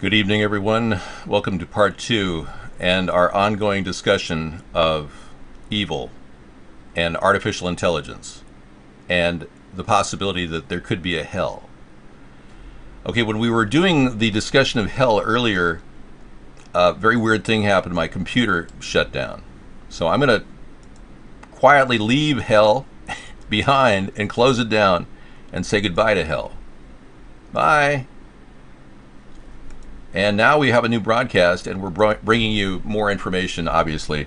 Good evening, everyone. Welcome to part two and our ongoing discussion of evil and artificial intelligence and the possibility that there could be a hell. Okay, when we were doing the discussion of hell earlier, a very weird thing happened. My computer shut down. So I'm going to quietly leave hell behind and close it down and say goodbye to hell. Bye. And now we have a new broadcast, and we're bringing you more information, obviously,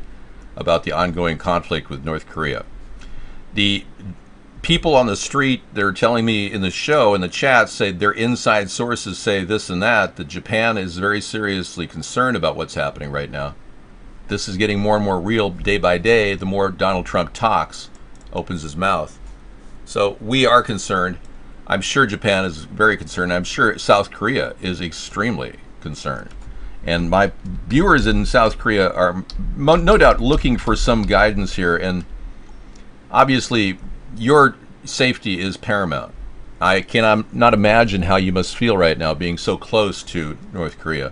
about the ongoing conflict with North Korea. The people on the street, they're telling me in the show, in the chat, say their inside sources say this and that Japan is very seriously concerned about what's happening right now. This is getting more and more real day by day, the more Donald Trump talks, opens his mouth. So we are concerned. I'm sure Japan is very concerned. I'm sure South Korea is extremely concerned. And my viewers in South Korea are no doubt looking for some guidance here. And obviously, your safety is paramount. I cannot not imagine how you must feel right now being so close to North Korea.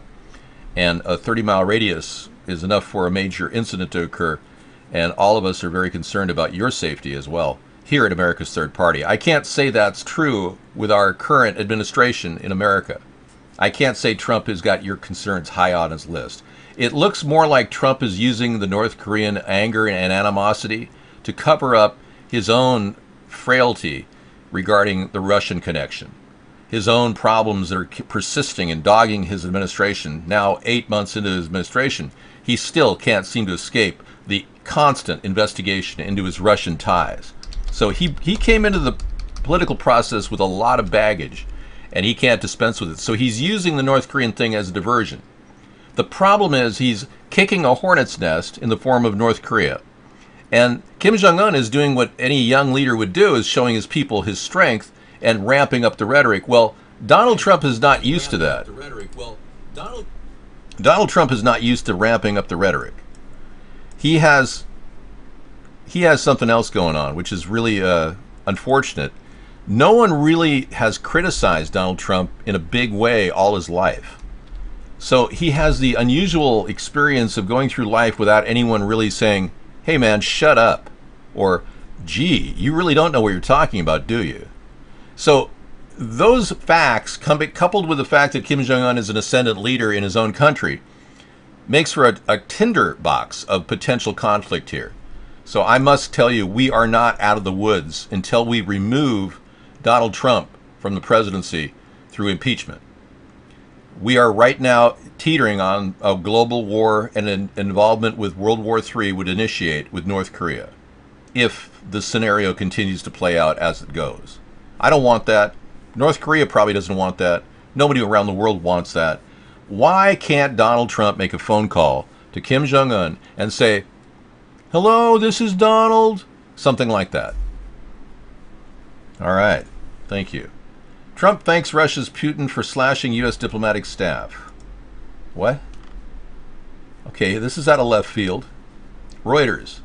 And a 30-mile radius is enough for a major incident to occur. And all of us are very concerned about your safety as well here at America's Third Party. I can't say that's true with our current administration in America. I can't say Trump has got your concerns high on his list. It looks more like Trump is using the North Korean anger and animosity to cover up his own frailty regarding the Russian connection. His own problems that are persisting and dogging his administration. Now, 8 months into his administration, he still can't seem to escape the constant investigation into his Russian ties. So he came into the political process with a lot of baggage, and he can't dispense with it. So he's using the North Korean thing as a diversion. The problem is he's kicking a hornet's nest in the form of North Korea. And Kim Jong-un is doing what any young leader would do, is showing his people his strength and ramping up the rhetoric. Well, Donald Trump is not used to that. Donald Trump is not used to ramping up the rhetoric. He has something else going on, which is really unfortunate. No one really has criticized Donald Trump in a big way all his life. So he has the unusual experience of going through life without anyone really saying, hey man, shut up. Or, gee, you really don't know what you're talking about, do you? So those facts, coupled with the fact that Kim Jong-un is an ascendant leader in his own country, makes for a tinderbox of potential conflict here. So I must tell you, we are not out of the woods until we remove Donald Trump from the presidency through impeachment. We are right now teetering on a global war, and an involvement with World War III would initiate with North Korea if the scenario continues to play out as it goes. I don't want that. North Korea probably doesn't want that. Nobody around the world wants that. Why can't Donald Trump make a phone call to Kim Jong-un and say, hello, this is Donald? Something like that. All right. Thank you. Trump thanks Russia's Putin for slashing U.S. diplomatic staff. What? Okay, this is out of left field. Reuters.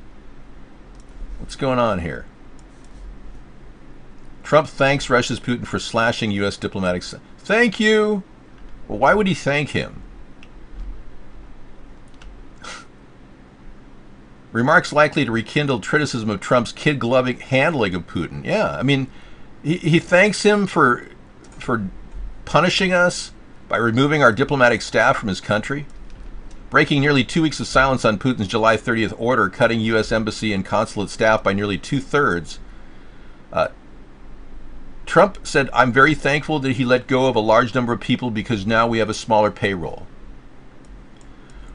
What's going on here? Trump thanks Russia's Putin for slashing U.S. diplomatic staff. Thank you. Well, why would he thank him? Remarks likely to rekindle criticism of Trump's kid-gloving handling of Putin. Yeah, I mean, he thanks him for punishing us by removing our diplomatic staff from his country, breaking nearly 2 weeks of silence on Putin's July 30th order, cutting U.S. embassy and consulate staff by nearly 2/3. Trump said, I'm very thankful that he let go of a large number of people because now we have a smaller payroll.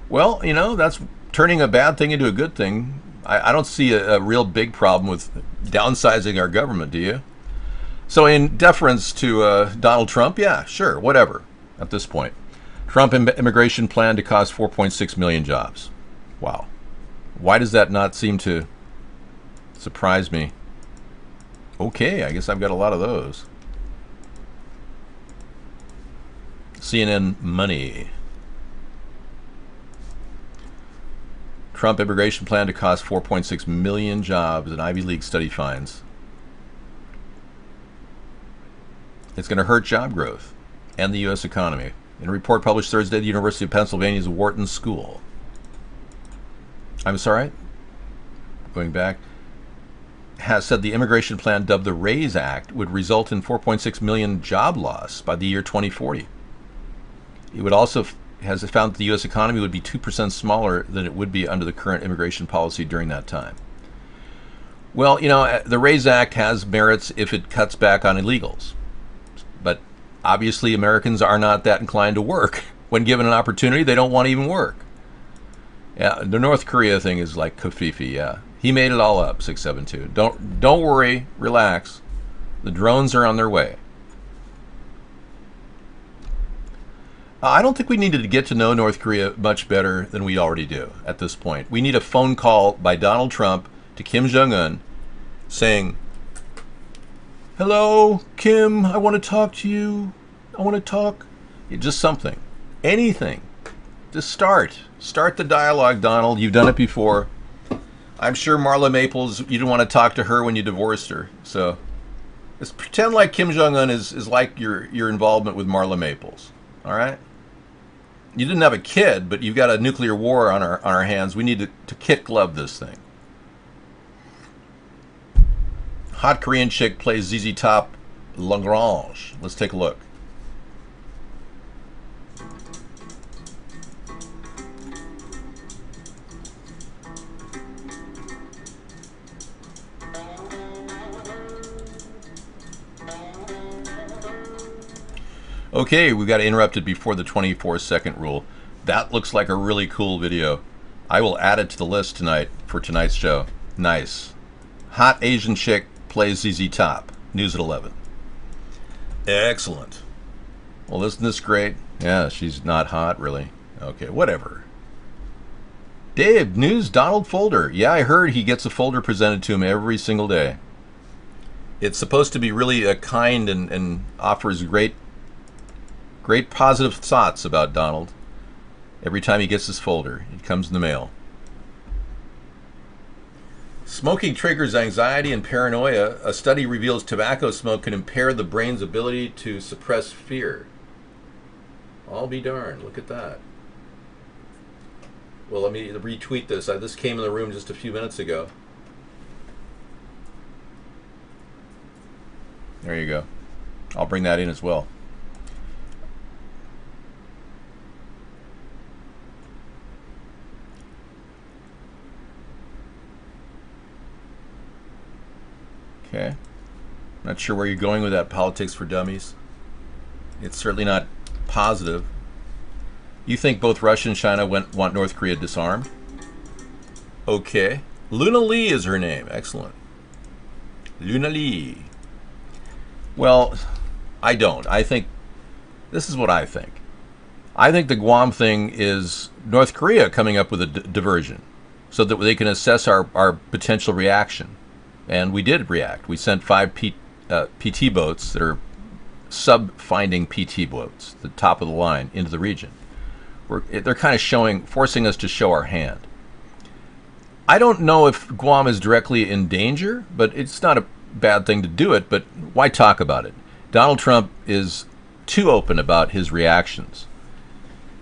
Well, you know, that's turning a bad thing into a good thing. I don't see a real big problem with downsizing our government, do you? So in deference to Donald Trump, yeah, sure, whatever at this point. Trump immigration plan to cost 4.6 million jobs. Wow. Why does that not seem to surprise me? Okay, I guess I've got a lot of those. CNN Money. Trump immigration plan to cost 4.6 million jobs, an Ivy League study finds. It's going to hurt job growth and the U.S. economy. In a report published Thursday, the University of Pennsylvania's Wharton School. I'm sorry? Going back. Has said the immigration plan dubbed the RAISE Act would result in 4.6 million job loss by the year 2040. It would also has found that the U.S. economy would be 2% smaller than it would be under the current immigration policy during that time. Well, the RAISE Act has merits if it cuts back on illegals. But obviously Americans are not that inclined to work. When given an opportunity, they don't want to even work. Yeah, the North Korea thing is like Kofifi, yeah. He made it all up, 672. Don't worry, relax. The drones are on their way. I don't think we needed to get to know North Korea much better than we already do at this point. We need a phone call by Donald Trump to Kim Jong-un saying, "Hello, Kim, I want to talk to you. I want to talk." Just something. Anything. Just start. Start the dialogue, Donald. You've done it before. I'm sure Marla Maples, you didn't want to talk to her when you divorced her. So let's pretend like Kim Jong-un is like your involvement with Marla Maples. All right? You didn't have a kid, but you've got a nuclear war on our hands. We need to kit glove this thing. Hot Korean chick plays ZZ Top Lagrange. Let's take a look. Okay, we got interrupted before the 24-second rule. That looks like a really cool video. I will add it to the list tonight for tonight's show. Nice. Hot Asian chick plays ZZ Top. News at 11. Excellent. Well, isn't this great? Yeah, she's not hot, really. Okay, whatever. Dave, news, Donald folder. Yeah, I heard he gets a folder presented to him every single day. It's supposed to be really kind and offers great positive thoughts about Donald. Every time he gets this folder, it comes in the mail. Smoking triggers anxiety and paranoia. A study reveals tobacco smoke can impair the brain's ability to suppress fear. I'll be darned. Look at that. Well, let me retweet this. This came in the room just a few minutes ago. There you go. I'll bring that in as well. Okay. Not sure where you're going with that politics for dummies. It's certainly not positive. You think both Russia and China want North Korea disarmed? Okay. Luna Lee is her name. Excellent. Luna Lee. Well, I don't. I think, this is what I think. I think the Guam thing is North Korea coming up with a diversion so that they can assess our potential reaction. And we did react. We sent 5 PT boats that are sub-finding PT boats, the top of the line, into the region. They're kind of forcing us to show our hand. I don't know if Guam is directly in danger, but it's not a bad thing to do it, but why talk about it? Donald Trump is too open about his reactions.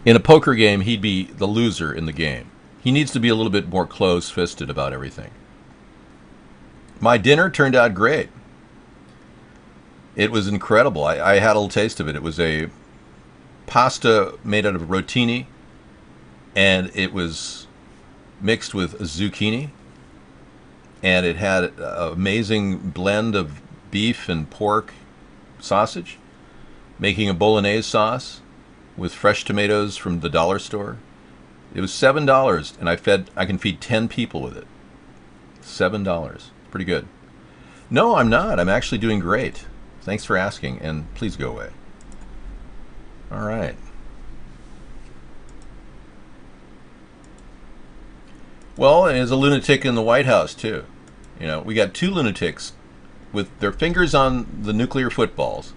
In a poker game, he'd be the loser in the game. He needs to be a little bit more close-fisted about everything. My dinner turned out great. It was incredible. I had a little taste of it. It was a pasta made out of rotini, and it was mixed with zucchini, and it had an amazing blend of beef and pork sausage, making a bolognese sauce with fresh tomatoes from the dollar store. It was $7, and I can feed 10 people with it. $7. Pretty good. No, I'm not. I'm actually doing great. Thanks for asking, and please go away. All right. Well, and there's a lunatic in the White House, too. We got 2 lunatics with their fingers on the nuclear footballs,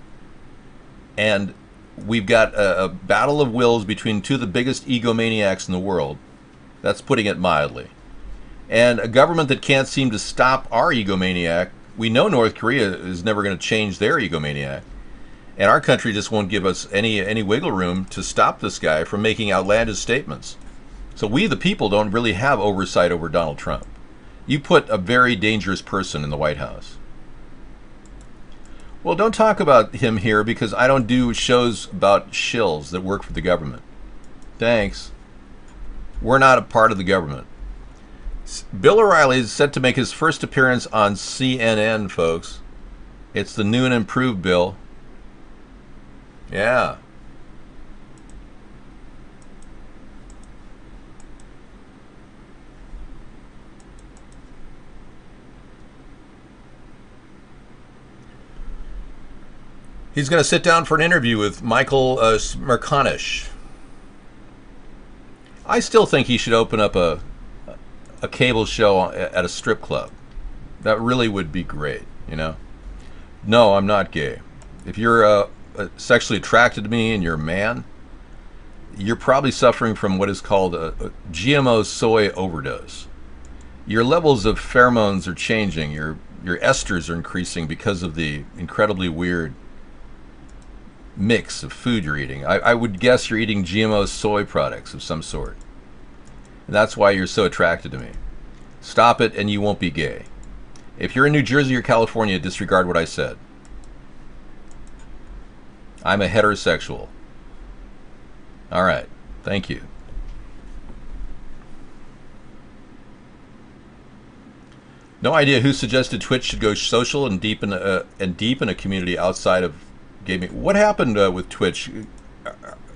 and we've got a battle of wills between 2 of the biggest egomaniacs in the world. That's putting it mildly. And a government that can't seem to stop our egomaniac. We know North Korea is never going to change their egomaniac. And our country just won't give us any wiggle room to stop this guy from making outlandish statements. So we, the people, don't really have oversight over Donald Trump. You put a very dangerous person in the White House. Well, don't talk about him here because I don't do shows about shills that work for the government. Thanks. We're not a part of the government. Bill O'Reilly is set to make his first appearance on CNN, folks. It's the new and improved Bill. Yeah. He's going to sit down for an interview with Michael Smerconish. I still think he should open up a cable show at a strip club. That really would be great, you know? No, I'm not gay. If you're sexually attracted to me and you're a man, you're probably suffering from what is called a GMO soy overdose. Your levels of pheromones are changing. Your esters are increasing because of the incredibly weird mix of food you're eating. I would guess you're eating GMO soy products of some sort. And that's why you're so attracted to me. Stop it and you won't be gay. If you're in New Jersey or California, disregard what I said. I'm a heterosexual. All right. Thank you. No idea who suggested Twitch should go social and deepen a community outside of gaming. What happened with Twitch?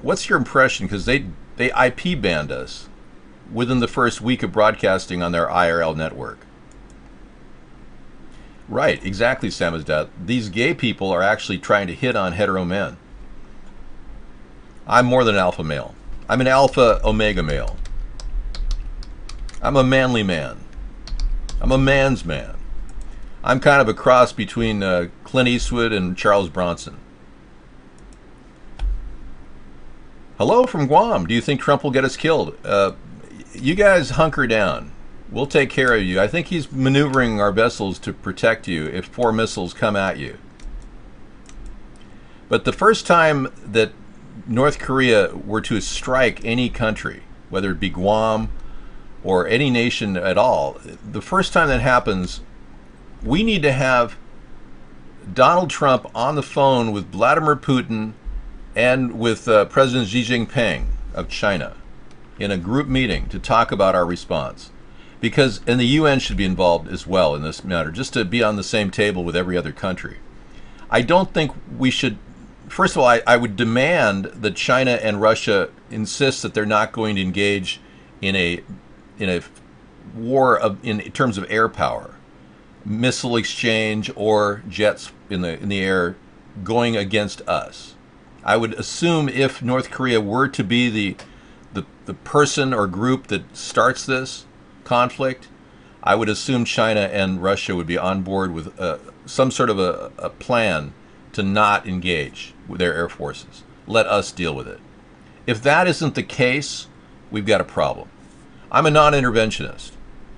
What's your impression? Because they IP banned us within the first week of broadcasting on their IRL network. Right, exactly, Samizdat. These gay people are actually trying to hit on hetero men. I'm more than an alpha male. I'm an alpha omega male. I'm a manly man. I'm a man's man. I'm kind of a cross between Clint Eastwood and Charles Bronson. Hello from Guam. Do you think Trump will get us killed? You guys hunker down. We'll take care of you. I think he's maneuvering our vessels to protect you if 4 missiles come at you. But the first time that North Korea were to strike any country, whether it be Guam or any nation at all, the first time that happens, we need to have Donald Trump on the phone with Vladimir Putin and with President Xi Jinping of China in a group meeting to talk about our response. Because, and the UN should be involved as well in this matter, just to be on the same table with every other country. I don't think we should, first of all, I would demand that China and Russia insist that they're not going to engage in a war in terms of air power, missile exchange or jets in the air going against us. I would assume if North Korea were to be the person or group that starts this conflict, I would assume China and Russia would be on board with some sort of a plan to not engage with their air forces. Let us deal with it. If that isn't the case, we've got a problem. I'm a non-interventionist.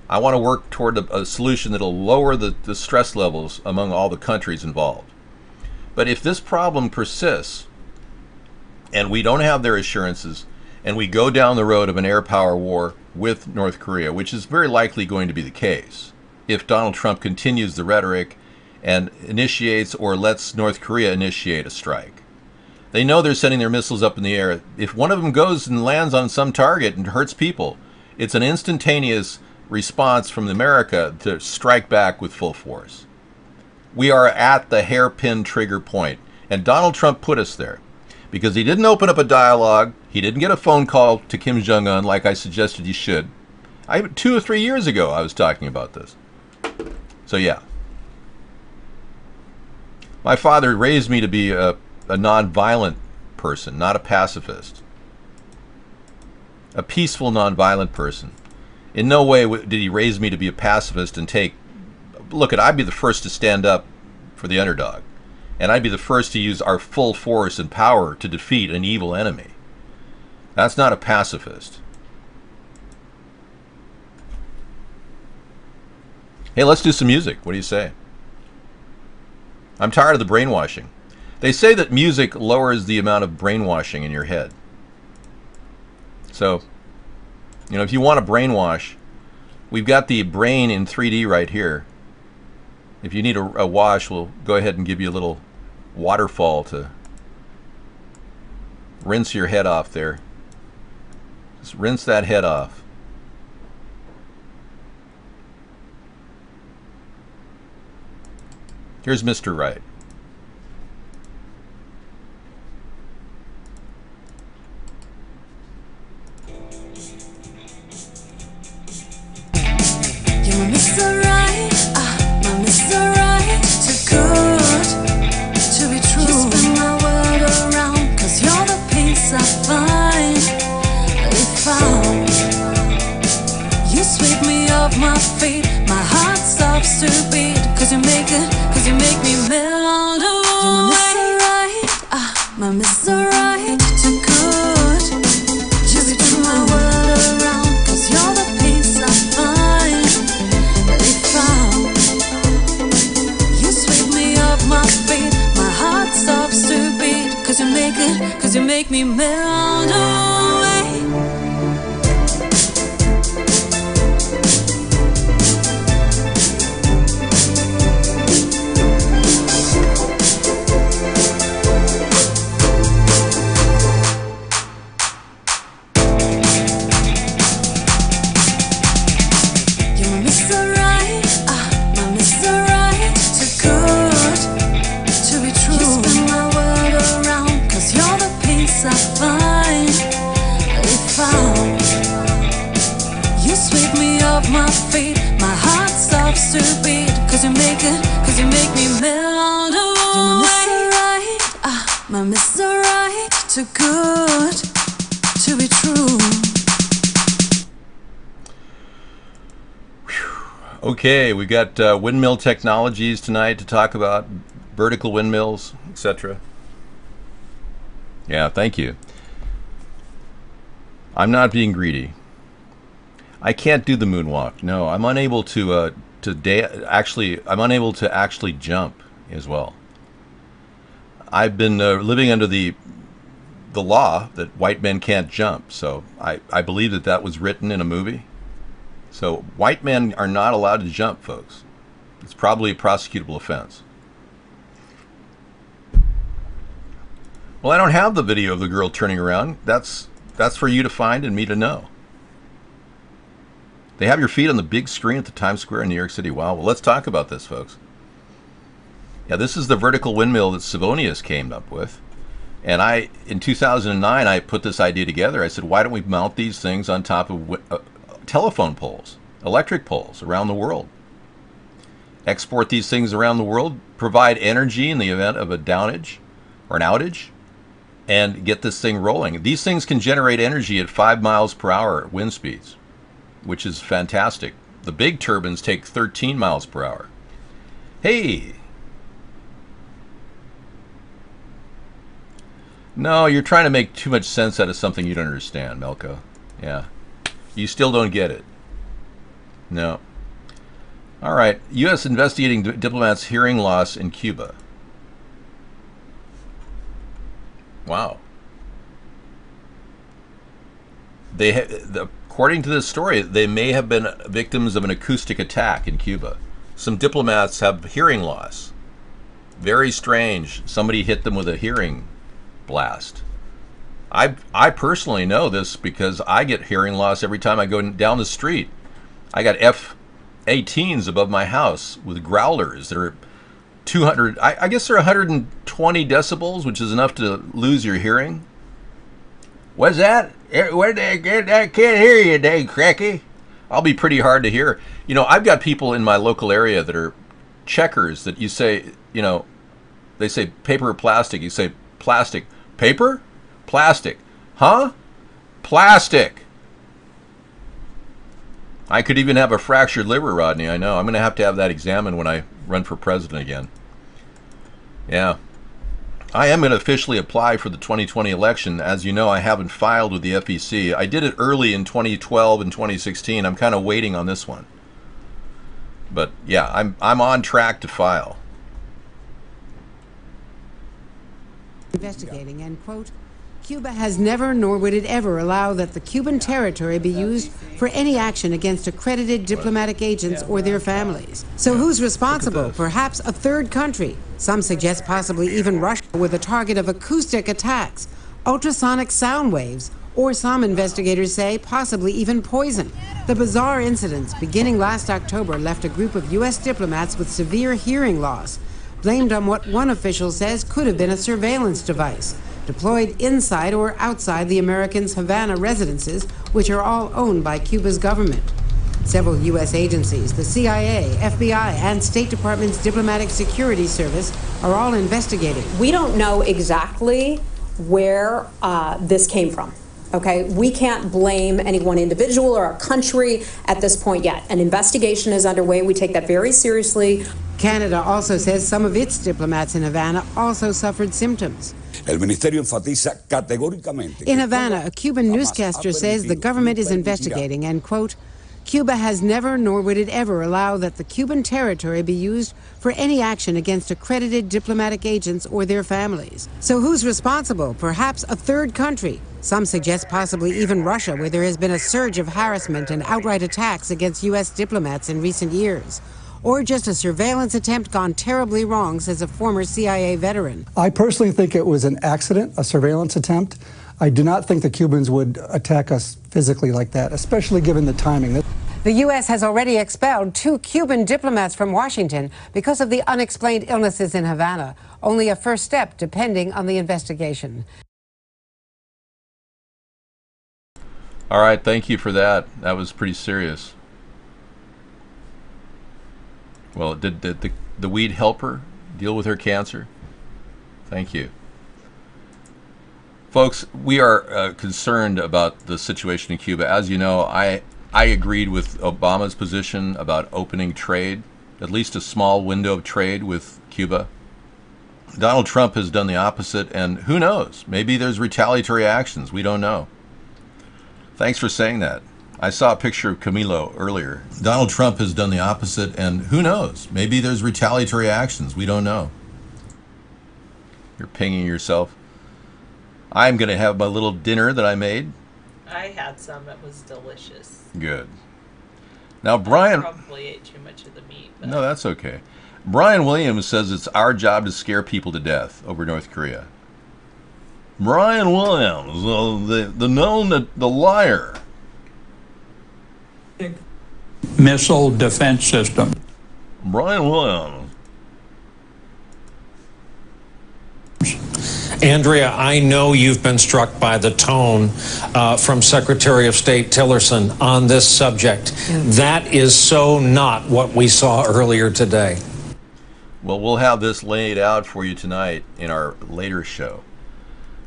I want to work toward a solution that'll lower the stress levels among all the countries involved. But if this problem persists, and we don't have their assurances, and we go down the road of an air power war with North Korea, which is very likely going to be the case, if Donald Trump continues the rhetoric and initiates or lets North Korea initiate a strike. They know they're sending their missiles up in the air. If one of them goes and lands on some target and hurts people, it's an instantaneous response from America to strike back with full force. We are at the hairpin trigger point, and Donald Trump put us there because he didn't open up a dialogue. He didn't get a phone call to Kim Jong-un like I suggested he should. 2 or 3 years ago, I was talking about this. So yeah. My father raised me to be a non-violent person, not a pacifist. A peaceful, non-violent person. In no way did he raise me to be a pacifist and take... Look, I'd be the first to stand up for the underdog. And I'd be the first to use our full force and power to defeat an evil enemy. That's not a pacifist. Hey, let's do some music. What do you say? I'm tired of the brainwashing. They say that music lowers the amount of brainwashing in your head. So, you know, if you want to brainwash, we've got the brain in 3D right here. If you need a wash, we'll go ahead and give you a little waterfall to rinse your head off there. Just rinse that head off. Here's Mr. Right. You're my Mr. Right, my Mr. Right. Too good to be true. You spin my world around, 'cause you're the peace I finally found. You sweep me off my feet, my heart stops to beat, 'cause you make me melt away. You're my Mr. Right, too good to be true. My world around, 'cause you're the peace I finally found. You sweep me off my feet, my heart stops to beat, 'cause you make me melt away. My feet, my heart stops to beat, 'cause you make me melt away. You're my Mr. Right, too good to be true. Okay, we got windmill technologies tonight to talk about, vertical windmills, etc. Yeah, thank you. I'm not being greedy. I can't do the moonwalk. No, I'm unable to I'm unable to actually jump as well. I've been living under the law that white men can't jump. So I believe that was written in a movie. So white men are not allowed to jump, folks. It's probably a prosecutable offense. Well, I don't have the video of the girl turning around. That's for you to find and me to know. They have your feet on the big screen at the Times Square in New York City. Wow. Well, let's talk about this, folks. Yeah, this is the vertical windmill that Savonius came up with. And in 2009, I put this idea together. I said, why don't we mount these things on top of telephone poles, electric poles around the world? Export these things around the world, provide energy in the event of a downage or an outage, and get this thing rolling. These things can generate energy at 5 miles per hour wind speeds, which is fantastic. The big turbines take 13 miles per hour. Hey! No, you're trying to make too much sense out of something you don't understand, Melko. Yeah. You still don't get it. No. All right. U.S. investigating diplomats' hearing loss in Cuba. Wow. According to this story, they may have been victims of an acoustic attack in Cuba. Some diplomats have hearing loss. Very strange. Somebody hit them with a hearing blast. I personally know this because I get hearing loss every time I go down the street. I got F-18s above my house with growlers that are 200, I guess they're 120 decibels, which is enough to lose your hearing. What's that? Where did I get? I can't hear you, dang cracky. I'll be pretty hard to hear. You know, I've got people in my local area that are checkers that you say, you know, they say paper or plastic. You say plastic. Paper? Plastic. Huh? Plastic. I could even have a fractured liver, Rodney. I know. I'm going to have that examined when I run for president again. Yeah. I am going to officially apply for the 2020 election. As you know, I haven't filed with the FEC. I did it early in 2012 and 2016. I'm kind of waiting on this one. But yeah, I'm on track to file. investigating, and, quote, Cuba has never nor would it ever allow that the Cuban territory be used for any action against accredited diplomatic agents or their families. So who's responsible? Perhaps a third country. Some suggest possibly even Russia with a target of acoustic attacks, ultrasonic sound waves, or some investigators say possibly even poison. The bizarre incidents beginning last October left a group of U.S. diplomats with severe hearing loss, blamed on what one official says could have been a surveillance device deployed inside or outside the Americans' Havana residences, which are all owned by Cuba's government. Several U.S. agencies, the CIA, FBI, and State Department's Diplomatic Security Service are all investigating. We don't know exactly where this came from. Okay, we can't blame any one individual or a country at this point yet. An investigation is underway. We take that very seriously. Canada also says some of its diplomats in Havana also suffered symptoms. El ministerio enfatiza categóricamente. In Havana, a Cuban newscaster says the government is investigating and, quote, Cuba has never nor would it ever allow that the Cuban territory be used for any action against accredited diplomatic agents or their families. So who's responsible? Perhaps a third country. Some suggest possibly even Russia, where there has been a surge of harassment and outright attacks against U.S. diplomats in recent years. Or just a surveillance attempt gone terribly wrong, says a former CIA veteran. I personally think it was an accident, a surveillance attempt. I do not think the Cubans would attack us physically like that, especially given the timing. The U.S. has already expelled 2 Cuban diplomats from Washington because of the unexplained illnesses in Havana. Only a first step, depending on the investigation. All right, thank you for that. That was pretty serious. Well, did the weed help her deal with her cancer? Thank you. Folks, we are concerned about the situation in Cuba. As you know, I agreed with Obama's position about opening trade, at least a small window of trade with Cuba. Donald Trump has done the opposite, and who knows? Maybe there's retaliatory actions. We don't know. Thanks for saying that. I saw a picture of Camilo earlier. Donald Trump has done the opposite, and who knows? Maybe there's retaliatory actions. We don't know. You're pinging yourself. I'm going to have my little dinner that I made. I had some. It was delicious. Good. Now, Brian... I probably ate too much of the meat. But... No, that's okay. Brian Williams says it's our job to scare people to death over North Korea. Brian Williams, the liar. Missile defense system. Brian Williams. Andrea, I know you've been struck by the tone from Secretary of State Tillerson on this subject. That is so not what we saw earlier today. Well, we'll have this laid out for you tonight in our later show.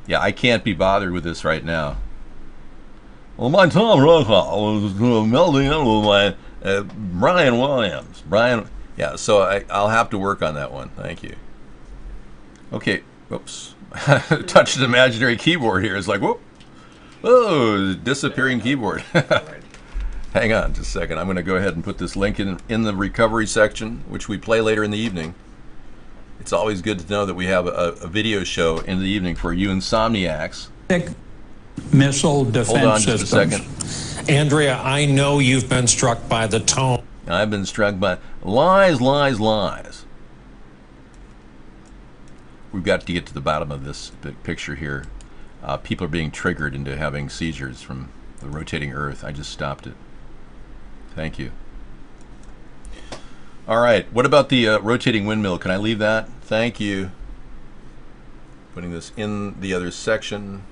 Yeah, I can't be bothered with this right now. Well, my Tom Brokaw was melding in with my Brian Williams. Yeah, so I'll have to work on that one. Thank you. Okay, whoops. Touched an imaginary keyboard here. It's like, whoop. Oh, disappearing keyboard. Hang on just a second. I'm going to go ahead and put this link in the recovery section, which we play later in the evening. It's always good to know that we have a video show in the evening for you insomniacs. Missile defense Hold on just systems. a second. Andrea, I know you've been struck by the tone. I've been struck by lies, lies, lies. We've got to get to the bottom of this picture here. People are being triggered into having seizures from the rotating Earth. I just stopped it. Thank you. All right. What about the rotating windmill? Can I leave that? Thank you. Putting this in the other section.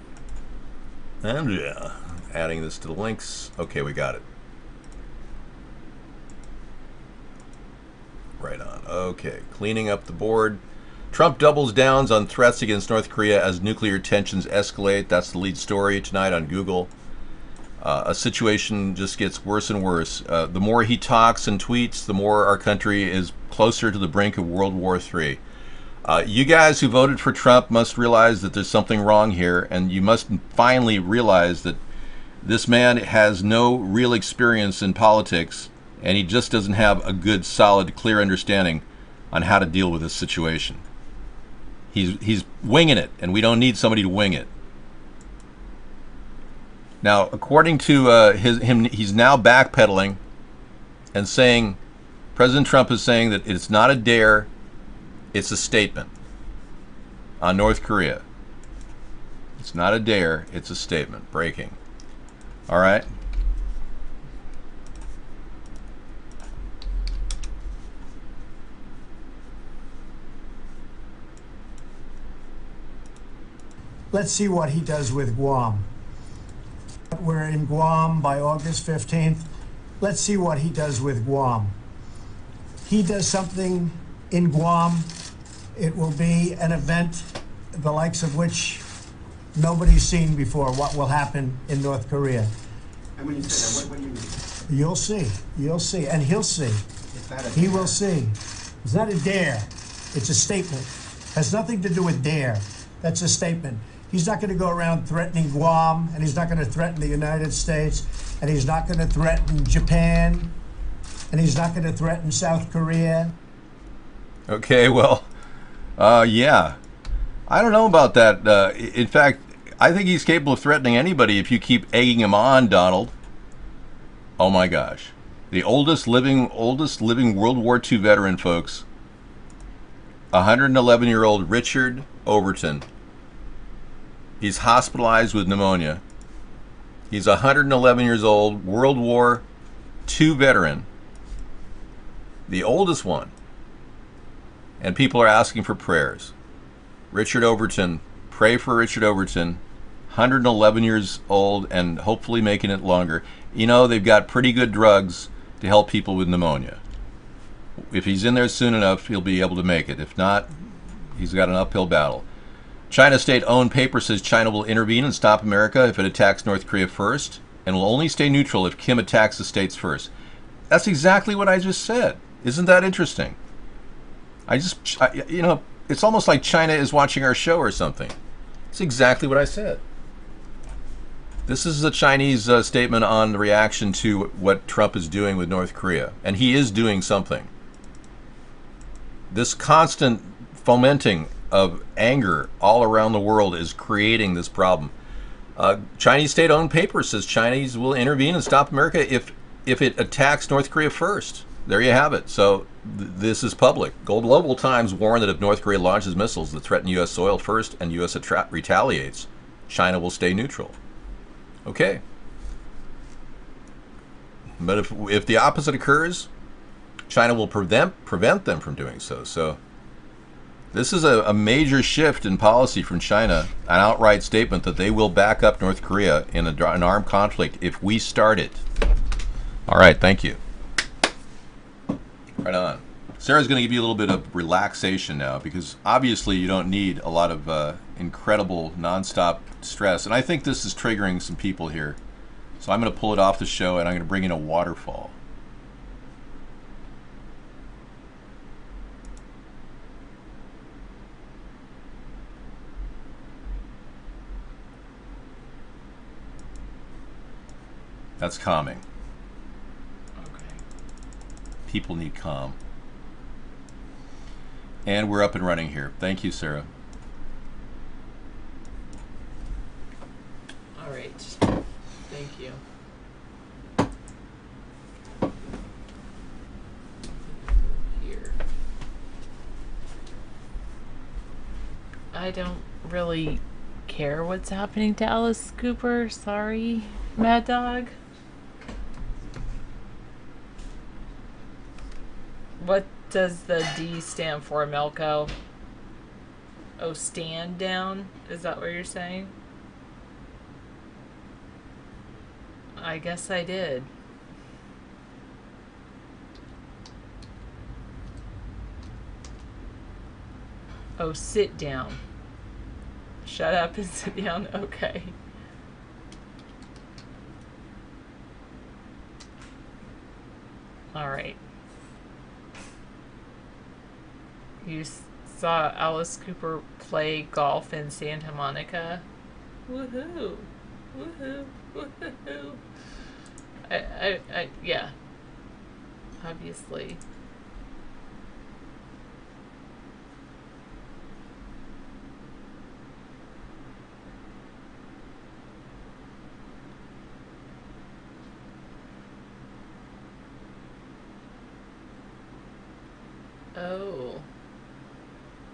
And yeah, adding this to the links. Okay, we got it. Right on. Okay, cleaning up the board. Trump doubles down on threats against North Korea as nuclear tensions escalate. That's the lead story tonight on Google. A situation just gets worse and worse. The more he talks and tweets, the more our country is closer to the brink of World War III. You guys who voted for Trump must realize that there's something wrong here, and you must finally realize that this man has no real experience in politics, and he just doesn't have a good, solid, clear understanding on how to deal with this situation. He's winging it, and we don't need somebody to wing it. Now, according to him, he's now backpedaling and saying, President Trump is saying that it's not a dare, it's a statement on North Korea. It's not a dare, it's a statement. Breaking. All right. Let's see what he does with Guam. We're in Guam by August 15th. Let's see what he does with Guam. He does something in Guam, it will be an event the likes of which nobody's seen before. What will happen in North Korea? And when you say that, what do you mean? You'll see. You'll see. And he'll see. He will see. It's not a dare. It's a statement. Has nothing to do with dare. That's a statement. He's not going to go around threatening Guam, and he's not going to threaten the United States, and he's not going to threaten Japan, and he's not going to threaten South Korea. Okay, well, yeah. I don't know about that. In fact, I think he's capable of threatening anybody if you keep egging him on, Donald. Oh my gosh. The oldest living World War II veteran, folks. 111-year-old Richard Overton. He's hospitalized with pneumonia. He's 111 years old, World War II veteran. The oldest one. And people are asking for prayers. Richard Overton, pray for Richard Overton, 111 years old and hopefully making it longer. You know, they've got pretty good drugs to help people with pneumonia. If he's in there soon enough, he'll be able to make it. If not, he's got an uphill battle. China state-owned paper says China will intervene and stop America if it attacks North Korea first, and will only stay neutral if Kim attacks the states first. That's exactly what I just said. Isn't that interesting? You know, it's almost like China is watching our show or something. It's exactly what I said. This is a Chinese statement on the reaction to what Trump is doing with North Korea. And he is doing something. This constant fomenting of anger all around the world is creating this problem. Chinese state-owned paper says Chinese will intervene and stop America if it attacks North Korea first. There you have it. So this is public. Global Times warned that if North Korea launches missiles that threaten U.S. soil first and U.S. retaliates, China will stay neutral. Okay. But if the opposite occurs, China will prevent them from doing so. So this is a major shift in policy from China, an outright statement that they will back up North Korea in an armed conflict if we start it. All right, thank you. Right on. Sarah's going to give you a little bit of relaxation now because obviously you don't need a lot of incredible nonstop stress. And I think this is triggering some people here. So I'm going to pull it off the show and I'm going to bring in a waterfall. That's calming. Okay. People need calm. And we're up and running here. Thank you, Sarah. All right. Thank you. Here. I don't really care what's happening to Alice Cooper. Sorry, Mad Dog. What does the D stand for, Melko? Oh, stand down? Is that what you're saying? I guess I did. Oh, sit down. Shut up and sit down? Okay. Alright. You saw Alice Cooper play golf in Santa Monica? Woohoo! Woohoo! Woohoo! Yeah. Obviously.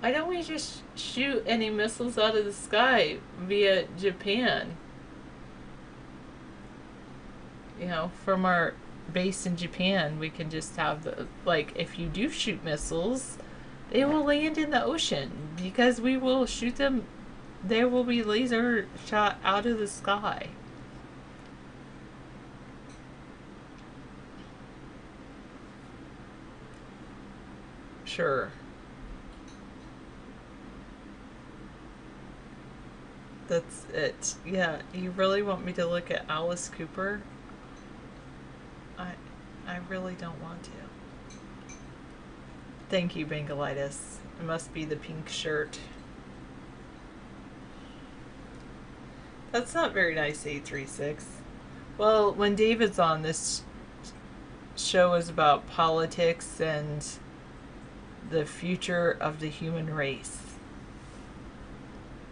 Why don't we just shoot any missiles out of the sky via Japan? You know, from our base in Japan, we can just have the, like, if you do shoot missiles, they will land in the ocean because we will shoot them. They will be laser shot out of the sky. Sure. That's it. Yeah, you really want me to look at Alice Cooper? I really don't want to. Thank you, Bengalitis. It must be the pink shirt. That's not very nice, 836. Well, when David's on, this show is about politics and the future of the human race.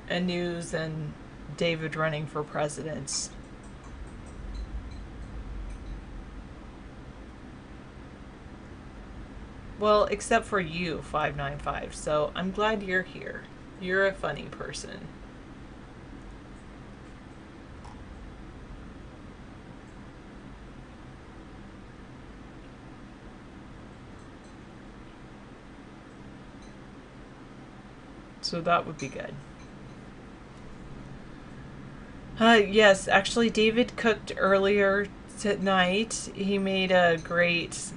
And news and David running for president. Well, except for you, 595. So I'm glad you're here. You're a funny person. So that would be good. Yes, actually, David cooked earlier tonight. He made a great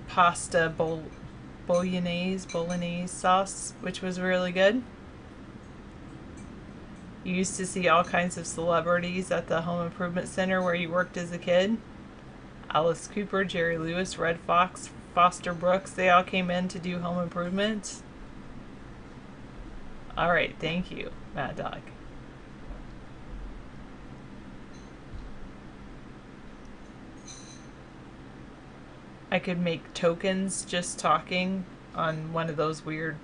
pasta bolognese sauce, which was really good. You used to see all kinds of celebrities at the Home Improvement Center where you worked as a kid. Alice Cooper, Jerry Lewis, Red Fox, Foster Brooks, they all came in to do home improvement. Alright, thank you, Mad Dog. I could make tokens just talking on one of those weird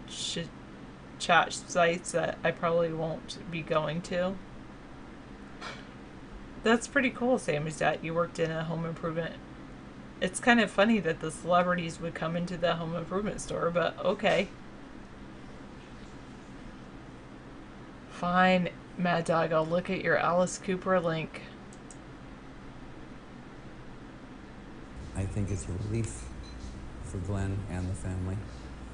chat sites that I probably won't be going to. That's pretty cool, Sammy's Dad. You worked in a home improvement. It's kind of funny that the celebrities would come into the home improvement store, but okay. Fine, Mad Dog, I'll look at your Alice Cooper link. I think it's a relief for Glenn and the family.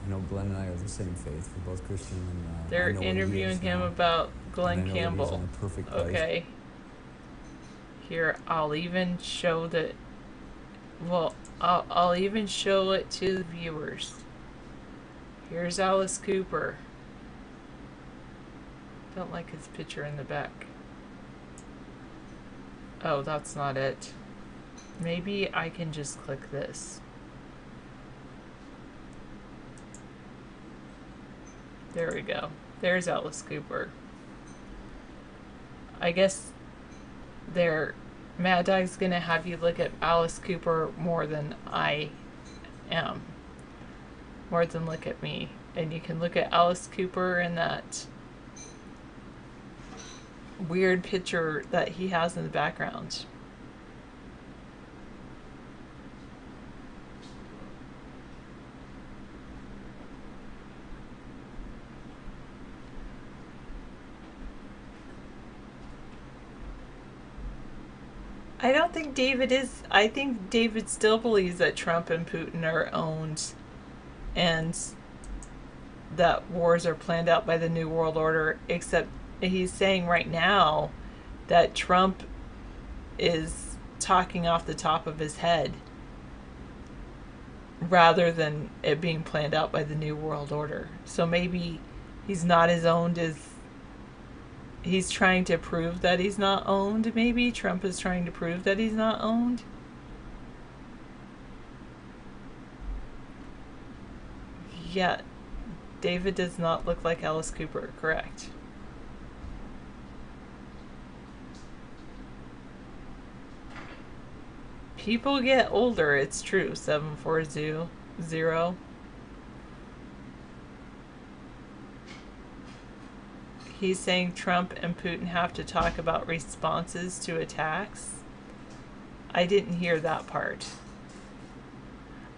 I know Glenn and I are the same faith. We're both Christian. And, they're interviewing him about Glenn Campbell. On a perfect okay. life. Here, I'll even show that. Well, I'll even show it to the viewers. Here's Alice Cooper. Don't like his picture in the back. Oh, that's not it. Maybe I can just click this. There we go. There's Alice Cooper. I guess Mad Dog's gonna have you look at Alice Cooper more than I am. More than look at me. And you can look at Alice Cooper in that weird picture that he has in the background. I don't think David is. I think David still believes that Trump and Putin are owned and that wars are planned out by the New World Order, except he's saying right now that Trump is talking off the top of his head rather than it being planned out by the New World Order. So maybe he's not as owned as he's trying to prove that he's not owned. Maybe Trump is trying to prove that he's not owned. Yeah, David does not look like Alice Cooper, correct? People get older, it's true. 740. He's saying Trump and Putin have to talk about responses to attacks. I didn't hear that part.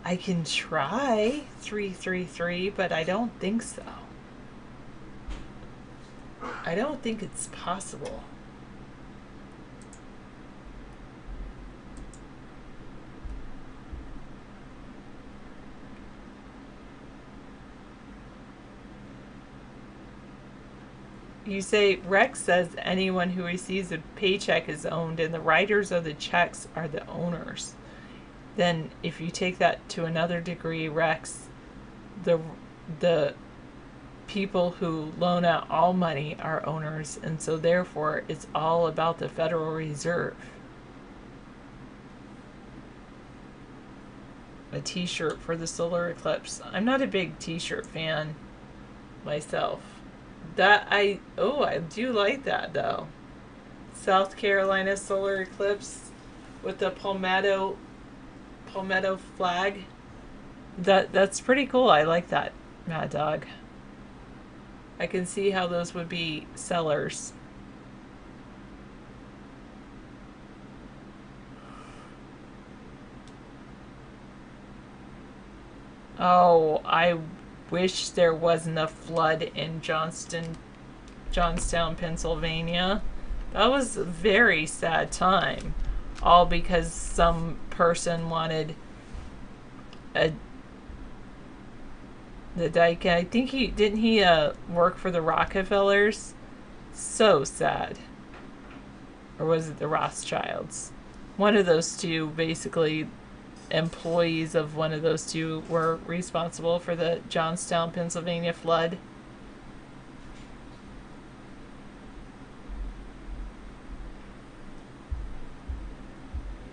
I can try 333, but I don't think so. I don't think it's possible. You say, Rex says anyone who receives a paycheck is owned and the writers of the checks are the owners. Then if you take that to another degree, Rex, the people who loan out all money are owners, and so therefore it's all about the Federal Reserve. A t-shirt for the solar eclipse. I'm not a big t-shirt fan myself. I do like that though. South Carolina solar eclipse with the palmetto flag. That's pretty cool. I like that, Mad Dog. I can see how those would be sellers. Oh, I wish there wasn't a flood in Johnstown, Pennsylvania. That was a very sad time. All because some person wanted the dike. I think he work for the Rockefellers. So sad. Or was it the Rothschilds? One of those two, basically employees of one of those two, were responsible for the Johnstown, Pennsylvania flood.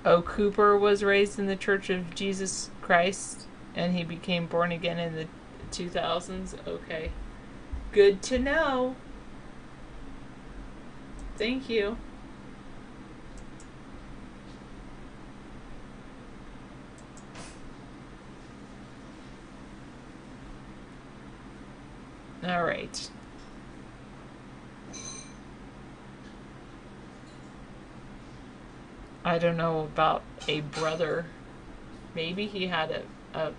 O. Cooper was raised in the Church of Jesus Christ, and he became born again in the 2000s. Okay. Good to know. Thank you. All right. I don't know about a brother. Maybe he had a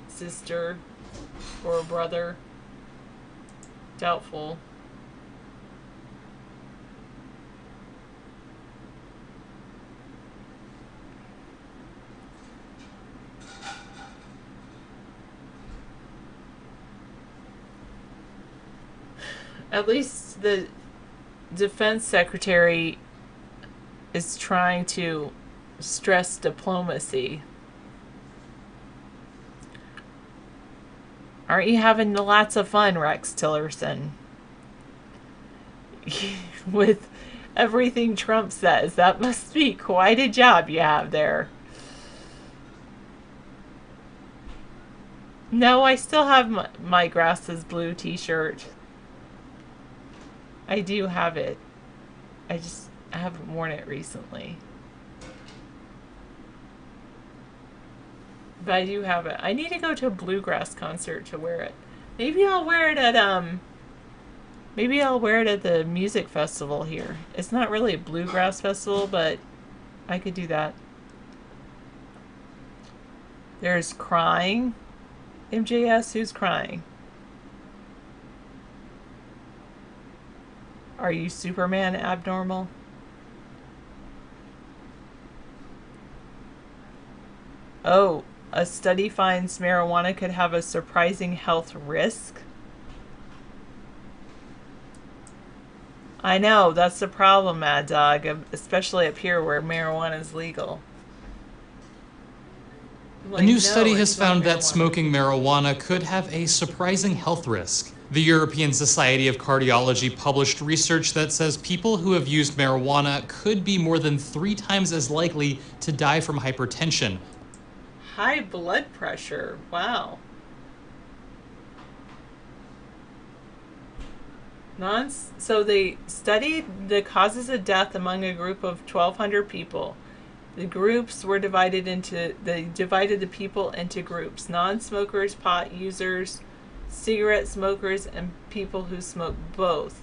sister or a brother. Doubtful. At least the defense secretary is trying to stress diplomacy. Aren't you having lots of fun, Rex Tillerson? With everything Trump says. That must be quite a job you have there. No, I still have my Grass is Blue t-shirt. I do have it. I haven't worn it recently. But I do have it. I need to go to a bluegrass concert to wear it. Maybe I'll wear it at the music festival here. It's not really a bluegrass festival, but I could do that. There's crying. MJS, who's crying? Are you Superman abnormal? Oh, a study finds marijuana could have a surprising health risk. I know, that's the problem, Mad Dog, especially up here where marijuana is legal. A new study has found that smoking marijuana could have a surprising health risk. The European Society of Cardiology published research that says people who have used marijuana could be more than 3 times as likely to die from hypertension. High blood pressure, wow. So they studied the causes of death among a group of 1,200 people. The groups were divided they divided the people into groups: non-smokers, pot users, cigarette smokers, and people who smoke both.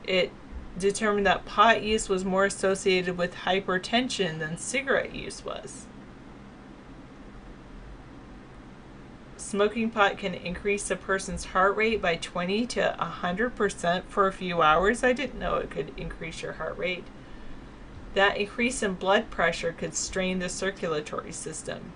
It determined that pot use was more associated with hypertension than cigarette use was. smoking pot can increase a person's heart rate by 20 to 100% for a few hours. I didn't know it could increase your heart rate. That increase in blood pressure could strain the circulatory system.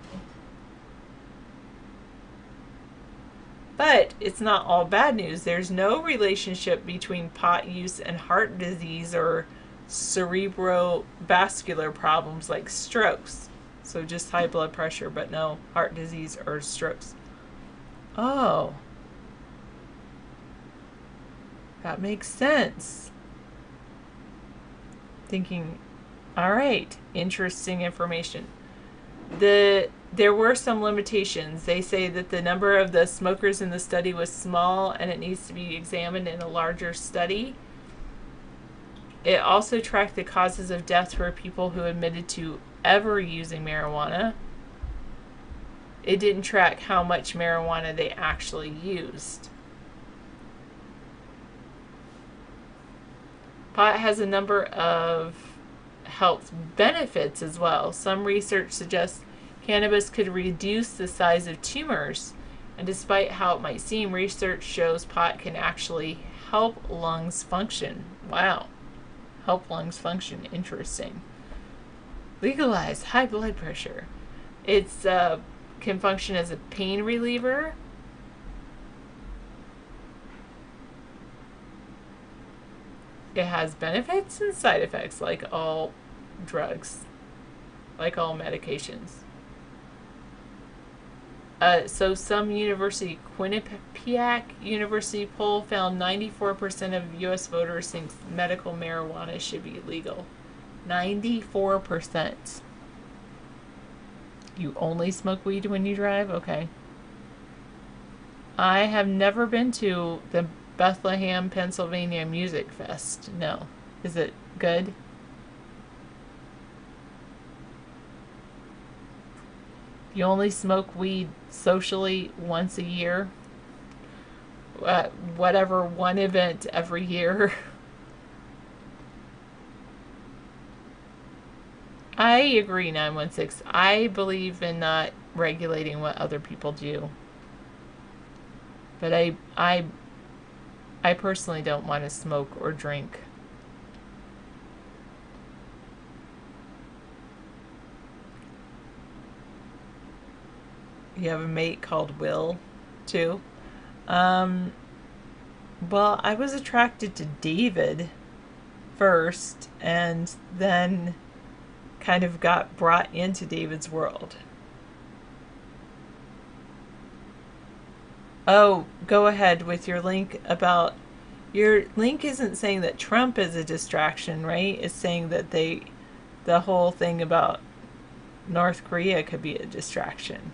But it's not all bad news. There's no relationship between pot use and heart disease or cerebrovascular problems like strokes. So just high blood pressure, but no heart disease or strokes. Oh. That makes sense. Thinking, all right, interesting information. There were some limitations. They say that the number of the smokers in the study was small and it needs to be examined in a larger study. It also tracked the causes of death for people who admitted to ever using marijuana. It didn't track how much marijuana they actually used. Pot has a number of health benefits as well. Some research suggests cannabis could reduce the size of tumors, and despite how it might seem, research shows pot can actually help lungs function. Wow. Help lungs function. Interesting. Legalize high blood pressure. It's can function as a pain reliever. It has benefits and side effects like all drugs, like all medications. So some university, Quinnipiac University poll found 94% of U.S. voters think medical marijuana should be legal. 94%. You only smoke weed when you drive? Okay. I have never been to the Bethlehem, Pennsylvania Music Fest. No. Is it good? You only smoke weed socially once a year? Whatever, one event every year. I agree, 916. I believe in not regulating what other people do. But I personally don't want to smoke or drink. You have a mate called Will, too. Well, I was attracted to David first, and then kind of got brought into David's world. Oh, go ahead with your link about... Your link isn't saying that Trump is a distraction, right? It's saying that the whole thing about North Korea could be a distraction.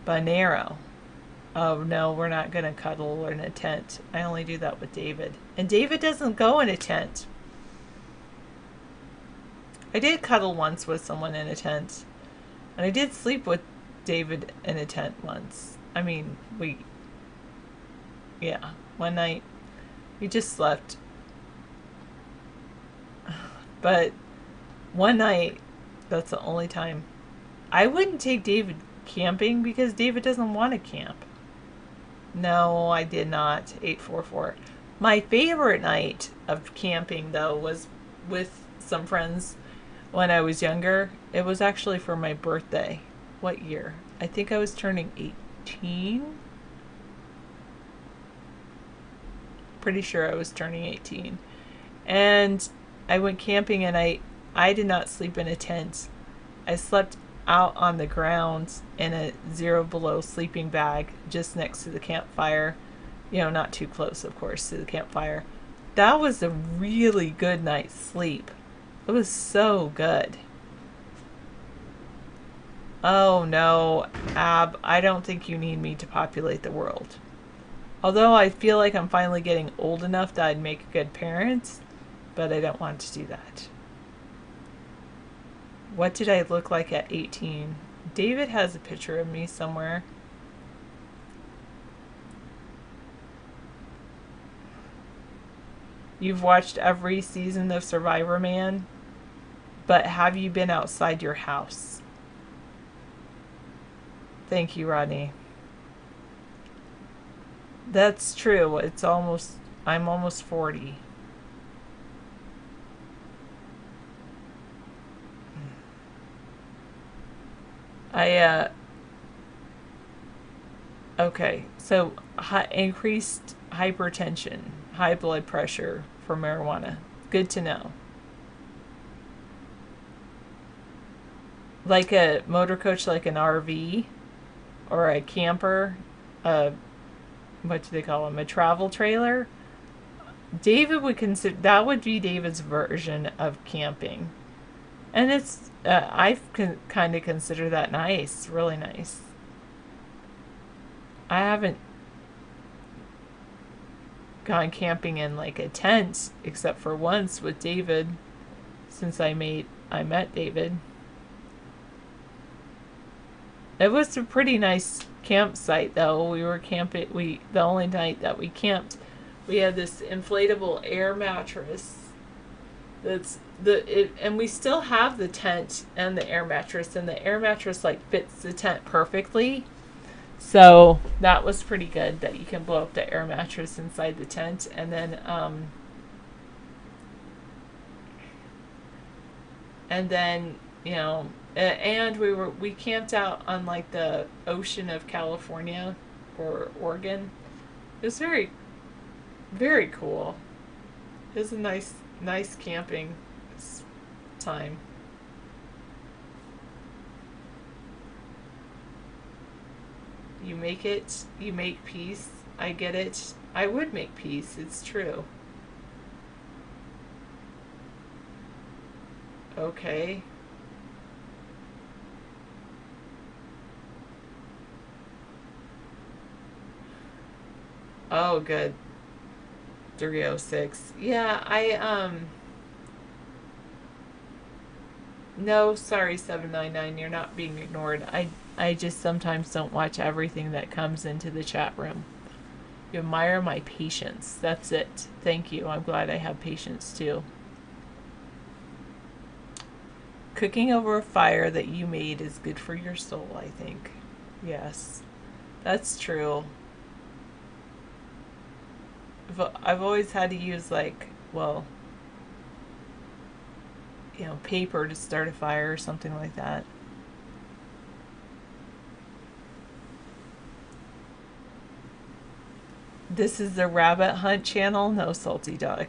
Banero. Oh, no, we're not going to cuddle in a tent. I only do that with David. And David doesn't go in a tent. I did cuddle once with someone in a tent. And I did sleep with David in a tent once. I mean, yeah, one night we just slept. But one night, that's the only time. I wouldn't take David camping because David doesn't want to camp. No, I did not. 844. My favorite night of camping, though, was with some friends when I was younger. It was actually for my birthday. What year? I think I was turning 18. Pretty sure I was turning 18. And I went camping, and I did not sleep in a tent. I slept out on the ground in a 0 below sleeping bag just next to the campfire. You know, not too close, of course, to the campfire. That was a really good night's sleep. It was so good. Oh no, Ab, I don't think you need me to populate the world. Although I feel like I'm finally getting old enough that I'd make a good parent, but I don't want to do that. What did I look like at 18? David has a picture of me somewhere. You've watched every season of Survivor Man, but have you been outside your house? Thank you, Rodney. That's true. I'm almost 40. Okay, so increased hypertension, high blood pressure for marijuana. Good to know. Like a motor coach, like an RV or a camper, what do they call them? A travel trailer. David would consider that would be David's version of camping, and it's I kind of consider that nice, really nice. I haven't gone camping in like a tent except for once with David since I met David. It was a pretty nice campsite though. We were camping the only night that we camped, we had this inflatable air mattress and we still have the tent and the air mattress, and the air mattress like fits the tent perfectly. So that was pretty good that you can blow up the air mattress inside the tent. And then you know, and we camped out on like the ocean of California or Oregon. It was very, very cool. It was a nice camping time. You make peace. I get it. I would make peace. It's true. Okay. Oh, good. 306. Yeah, no, sorry, 799, you're not being ignored. I just sometimes don't watch everything that comes into the chat room. You admire my patience. That's it. Thank you. I'm glad I have patience too. Cooking over a fire that you made is good for your soul, I think. Yes, that's true. I've always had to use paper to start a fire or something like that. This is the Rabbit Hunt channel? No, Salty Dog.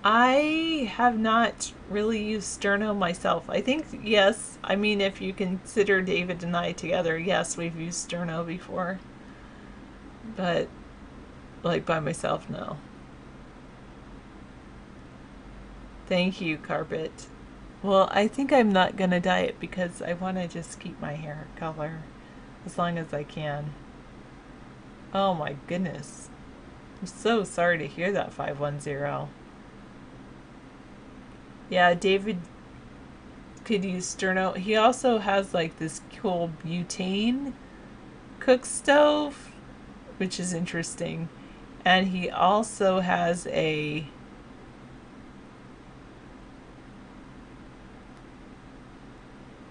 I have not really used Sterno myself. I think, yes, I mean, if you consider David and I together, yes, we've used Sterno before. But, like, by myself, no. Thank you, Carpet. Well, I think I'm not going to dye it because I want to just keep my hair color as long as I can. Oh my goodness. I'm so sorry to hear that, 510. Yeah, David could use Sterno. He also has like this cool butane cook stove, which is interesting. And he also has a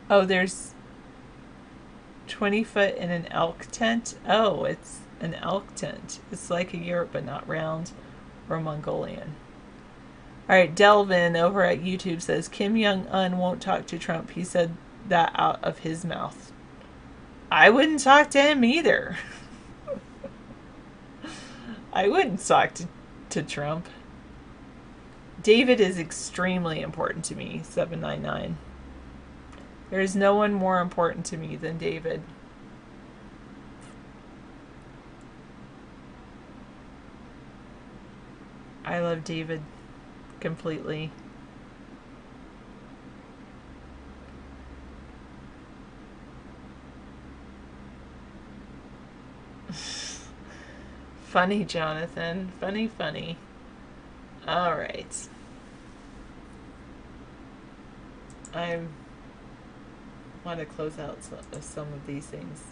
there's 20 foot in an elk tent. Oh, it's an elk tent. It's like a yurt, but not round or Mongolian. All right, Delvin over at YouTube says, Kim Jong-un won't talk to Trump. He said that out of his mouth. I wouldn't talk to him either. I wouldn't talk to Trump. David is extremely important to me, 799. There is no one more important to me than David. I love David completely. Funny, Jonathan. Funny. All right. I want to close out some of these things.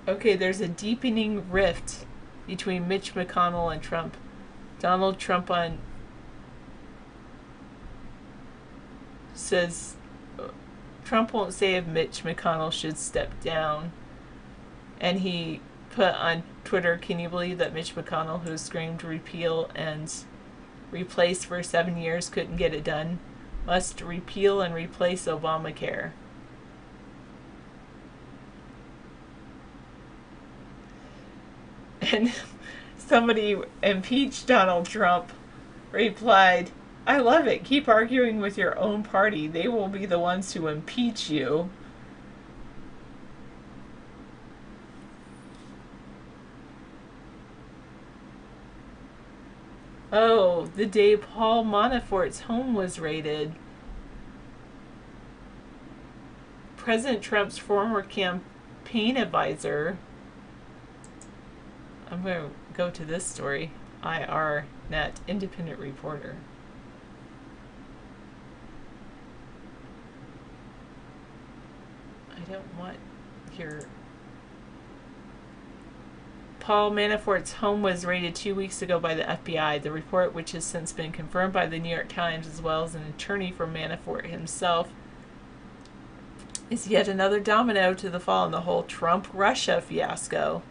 Okay, there's a deepening rift between Mitch McConnell and Trump. Donald Trump Trump won't say if Mitch McConnell should step down. And he put on Twitter, can you believe that Mitch McConnell, who screamed repeal and replace for 7 years, couldn't get it done, must repeal and replace Obamacare. And somebody impeached Donald Trump replied, I love it. Keep arguing with your own party. They will be the ones who impeach you. Oh, the day Paul Manafort's home was raided. President Trump's former campaign advisor. I'm going to go to this story. IRNet, independent reporter. I don't want your... Paul Manafort's home was raided 2 weeks ago by the FBI. The report, which has since been confirmed by the New York Times as well as an attorney for Manafort himself, is yet another domino to the fall in the whole Trump-Russia fiasco.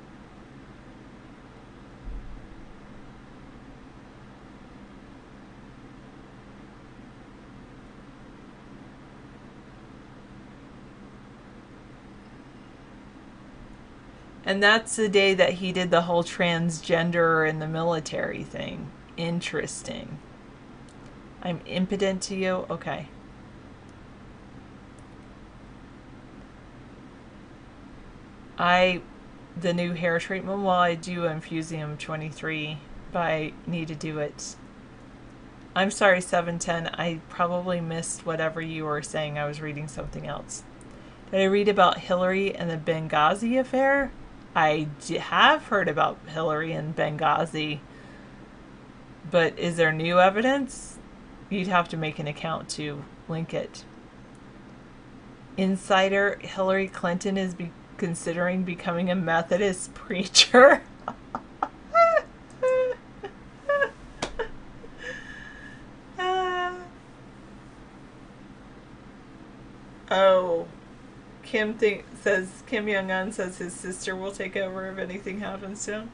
And that's the day that he did the whole transgender and the military thing. Interesting. I'm impotent to you? Okay. The new hair treatment, well, I do Infusium 23, but I need to do it. I'm sorry, 710. I probably missed whatever you were saying. I was reading something else. Did I read about Hillary and the Benghazi affair? I have heard about Hillary and Benghazi, but is there new evidence? You'd have to make an account to link it. Insider, Hillary Clinton is considering becoming a Methodist preacher. Oh. Kim Jong-un says his sister will take over if anything happens to him.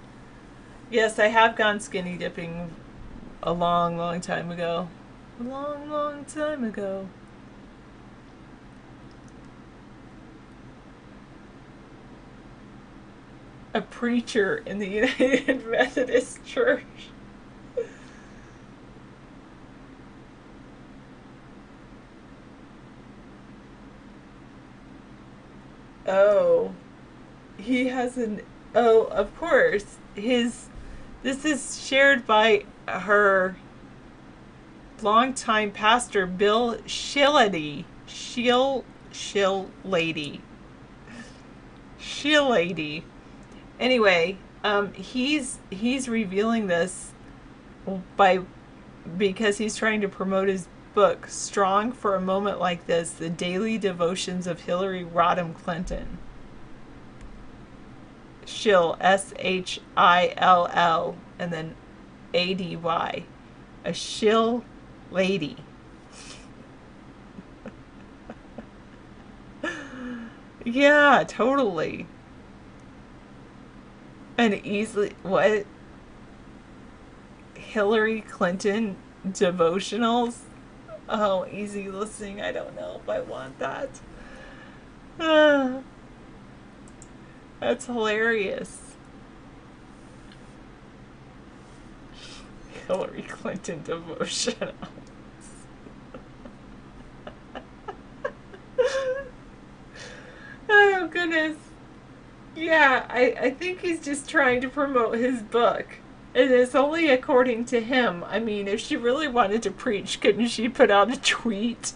Yes, I have gone skinny dipping a long, long time ago. A long, long time ago. A preacher in the United Methodist Church. Oh, he has an... Oh, of course. This is shared by her longtime pastor, Bill Shillady. Shillady. Anyway, he's revealing this because he's trying to promote his book, Strong for a Moment Like This, The Daily Devotions of Hillary Rodham Clinton. Shill, S-H-I-L-L, and then A-D-Y. A shill lady. Yeah, totally. And easily, what? Hillary Clinton devotionals? Oh, easy listening. I don't know if I want that. That's hilarious. Hillary Clinton devotionals. Oh, goodness. Yeah, I think he's just trying to promote his book. And it's only according to him. I mean, if she really wanted to preach, couldn't she put out a tweet?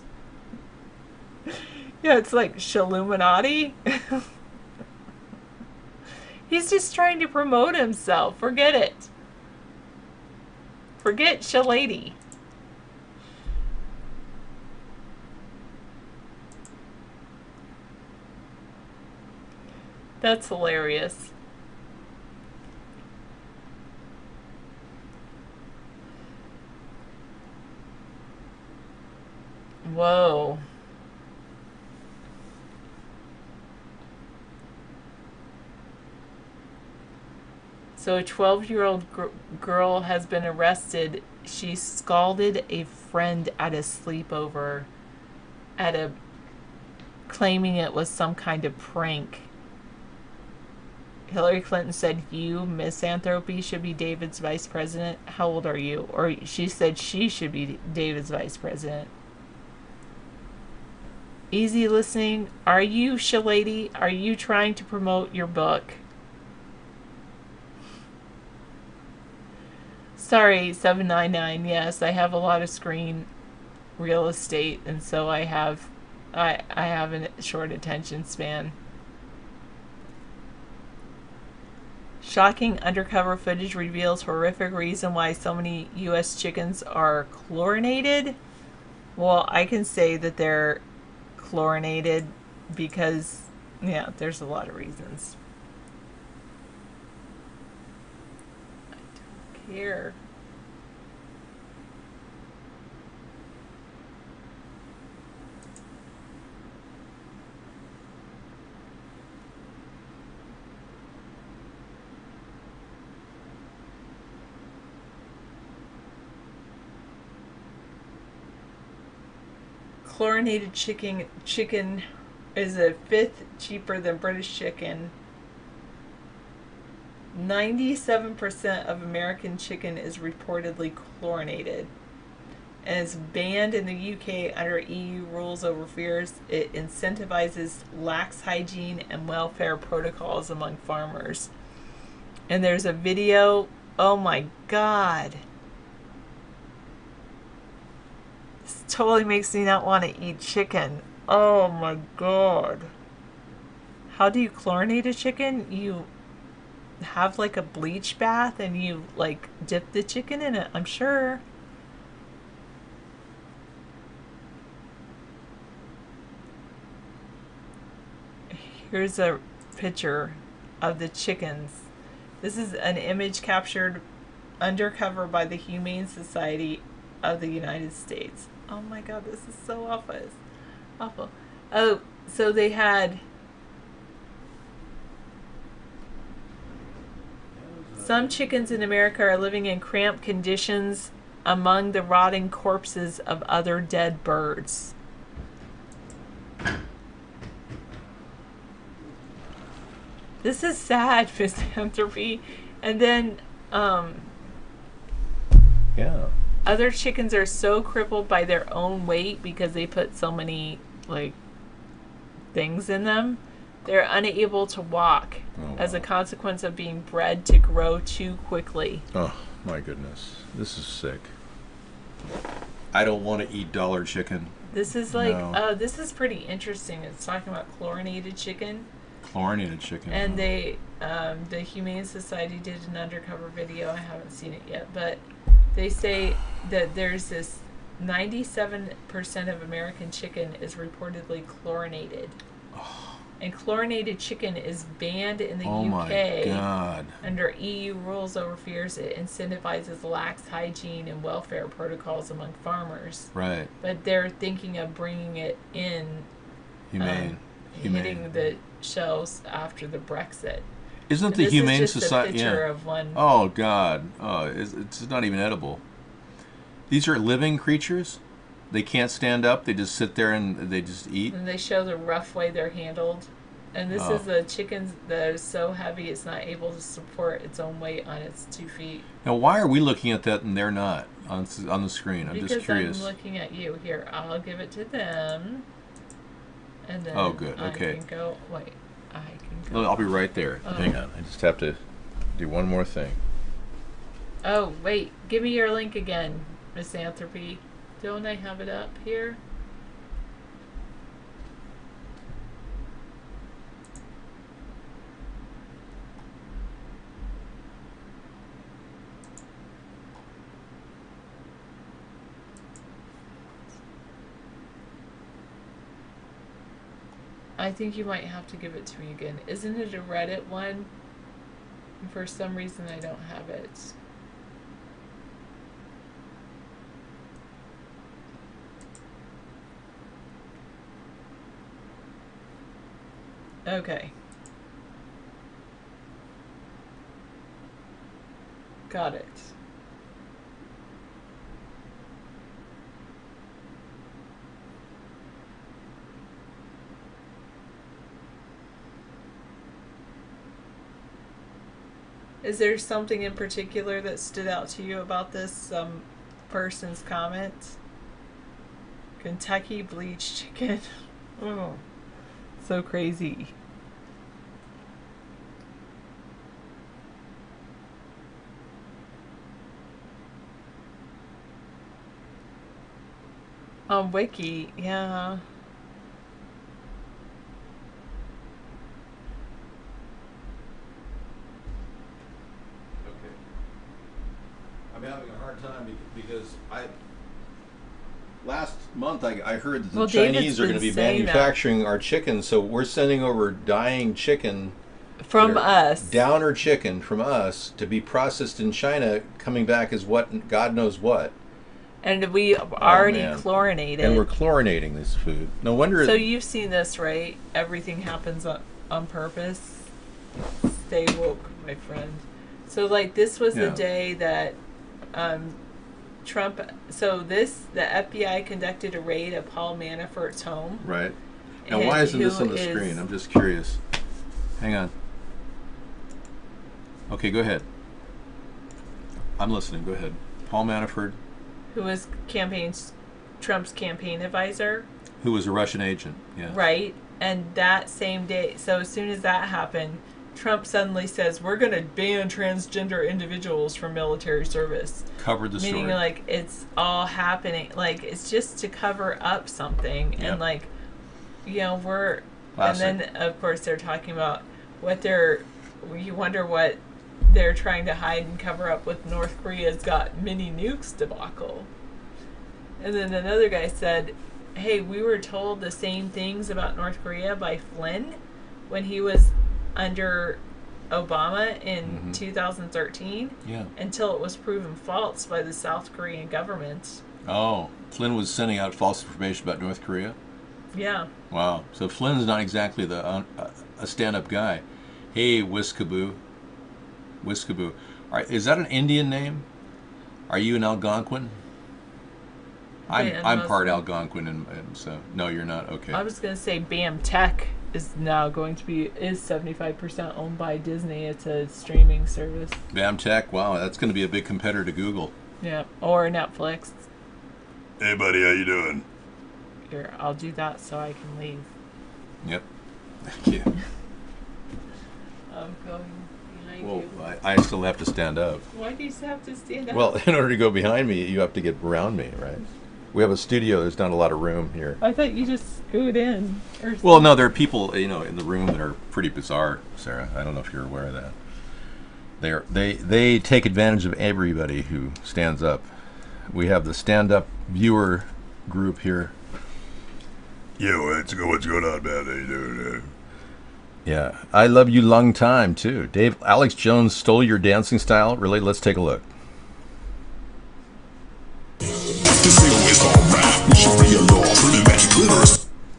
Yeah, it's like Shalluminati. He's just trying to promote himself. Forget it. Forget Shillady. That's hilarious. Whoa. So a 12-year-old girl has been arrested. She scalded a friend at a sleepover claiming it was some kind of prank. Hillary Clinton said, "You, misanthropy, should be David's vice president. How old are you?" Or she said she should be David's vice president. Easy listening. Are you, Shalady? Are you trying to promote your book? Sorry, 799. Yes, I have a lot of screen real estate, and so I have a short attention span. Shocking undercover footage reveals horrific reason why so many U.S. chickens are chlorinated. Well, I can say that they're chlorinated because, yeah, there's a lot of reasons. I don't care. Chlorinated chicken is a fifth cheaper than British chicken. 97% of American chicken is reportedly chlorinated and is banned in the UK under EU rules over fears it incentivizes lax hygiene and welfare protocols among farmers. And there's a video. Oh my God. This totally makes me not want to eat chicken. Oh my God. How do you chlorinate a chicken? You have like a bleach bath and you like dip the chicken in it, I'm sure. Here's a picture of the chickens. This is an image captured undercover by the Humane Society of the United States. Oh my God, this is so awful. It's awful. Oh, so they had some chickens in America are living in cramped conditions among the rotting corpses of other dead birds. This is sad, misanthropy. And then, yeah. Other chickens are so crippled by their own weight because they put so many, like, things in them. They're unable to walk as a consequence of being bred to grow too quickly. Oh, my goodness. This is sick. I don't want to eat dollar chicken. This is like, this is pretty interesting. It's talking about chlorinated chicken. Chlorinated chicken. And they, the Humane Society did an undercover video. I haven't seen it yet, but they say that there's this 97% of American chicken is reportedly chlorinated. Oh. And chlorinated chicken is banned in the UK my God. under EU rules over fears it incentivizes lax hygiene and welfare protocols among farmers. Right. But they're thinking of bringing it in, hitting the shelves after the Brexit. Isn't the Humane Society? This is just a picture of one. Oh God! Oh, it's not even edible. These are living creatures. They can't stand up. They just sit there and they just eat. And they show the rough way they're handled. And this is a chicken that is so heavy it's not able to support its own weight on its 2 feet. Now, why are we looking at that and they're not on the screen? I'm just curious. Because I'm looking at you. Here, I'll give it to them. And then good. Okay. I can go. Wait. I can go. I'll be right there. Oh. Hang on. I just have to do one more thing. Oh, wait. Give me your link again, Misanthropy. Don't I have it up here? I think you might have to give it to me again. Isn't it a Reddit one? And for some reason I don't have it. Okay. Got it. Is there something in particular that stood out to you about this person's comment? Kentucky bleached chicken. Oh, so crazy. On Wiki, yeah. I'm having a hard time because last month I heard that the Well, Chinese David's are going to been be saying that. manufacturing our chicken, so we're sending over dying chicken From us. downer chicken from us to be processed in China, coming back as what God knows what. And we already man. chlorinated. And we're chlorinating this food. No wonder. So you've seen this, right? Everything happens on purpose. Stay woke, my friend. So like this was the day that Trump. So the FBI conducted a raid at Paul Manafort's home. Right. Now why isn't this on the screen? I'm just curious. Hang on. Okay, go ahead. I'm listening. Go ahead. Paul Manafort, who was Trump's campaign advisor. Who was a Russian agent, yeah. Right. And that same day, so as soon as that happened, Trump suddenly says, we're going to ban transgender individuals from military service. Covered the story. Meaning, like, it's all happening. Like, it's just to cover up something. Yep. And, like, you know, we're... Classic. And then, of course, they're talking about what they're... You wonder what they're trying to hide and cover up with North Korea's got mini nukes debacle. And then another guy said, hey, we were told the same things about North Korea by Flynn when he was under Obama in 2013 until it was proven false by the South Korean government. Oh, Flynn was sending out false information about North Korea? Yeah. Wow. So Flynn's not exactly a stand-up guy. Hey, Whiskaboo. Whiskaboo. All right, is that an Indian name? Are you an Algonquin? I'm part Algonquin, and so no, you're not. Okay. I was gonna say BAM Tech is now going to be 75% owned by Disney. It's a streaming service. BAM Tech. Wow, that's going to be a big competitor to Google. Yeah, or Netflix. Hey, buddy, how you doing? Here, I'll do that so I can leave. Yep. Thank you. I'm going behind Well, you. I still have to stand up. Why do you have to stand up? Well, in order to go behind me, you have to get around me, right? We have a studio. There's not a lot of room here. I thought you just scoot in. Or Well, no, there are people, in the room that are pretty bizarre, Sarah. I don't know if you're aware of that. They take advantage of everybody who stands up. We have the stand-up viewer group here. Yo, what's going on, man? How you doing? Yeah, I love you long time too. Dave, Alex Jones stole your dancing style. Really? Let's take a look.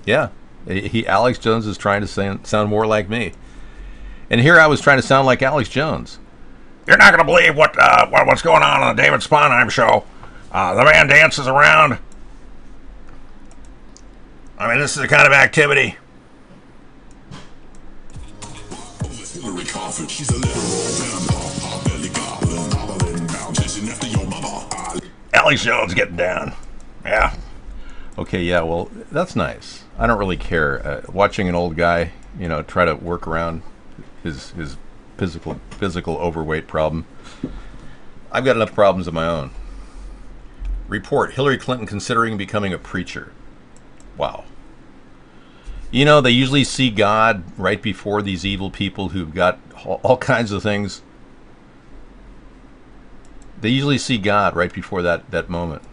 Yeah, Alex Jones is trying to sound more like me, and here I was trying to sound like Alex Jones. You're not going to believe what's going on the David Sponheim show. The man dances around. I mean, this is the kind of activity. Alex Jones getting down. Yeah. Okay, yeah, well, that's nice. I don't really care. Watching an old guy, try to work around his physical overweight problem. I've got enough problems of my own. Report, Hillary Clinton considering becoming a preacher. Wow. They usually see God right before these evil people who've got all kinds of things. They usually see God right before that moment,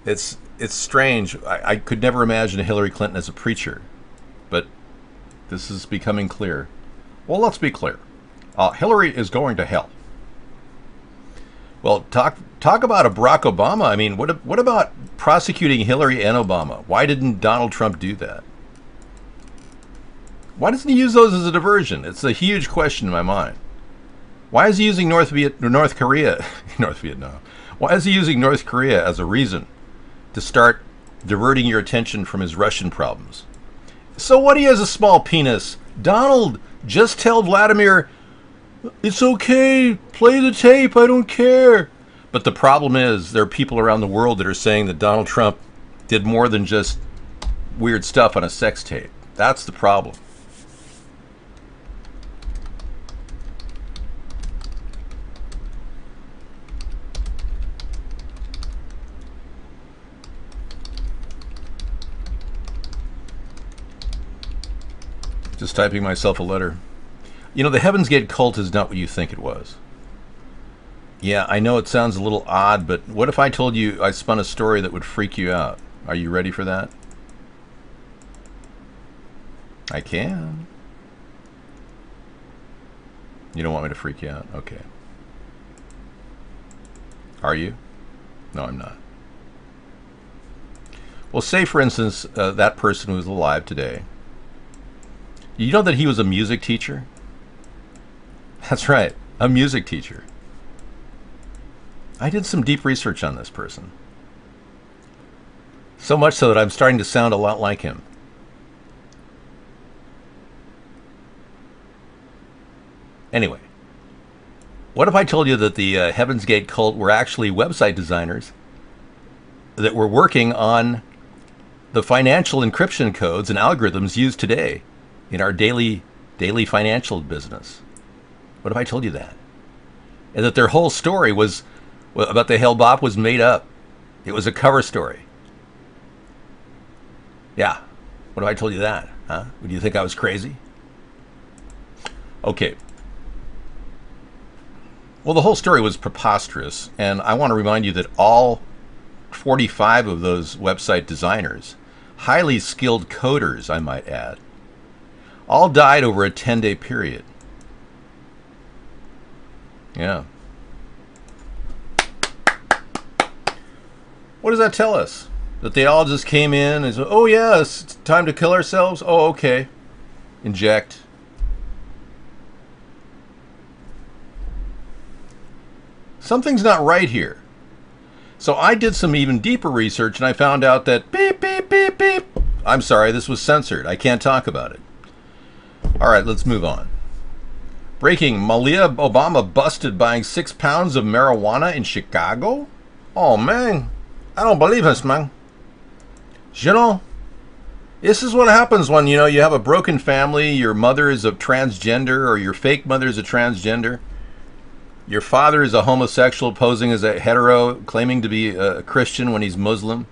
It's strange. I could never imagine Hillary Clinton as a preacher, but this is becoming clear. Well, let's be clear. Hillary is going to hell. Well, talk about a Barack Obama. I mean, what about prosecuting Hillary and Obama? Why didn't Donald Trump do that? Why doesn't he use those as a diversion? It's a huge question in my mind. Why is he using North Korea, North Vietnam? Why is he using North Korea as a reason to start diverting your attention from his Russian problems? So what, he has a small penis? Donald, just tell Vladimir, it's okay, play the tape, I don't care. But the problem is, there are people around the world that are saying that Donald Trump did more than just weird stuff on a sex tape. That's the problem. Just typing myself a letter. You know, the Heaven's Gate cult is not what you think it was. Yeah, I know it sounds a little odd, but what if I told you I spun a story that would freak you out? Are you ready for that? I can. You don't want me to freak you out? Okay. Are you? No, I'm not. Well, say, for instance, that person who's alive today. You know that he was a music teacher? That's right, a music teacher. I did some deep research on this person. So much so that I'm starting to sound a lot like him. Anyway, what if I told you that the Heaven's Gate cult were actually website designers that were working on the financial encryption codes and algorithms used today in our daily financial business? What if I told you that? And that their whole story was about the Hale Bopp was made up. It was a cover story. Yeah. What if I told you that? Huh? Would you think I was crazy? Okay. Well, the whole story was preposterous, and I want to remind you that all 45 of those website designers, highly skilled coders, I might add, all died over a 10-day period. Yeah. What does that tell us? That they all just came in and said, oh yeah, it's time to kill ourselves? Oh, okay. Inject. Something's not right here. So I did some even deeper research and I found out that beep, beep, beep, beep. I'm sorry, this was censored. I can't talk about it. All right, let's move on. Breaking, Malia Obama busted buying 6 pounds of marijuana in Chicago? Oh, man. I don't believe this, man. You know, this is what happens when, you have a broken family, your mother is a transgender, or your fake mother is a transgender. Your father is a homosexual posing as a hetero, claiming to be a Christian when he's Muslim.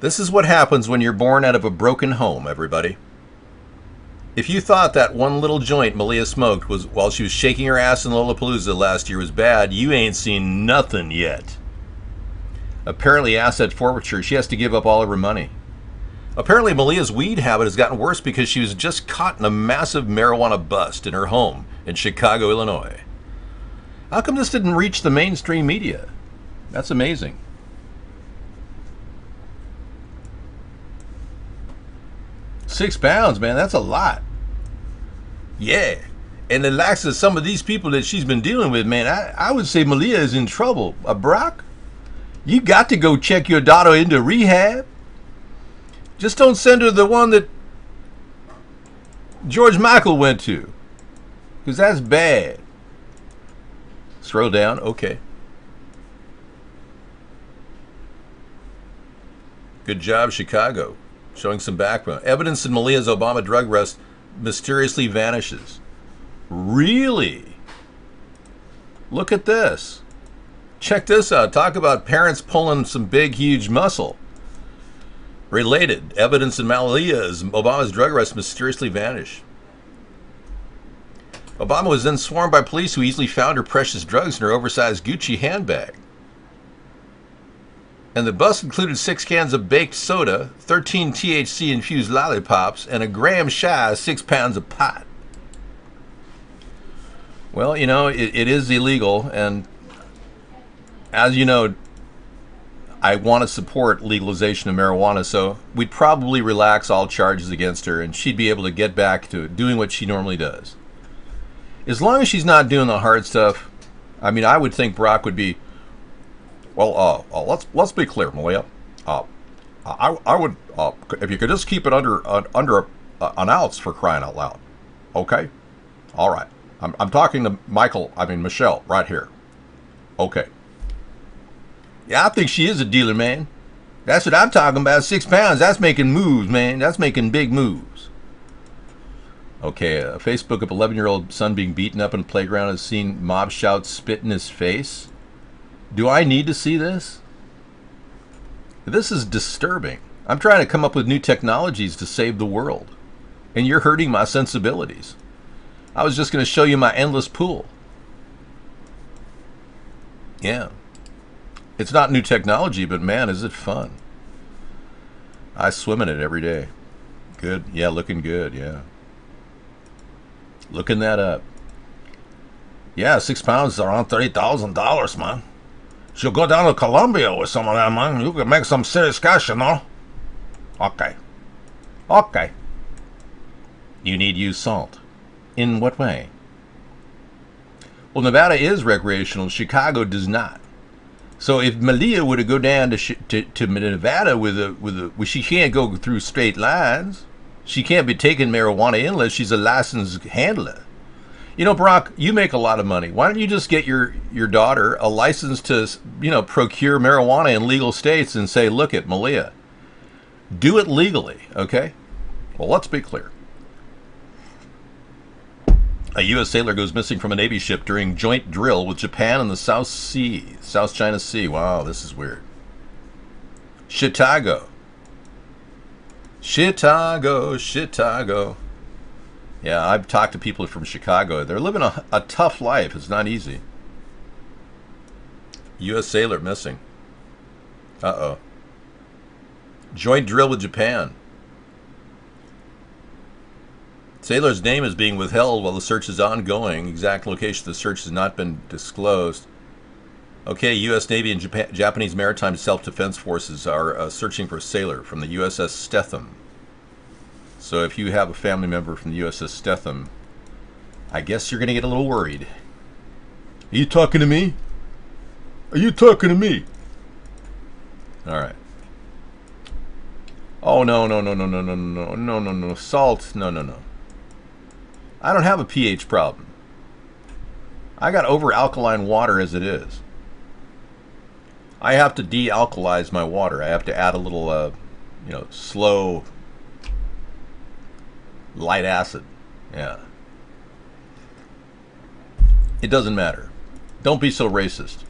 This is what happens when you're born out of a broken home, everybody. If you thought that one little joint Malia smoked was while she was shaking her ass in Lollapalooza last year was bad, you ain't seen nothing yet. Apparently, asset forfeiture, she has to give up all of her money. Apparently, Malia's weed habit has gotten worse because she was just caught in a massive marijuana bust in her home in Chicago, Illinois. How come this didn't reach the mainstream media? That's amazing. £6, man, that's a lot. Yeah. And the likes of some of these people that she's been dealing with, man, I would say Malia is in trouble. Brock, you got to go check your daughter into rehab. Just don't send her the one that George Michael went to, because that's bad. Scroll down. Okay. Good job, Chicago. Showing some background. Evidence in Malia's Obama drug arrest mysteriously vanishes. Really? Look at this. Check this out. Talk about parents pulling some big, huge muscle. Related. Evidence in Malia's Obama's drug arrest mysteriously vanished. Obama was then swarmed by police who easily found her precious drugs in her oversized Gucci handbag. And the bust included 6 cans of baked soda, 13 THC-infused lollipops, and a gram shy of 6 pounds of pot. Well, it is illegal, and as you know, I want to support legalization of marijuana, so we'd probably relax all charges against her, and she'd be able to get back to doing what she normally does. As long as she's not doing the hard stuff, I mean, I would think Brock would be. Well, let's be clear, Malia. I would if you could just keep it under an ounce, for crying out loud. Okay, all right. I'm talking to Michelle right here. Okay. Yeah, I think she is a dealer, man. That's what I'm talking about. 6 pounds. That's making moves, man. That's making big moves. Okay, a Facebook of 11-year-old son being beaten up in a playground has seen mob shout, spit in his face. Do I need to see this? This is disturbing. I'm trying to come up with new technologies to save the world, and you're hurting my sensibilities. I was just going to show you my endless pool. Yeah. It's not new technology, but man, is it fun. I swim in it every day. Good. Yeah, looking good. Yeah. Looking that up. Yeah, 6 pounds is around $30,000, man. She'll go down to Colombia with some of that, man. You can make some serious cash, you know? Okay. Okay. You need use salt. In what way? Well, Nevada is recreational. Chicago does not. So if Malia were to go down to Nevada well, she can't go through straight lines. She can't be taking marijuana in unless she's a licensed handler. You know, Brock, you make a lot of money. Why don't you just get your daughter a license to, procure marijuana in legal states and say, look at Malia, do it legally, okay? Well, let's be clear. A U.S. sailor goes missing from a Navy ship during joint drill with Japan in the South China Sea. Wow, this is weird. Chicago. Yeah, I've talked to people from Chicago. They're living a tough life. It's not easy. U.S. sailor missing. Uh-oh. Joint drill with Japan. Sailor's name is being withheld while the search is ongoing. Exact location of the search has not been disclosed. Okay, U.S. Navy and Japanese Maritime Self-Defense Forces are searching for a sailor from the USS Stethem. So if you have a family member from the USS Stethem, I guess you're going to get a little worried. Are you talking to me? Are you talking to me? All right. Oh, no. Salt, no. I don't have a pH problem. I got over alkaline water as it is. I have to de-alkalize my water. I have to add a little, slow, light acid. Yeah. It doesn't matter. Don't be so racist.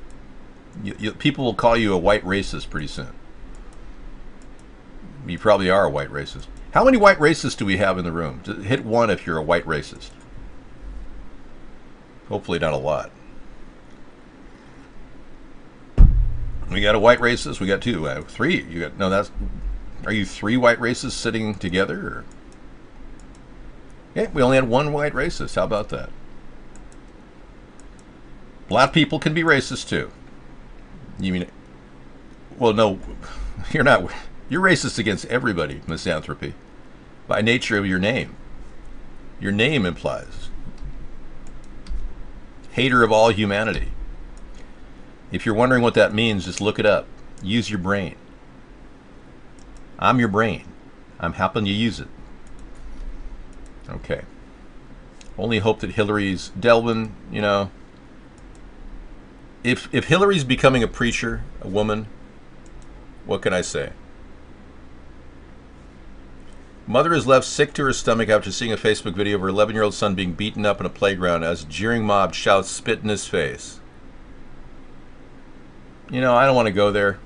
People will call you a white racist pretty soon. You probably are a white racist. How many white racists do we have in the room? Hit 1 if you're a white racist. Hopefully not a lot. We got a white racist. We got 2. 3. You got that's. Are you 3 white racists sitting together? Or? Yeah, we only had 1 white racist. How about that? Black people can be racist too. You mean? Well, no, you're not. You're racist against everybody, misanthropy, by nature of your name. Your name implies hater of all humanity. If you're wondering what that means, just look it up. Use your brain. I'm your brain. I'm helping you use it. Okay. Only hope that Hillary's Delvin, if Hillary's becoming a preacher, a woman, what can I say? Mother is left sick to her stomach after seeing a Facebook video of her 11-year-old son being beaten up in a playground as a jeering mob shouts, spit in his face. I don't want to go there.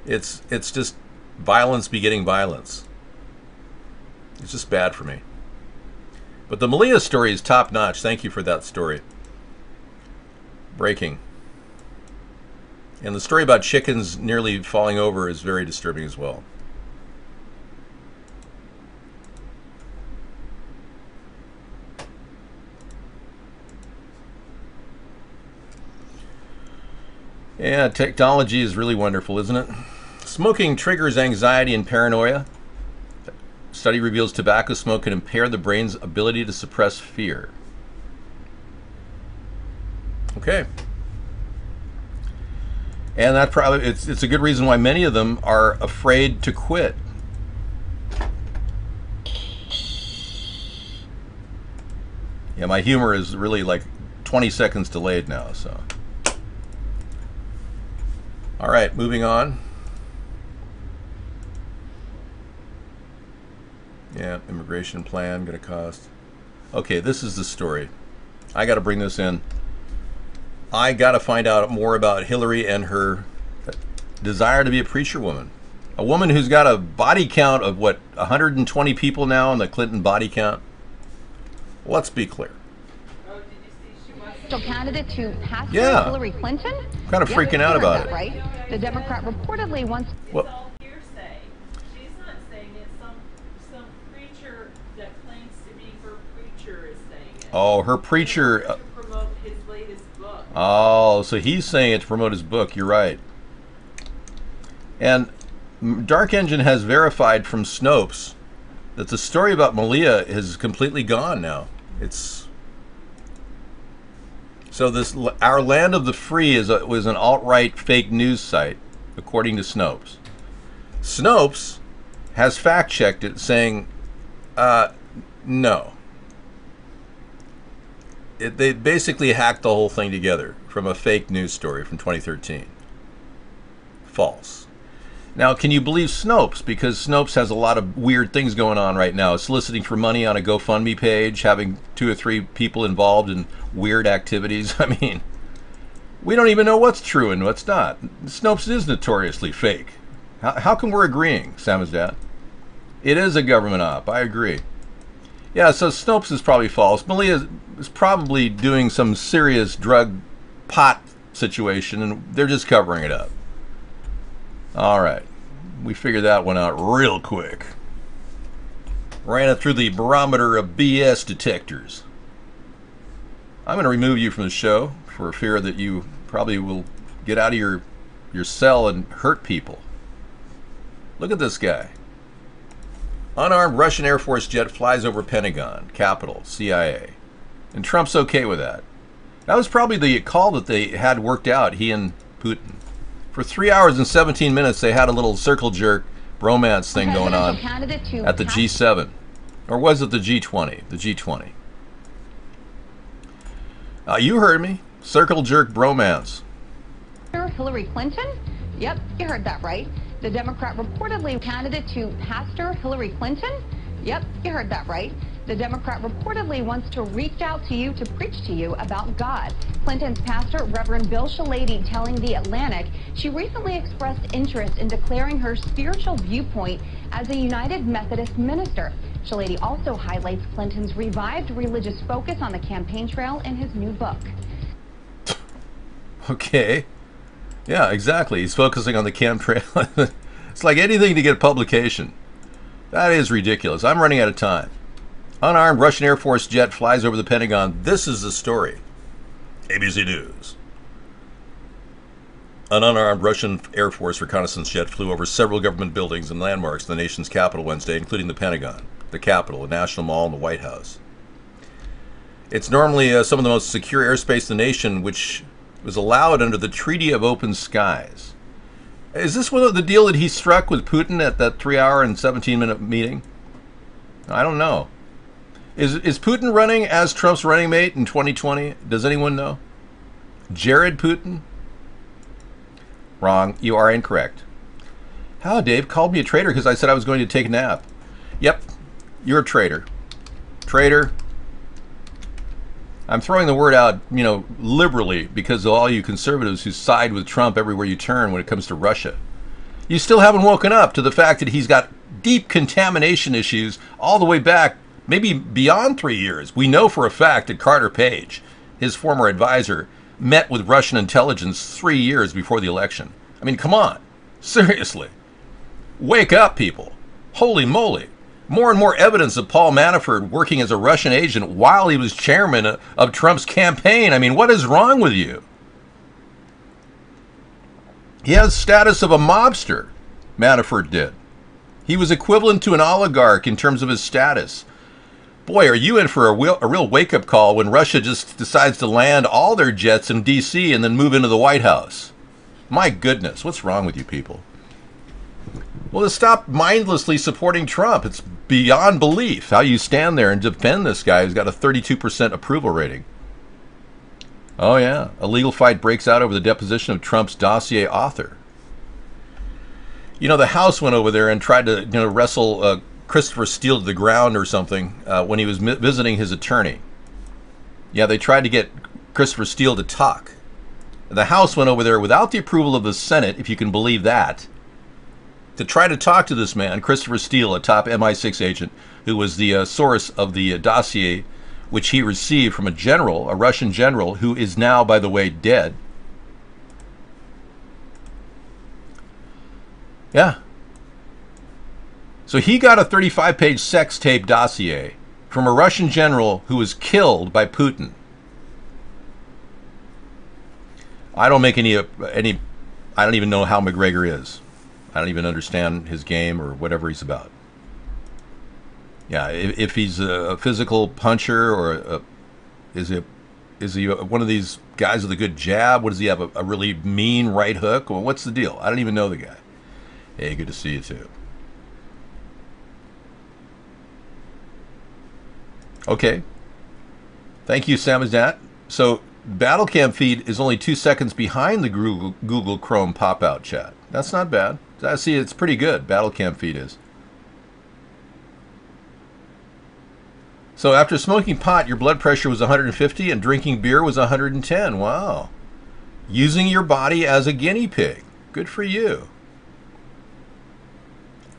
It's just violence begetting violence. It's just bad for me. But the Malia story is top notch. Thank you for that story. Breaking. And the story about chickens nearly falling over is very disturbing as well. Yeah, technology is really wonderful, isn't it? Smoking triggers anxiety and paranoia. Study reveals tobacco smoke can impair the brain's ability to suppress fear. Okay. And that probably it's a good reason why many of them are afraid to quit. Yeah, my humor is really like 20 seconds delayed now, so. All right, moving on. Yeah, immigration plan going to cost. Okay, this is the story. I got to bring this in. I got to find out more about Hillary and her desire to be a preacher woman. A woman who's got a body count of, what, 120 people now in the Clinton body count? Let's be clear. Candidate to pass Yeah. Hillary Clinton? Kind of freaking out about it. Right? The Democrat reportedly wants... Well, hearsay. She's not saying it. Some preacher that claims to be her preacher is saying it. oh, her preacher... To promote his latest book. Oh, so he's saying it to promote his book. You're right. And Dark Engine has verified from Snopes that the story about Malia is completely gone now. It's so this Our Land of the Free was an alt-right fake news site, according to Snopes. Snopes has fact-checked it, saying, no. They basically hacked the whole thing together from a fake news story from 2013. False. Now, can you believe Snopes? Because Snopes has a lot of weird things going on right now. Soliciting for money on a GoFundMe page, having 2 or 3 people involved in weird activities. I mean, we don't even know what's true and what's not. Snopes is notoriously fake. How come we're agreeing, Samizdat? It is a government op. I agree. Yeah, so Snopes is probably false. Malia is probably doing some serious drug pot situation, and they're just covering it up. All right. We figured that one out real quick. Ran it through the barometer of BS detectors. I'm going to remove you from the show for fear that you probably will get out of your cell and hurt people. Look at this guy. Unarmed Russian Air Force jet flies over Pentagon, Capitol, CIA. And Trump's okay with that. That was probably the call that they had worked out, he and Putin. For 3 hours and 17 minutes, they had a little circle jerk bromance thing going on at the G7. Or was it the G20? The G20. You heard me. Circle jerk bromance. Hillary Clinton? Yep, you heard that right. The Democrat reportedly candidate to Pastor Hillary Clinton? Yep, you heard that right. The Democrat reportedly wants to reach out to you to preach to you about God. Clinton's pastor, Reverend Bill Shalady, telling The Atlantic she recently expressed interest in declaring her spiritual viewpoint as a United Methodist minister. Shalady also highlights Clinton's revived religious focus on the campaign trail in his new book. Okay. Yeah, exactly. He's focusing on the camp trail. It's like anything to get publication. That is ridiculous. I'm running out of time. Unarmed Russian Air Force jet flies over the Pentagon. This is the story. ABC News. An unarmed Russian Air Force reconnaissance jet flew over several government buildings and landmarks in the nation's capital Wednesday, including the Pentagon, the Capitol, the National Mall, and the White House. It's normally some of the most secure airspace in the nation, which was allowed under the Treaty of Open Skies. Is this one of the deal that he struck with Putin at that 3-hour and 17-minute meeting? I don't know. Is Putin running as Trump's running mate in 2020? Does anyone know? Jared Putin? Wrong. You are incorrect. How, Dave called me a traitor because I said I was going to take a nap. Yep, you're a traitor. Traitor. I'm throwing the word out, liberally because of all you conservatives who side with Trump everywhere you turn when it comes to Russia. You still haven't woken up to the fact that he's got deep contamination issues all the way back, maybe beyond 3 years. We know for a fact that Carter Page, his former advisor, met with Russian intelligence 3 years before the election. I mean, come on. Seriously. Wake up, people. Holy moly. More and more evidence of Paul Manafort working as a Russian agent while he was chairman of Trump's campaign. I mean, what is wrong with you? He has status of a mobster, Manafort did. He was equivalent to an oligarch in terms of his status. Boy, are you in for a real wake-up call when Russia just decides to land all their jets in D.C. and then move into the White House. My goodness, what's wrong with you people? Well, to stop mindlessly supporting Trump. It's beyond belief how you stand there and defend this guy who's got a 32% approval rating. Oh, yeah. A legal fight breaks out over the deposition of Trump's dossier author. You know, the House went over there and tried to wrestle Christopher Steele to the ground or something when he was visiting his attorney. Yeah, they tried to get Christopher Steele to talk. The House went over there without the approval of the Senate, if you can believe that, to try to talk to this man, Christopher Steele, a top MI6 agent, who was the source of the dossier which he received from a Russian general, who is now, by the way, dead. Yeah. So he got a 35-page sex tape dossier from a Russian general who was killed by Putin. I don't make any. I don't even know how McGregor is. I don't even understand his game or whatever he's about. Yeah, if he's a physical puncher or is he one of these guys with a good jab? What does he have? A really mean right hook? Well, what's the deal? I don't even know the guy. Hey, good to see you too. Okay. Thank you, Samizdat. So Battlecam feed is only 2 seconds behind the Google Chrome pop-out chat. That's not bad. I see it's pretty good. Battlecam feed is. So after smoking pot, your blood pressure was 150 and drinking beer was 110. Wow. Using your body as a guinea pig. Good for you.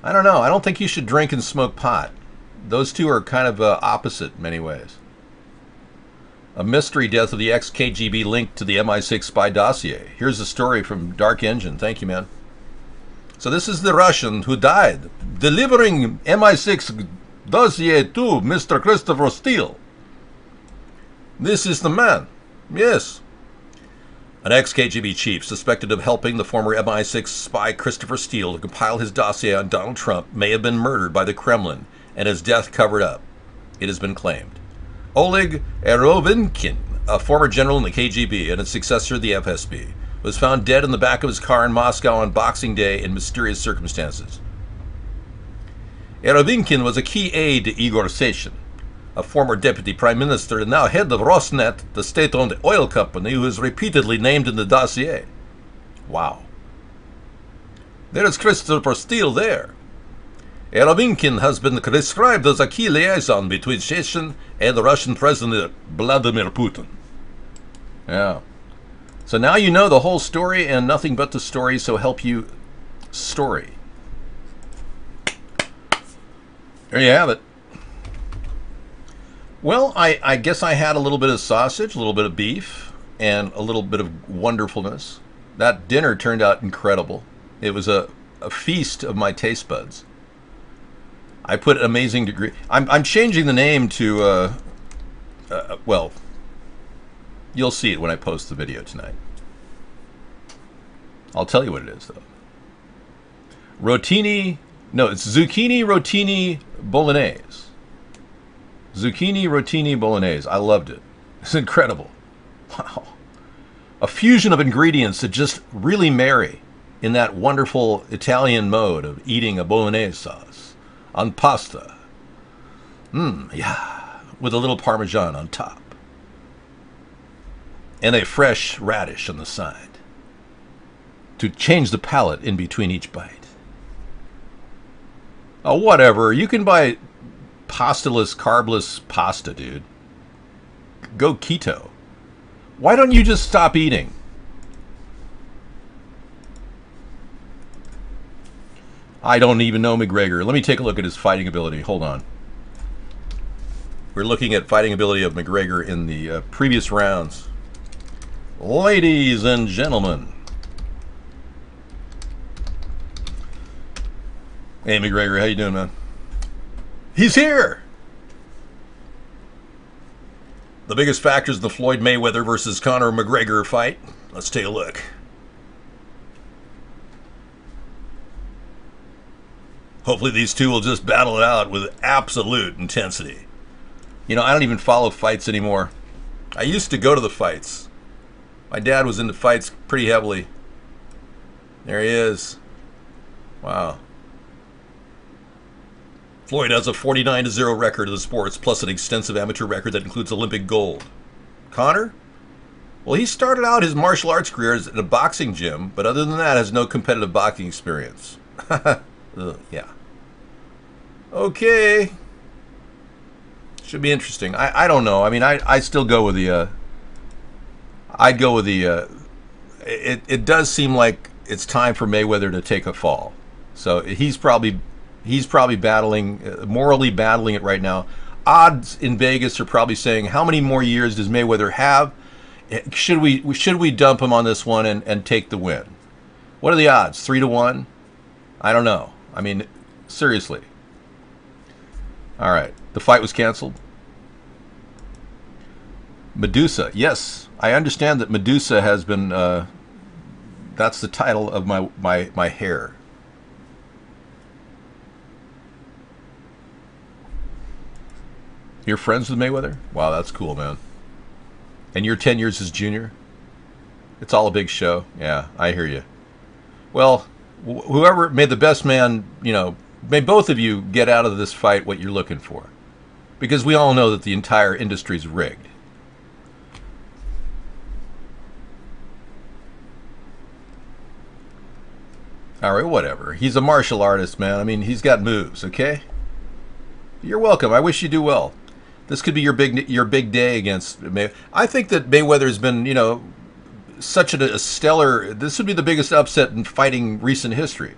I don't know. I don't think you should drink and smoke pot. Those two are kind of opposite in many ways. A mystery death of the ex-KGB linked to the MI6 spy dossier. Here's a story from Dark Engine. Thank you, man. So this is the Russian who died delivering MI6 dossier to Mr. Christopher Steele. This is the man. Yes. An ex-KGB chief suspected of helping the former MI6 spy Christopher Steele to compile his dossier on Donald Trump may have been murdered by the Kremlin and his death covered up, it has been claimed. Oleg Erovinkin, a former general in the KGB and a successor of the FSB, was found dead in the back of his car in Moscow on Boxing Day in mysterious circumstances. Erovinkin was a key aide to Igor Sechin, a former deputy prime minister and now head of Rosneft, the state-owned oil company who is repeatedly named in the dossier. Wow. There is Christopher Steele there. Erovinkin has been described as a key liaison between Sechin and the Russian President Vladimir Putin. Yeah. So now you know the whole story and nothing but the story, so help you story. There you have it. Well, I guess I had a little bit of sausage, a little bit of beef, and a little bit of wonderfulness. That dinner turned out incredible. It was a feast of my taste buds. I put an amazing degree. I'm changing the name to, well, you'll see it when I post the video tonight. I'll tell you what it is, though. It's zucchini rotini bolognese. Zucchini rotini bolognese. I loved it. It's incredible. Wow. A fusion of ingredients that just really marry in that wonderful Italian mode of eating a bolognese sauce on pasta. Yeah. With a little Parmesan on top. And a fresh radish on the side to change the palate in between each bite. Oh, whatever. You can buy pastaless, carbless pasta, dude. Go keto. Why don't you just stop eating? I don't even know McGregor. Let me take a look at his fighting ability. Hold on. We're looking at fighting ability of McGregor in the previous rounds. Ladies and gentlemen. Hey, McGregor, how you doing, man? He's here! The biggest factors in the Floyd Mayweather versus Conor McGregor fight. Let's take a look. Hopefully these two will just battle it out with absolute intensity. You know, I don't even follow fights anymore. I used to go to the fights. My dad was into fights pretty heavily. There he is. Wow. Floyd has a 49-0 record in the sports, plus an extensive amateur record that includes Olympic gold. Connor? Well, he started out his martial arts career at a boxing gym, but other than that, has no competitive boxing experience. Yeah. Okay. Should be interesting. I don't know. I mean, I still go with the... I'd go with the... It does seem like it's time for Mayweather to take a fall. So he's probably battling, morally battling it right now. Odds in Vegas are probably saying, how many more years does Mayweather have? Should we dump him on this one and take the win? What are the odds? 3-1? I don't know. I mean, seriously. All right. The fight was canceled. Medusa. Yes, I understand that Medusa has been... that's the title of my hair. You're friends with Mayweather? Wow, that's cool, man. And you're 10 years his junior? It's all a big show. Yeah, I hear you. Well, whoever, may the best man, you know, may both of you get out of this fight what you're looking for. Because we all know that the entire industry's rigged. All right, whatever. He's a martial artist, man. I mean, he's got moves, okay? You're welcome. I wish you do well. This could be your big day against Mayweather. I think that Mayweather's been, you know, such a stellar... This would be the biggest upset in fighting recent history.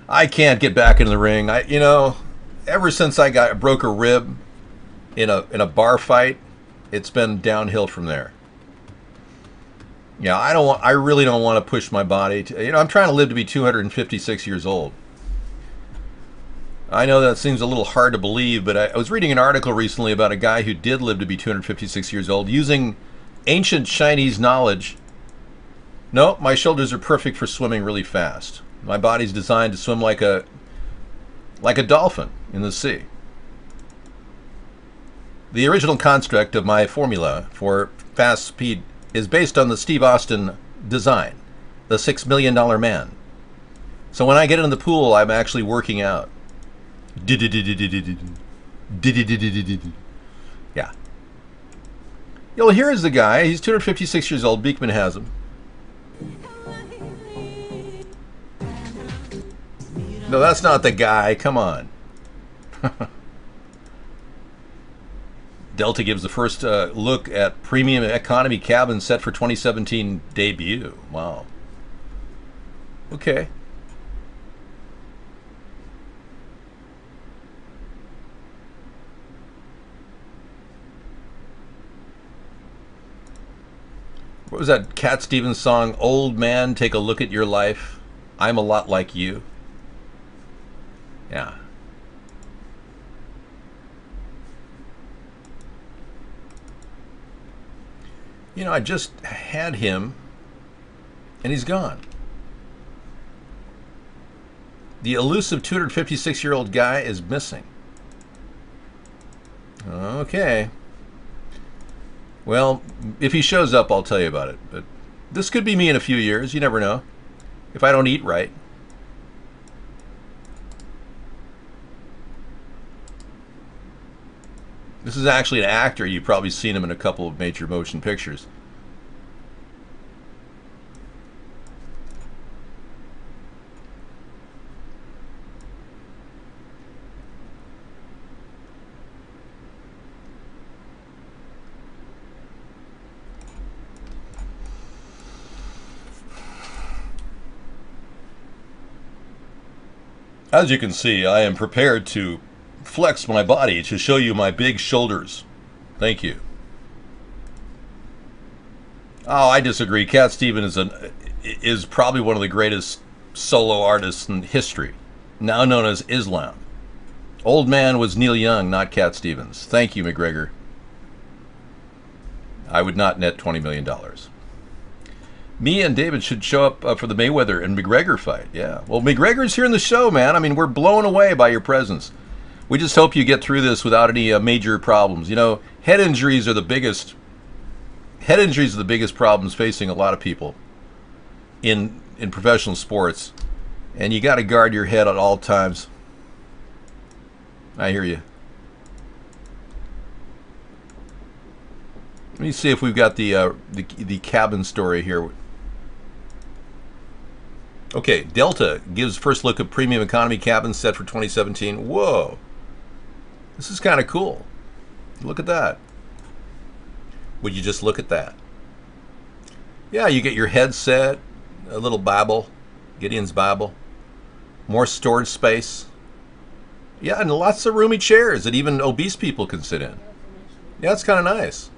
I can't get back in the ring. You know, ever since I broke a rib in a bar fight, it's been downhill from there. Yeah, I really don't want to push my body to, you know, I'm trying to live to be 256 years old. I know that seems a little hard to believe, but I was reading an article recently about a guy who did live to be 256 years old using ancient Chinese knowledge. No, my shoulders are perfect for swimming really fast. My body's designed to swim like a dolphin in the sea. The original construct of my formula for fast speed is based on the Steve Austin design, the $6 Million Man. So when I get in the pool, I'm actually working out. Yeah. Well, here is the guy. He's 256 years old. Beekman has him. No, that's not the guy. Come on. Delta gives the first look at premium economy cabin set for 2017 debut. Wow. Okay. What was that Cat Stevens song? Old man, take a look at your life. I'm a lot like you. Yeah. You know, I just had him, and he's gone. The elusive 256-year-old guy is missing. Okay. Well, if he shows up, I'll tell you about it. But this could be me in a few years. You never know. If I don't eat right. This is actually an actor. You've probably seen him in a couple of major motion pictures. As you can see, I am prepared to flex my body to show you my big shoulders. Thank you. Oh, I disagree. Cat Stevens is probably one of the greatest solo artists in history, now known as Islam. Old man was Neil Young, not Cat Stevens. Thank you, McGregor. I would not net $20 million. Me and David should show up for the Mayweather and McGregor fight. Yeah. Well, McGregor's here in the show, man. I mean, we're blown away by your presence. We just hope you get through this without any major problems. You know, head injuries are the biggest. Head injuries are the biggest problems facing a lot of people in professional sports, and you got to guard your head at all times. I hear you. Let me see if we've got the cabin story here. Okay, Delta gives first look at premium economy cabins set for 2017. Whoa, this is kind of cool. Look at that. Would you just look at that? Yeah, you get your headset, a little Bible, Gideon's Bible, more storage space. Yeah, and lots of roomy chairs that even obese people can sit in. Yeah, it's kind of nice.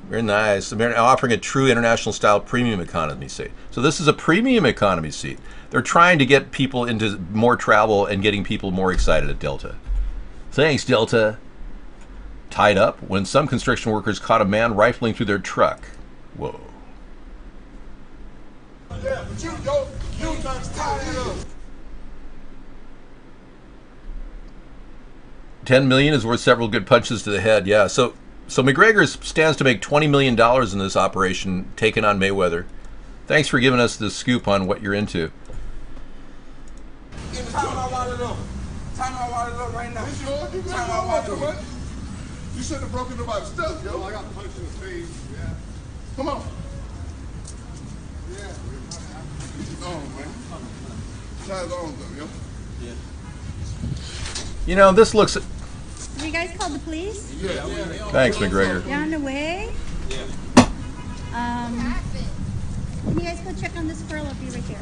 Very nice. They're offering a true international style premium economy seat. So this is a premium economy seat. They're trying to get people into more travel and getting people more excited at Delta. Thanks, Delta. Tied up when some construction workers caught a man rifling through their truck. Whoa. Yeah, but you tied it up. 10 million is worth several good punches to the head. Yeah, so McGregor stands to make $20 million in this operation, taking on Mayweather. Thanks for giving us the scoop on what you're into. Time my wallet up. Time my wallet up right now. Time my wallet up. You shouldn't have broken nobody's stuff, yo. I got punched in the face. Yeah. Come on. Yeah. It's on, man. Time's on, though, yo. Yeah. You know, this looks... You guys called the police? Yeah. Thanks, McGregor. They're on the way? Yeah. Can you guys go check on this girl? I'll be right here.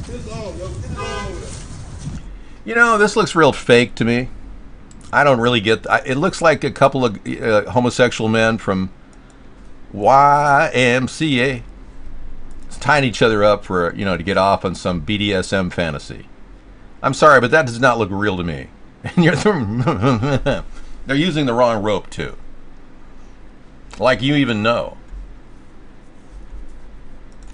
It's on, yo. It's on. You know, this looks real fake to me. I don't really get... It looks like a couple of homosexual men from YMCA tying each other up for, you know, to get off on some BDSM fantasy. I'm sorry, but that does not look real to me. And they're using the wrong rope, too. Like you even know.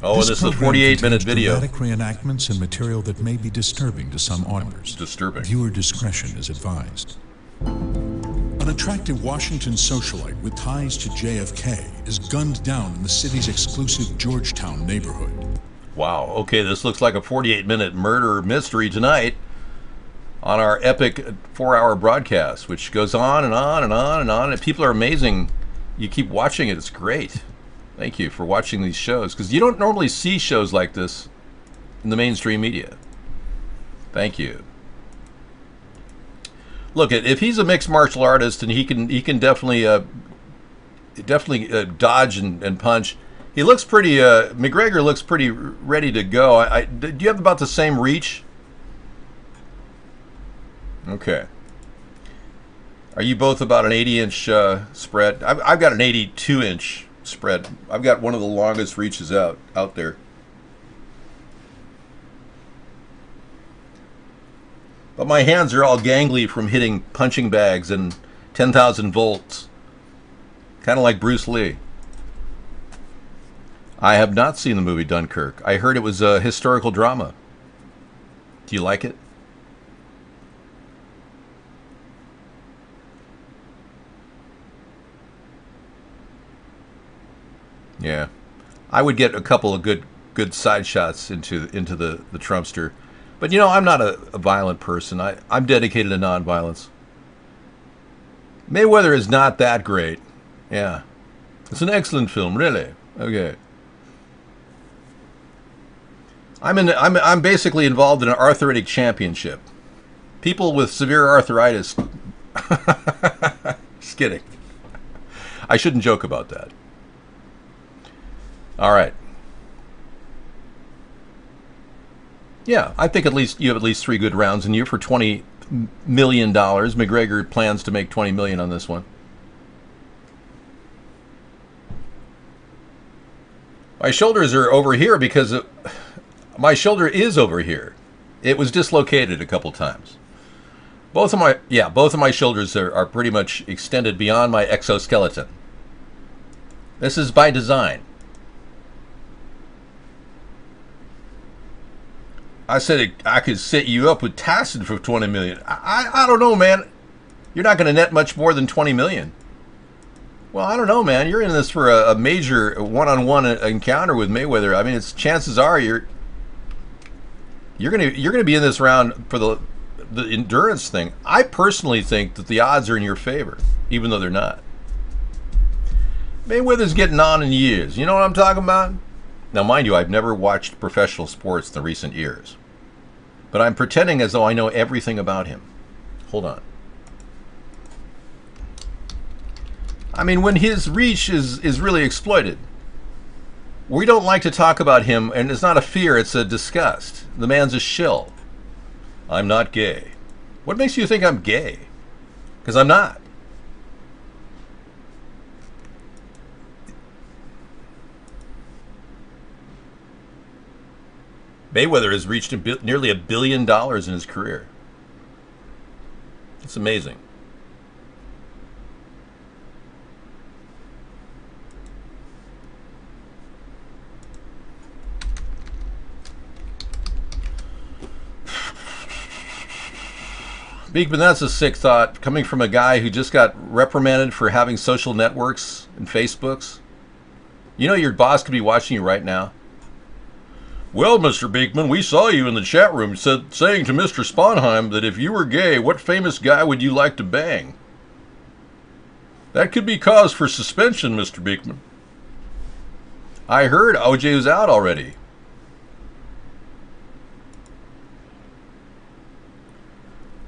Oh, and this is a 48-minute video. Dramatic reenactments and material that may be disturbing to some audiences. Disturbing. Viewer discretion is advised. An attractive Washington socialite with ties to JFK is gunned down in the city's exclusive Georgetown neighborhood. Wow, okay, this looks like a 48-minute murder mystery tonight on our epic 4-hour broadcast, which goes on and on and on and on, and people are amazing. You keep watching it, it's great. Thank you for watching these shows, because you don't normally see shows like this in the mainstream media. Thank you. Look, if he's a mixed martial artist, and he can definitely dodge and punch. He looks pretty. McGregor looks pretty ready to go. Do you have about the same reach? Okay. Are you both about an 80-inch spread? I've got an 82-inch spread. I've got one of the longest reaches out there. But my hands are all gangly from hitting punching bags and 10,000 volts. Kind of like Bruce Lee. I have not seen the movie Dunkirk. I heard it was a historical drama. Do you like it? Yeah. I would get a couple of good side shots into the Trumpster. But, you know, I'm not a violent person. I'm dedicated to nonviolence. Mayweather is not that great. Yeah. It's an excellent film, really. Okay. I'm basically involved in an arthritic championship. People with severe arthritis. Just kidding. I shouldn't joke about that. All right. Yeah, I think at least you have at least 3 good rounds in you for $20 million. McGregor plans to make $20 million on this one. My shoulders are over here because my shoulder is over here. It was dislocated a couple times. Both of my shoulders are pretty much extended beyond my exoskeleton. This is by design. I said I could set you up with Tassin for 20 million. I don't know, man. You're not going to net much more than 20 million. Well, I don't know, man. You're in this for a major one-on-one encounter with Mayweather. I mean, it's chances are you're gonna be in this round for the endurance thing. I personally think that the odds are in your favor, even though they're not. Mayweather's getting on in years. You know what I'm talking about? Now, mind you, I've never watched professional sports in the recent years, but I'm pretending as though I know everything about him. Hold on. I mean, when his reach is really exploited, we don't like to talk about him, and it's not a fear, it's a disgust. The man's a shill. I'm not gay. What makes you think I'm gay? Because I'm not. Mayweather has reached nearly $1 billion in his career. It's amazing. Beekman, that's a sick thought, coming from a guy who just got reprimanded for having social networks and Facebooks. You know your boss could be watching you right now. Well, Mr. Beekman, we saw you in the chat room saying to Mr. Sponheim that if you were gay, what famous guy would you like to bang? That could be cause for suspension, Mr. Beekman. I heard OJ was out already.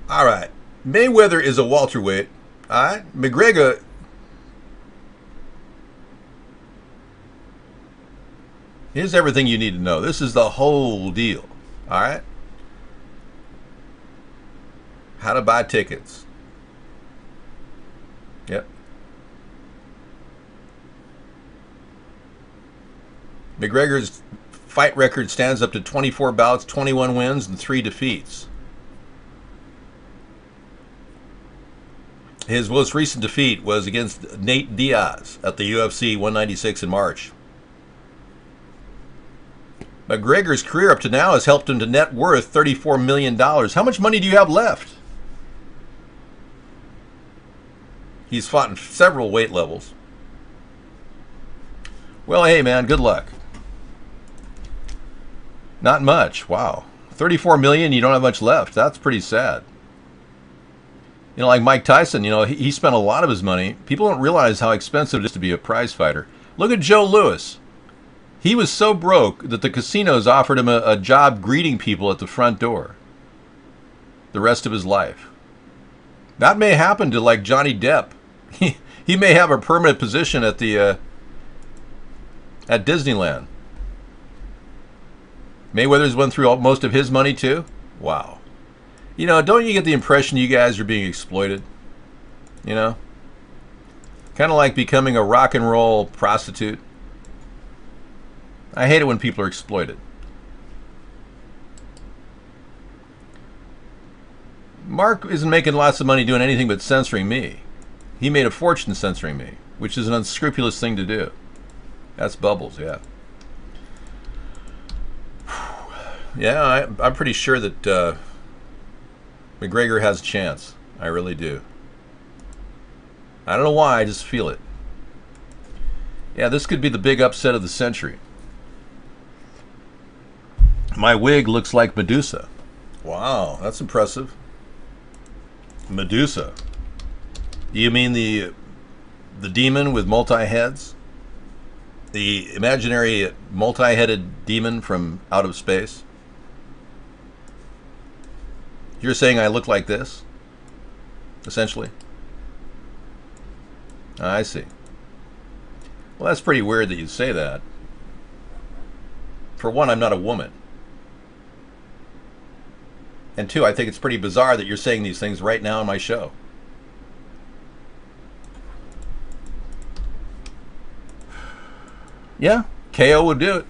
All right. Mayweather is a welterweight. All right. McGregor. Here's everything you need to know. This is the whole deal. All right. How to buy tickets. Yep. McGregor's fight record stands up to 24 bouts, 21 wins, and 3 defeats. His most recent defeat was against Nate Diaz at the UFC 196 in March. McGregor's career up to now has helped him to net worth $34 million. How much money do you have left? He's fought in several weight levels. Well, hey, man, good luck. Not much. Wow. 34 million, you don't have much left. That's pretty sad. You know, like Mike Tyson, you know, he spent a lot of his money. People don't realize how expensive it is to be a prize fighter. Look at Joe Louis. He was so broke that the casinos offered him a job greeting people at the front door the rest of his life. That may happen to, like, Johnny Depp. He may have a permanent position at the at Disneyland. Mayweather's went through most of his money too? Wow. You know, don't you get the impression you guys are being exploited? You know? Kind of like becoming a rock and roll prostitute. I hate it when people are exploited. Mark isn't making lots of money doing anything but censoring me. He made a fortune censoring me, which is an unscrupulous thing to do. That's Bubbles, yeah. Yeah, I'm pretty sure that McGregor has a chance. I really do. I don't know why, I just feel it. Yeah, this could be the big upset of the century. My wig looks like Medusa. Wow, that's impressive. Medusa. You mean the demon with multi-heads? The imaginary multi-headed demon from out of space? You're saying I look like this? Essentially? I see. Well, that's pretty weird that you say that. For one, I'm not a woman. And two, I think it's pretty bizarre that you're saying these things right now on my show. Yeah, KO would do it.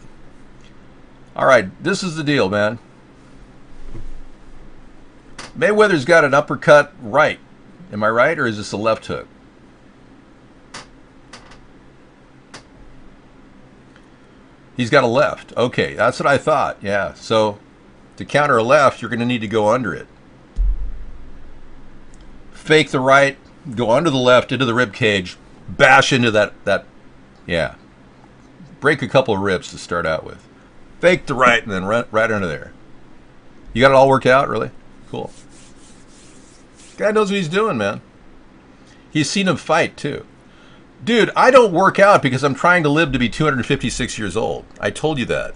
All right, this is the deal, man. Mayweather's got an uppercut right. Am I right, or is this a left hook? He's got a left. Okay, that's what I thought. Yeah, so To counter a left, you're going to need to go under it. Fake the right, go under the left, into the rib cage, bash into that, yeah. Break a couple of ribs to start out with. Fake the right and then right under there. You got it all worked out, really? Cool. Guy knows what he's doing, man. He's seen him fight, too. Dude, I don't work out because I'm trying to live to be 256 years old. I told you that.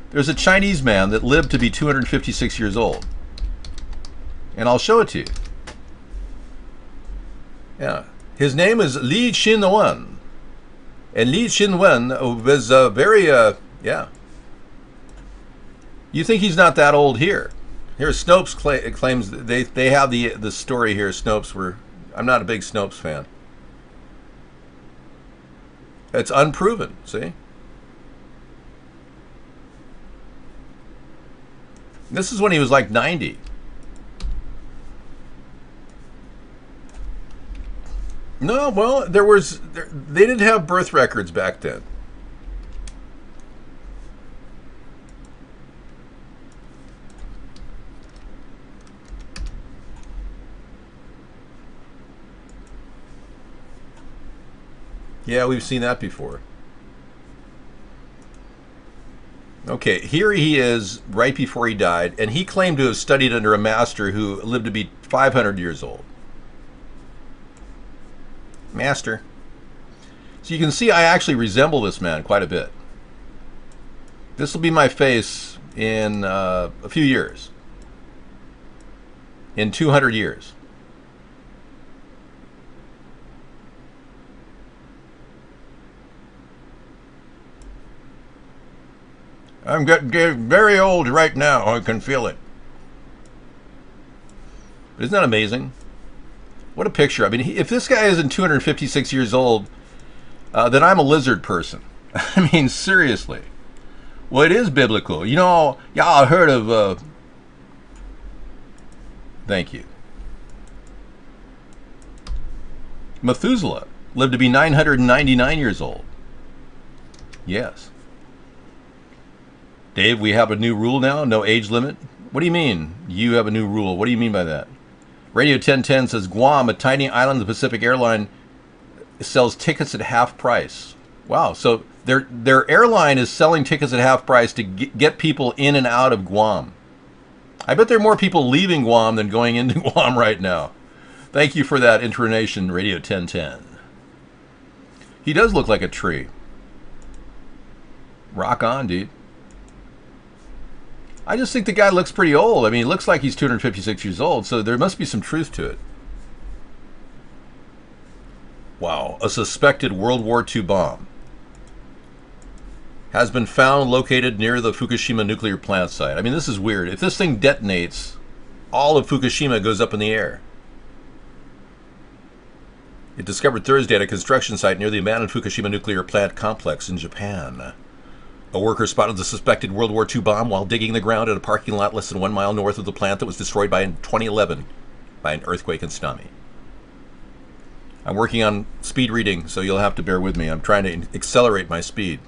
There's a Chinese man that lived to be 256 years old. And I'll show it to you. Yeah. His name is Li Qinwen. And Li Qinwen was very, yeah. You think he's not that old here. Here, Snopes claims they have the story here. Snopes were... I'm not a big Snopes fan. It's unproven, see? This is when he was like 90. No, well, they didn't have birth records back then. Yeah, we've seen that before. Okay, here he is right before he died, and he claimed to have studied under a master who lived to be 500 years old. Master. So you can see I actually resemble this man quite a bit. This will be my face in a few years. In 200 years. I'm getting very old right now. I can feel it. Isn't that amazing? What a picture. I mean, if this guy isn't 256 years old, then I'm a lizard person. I mean, seriously. Well, it is biblical. You know, y'all heard of... Thank you. Methuselah lived to be 999 years old. Yes. Dave, we have a new rule now? No age limit? What do you mean, you have a new rule? What do you mean by that? Radio 1010 says, Guam, a tiny island of the Pacific airline, sells tickets at half price. Wow, so their airline is selling tickets at half price to get people in and out of Guam. I bet there are more people leaving Guam than going into Guam right now. Thank you for that information, Radio 1010. He does look like a tree. Rock on, dude. I just think the guy looks pretty old. I mean, he looks like he's 256 years old, so there must be some truth to it. Wow, a suspected World War II bomb has been found located near the Fukushima nuclear plant site. I mean, this is weird. If this thing detonates, all of Fukushima goes up in the air. It discovered Thursday at a construction site near the abandoned Fukushima nuclear plant complex in Japan. A worker spotted the suspected World War II bomb while digging the ground at a parking lot less than 1 mile north of the plant that was destroyed in 2011 by an earthquake and tsunami. I'm working on speed reading, so you'll have to bear with me. I'm trying to accelerate my speed.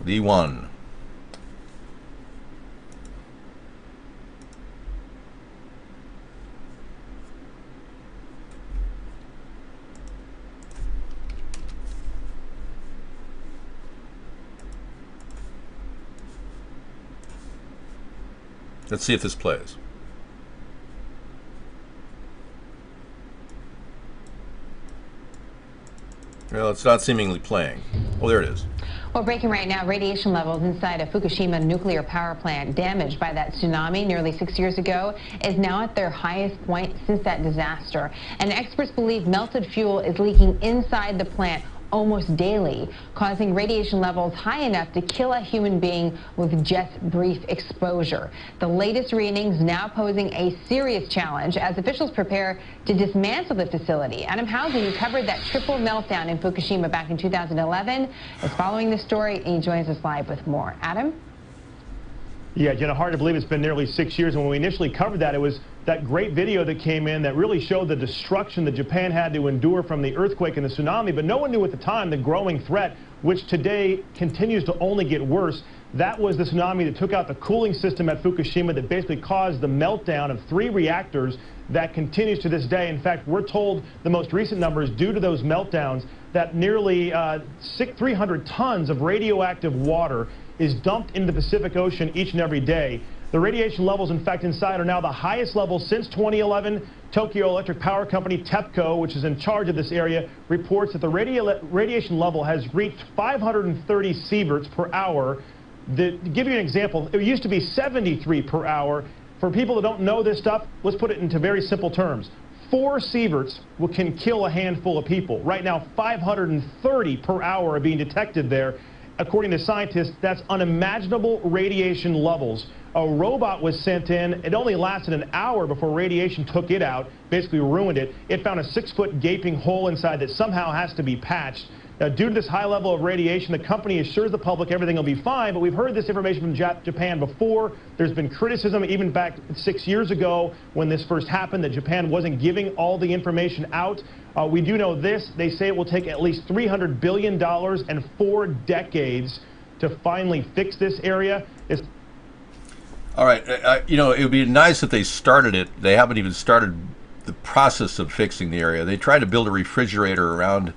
D1. Let's see if this plays. Well, it's not seemingly playing. Oh, there it is. Well, breaking right now, radiation levels inside a Fukushima nuclear power plant damaged by that tsunami nearly 6 years ago is now at their highest point since that disaster. And experts believe melted fuel is leaking inside the plant almost daily, causing radiation levels high enough to kill a human being with just brief exposure. The latest readings now posing a serious challenge as officials prepare to dismantle the facility. Adam Housen, who covered that triple meltdown in Fukushima back in 2011, is following the story, and he joins us live with more. Adam? Yeah, hard to believe it's been nearly 6 years. And when we initially covered that, it was that great video that came in that really showed the destruction that Japan had to endure from the earthquake and the tsunami. But no one knew at the time the growing threat, which today continues to only get worse. That was the tsunami that took out the cooling system at Fukushima that basically caused the meltdown of 3 reactors that continues to this day. In fact, we're told the most recent numbers due to those meltdowns that nearly 300 tons of radioactive water is dumped into the Pacific Ocean each and every day. The radiation levels, in fact, inside are now the highest levels since 2011. Tokyo Electric Power Company, TEPCO, which is in charge of this area, reports that the radiation level has reached 530 sieverts per hour. To give you an example, it used to be 73 per hour. For people that don't know this stuff, let's put it into very simple terms. 4 sieverts can kill a handful of people. Right now, 530 per hour are being detected there. According to scientists, that's unimaginable radiation levels. A robot was sent in. It only lasted an hour before radiation took it out, basically ruined it. It found a 6-foot gaping hole inside that somehow has to be patched. Now, due to this high level of radiation, the company assures the public everything will be fine, but we've heard this information from Japan before. There's been criticism even back 6 years ago when this first happened that Japan wasn't giving all the information out. We do know this. They say it will take at least $300 billion and 4 decades to finally fix this area. All right. It would be nice if they started it. They haven't even started the process of fixing the area. They tried to build a refrigerator around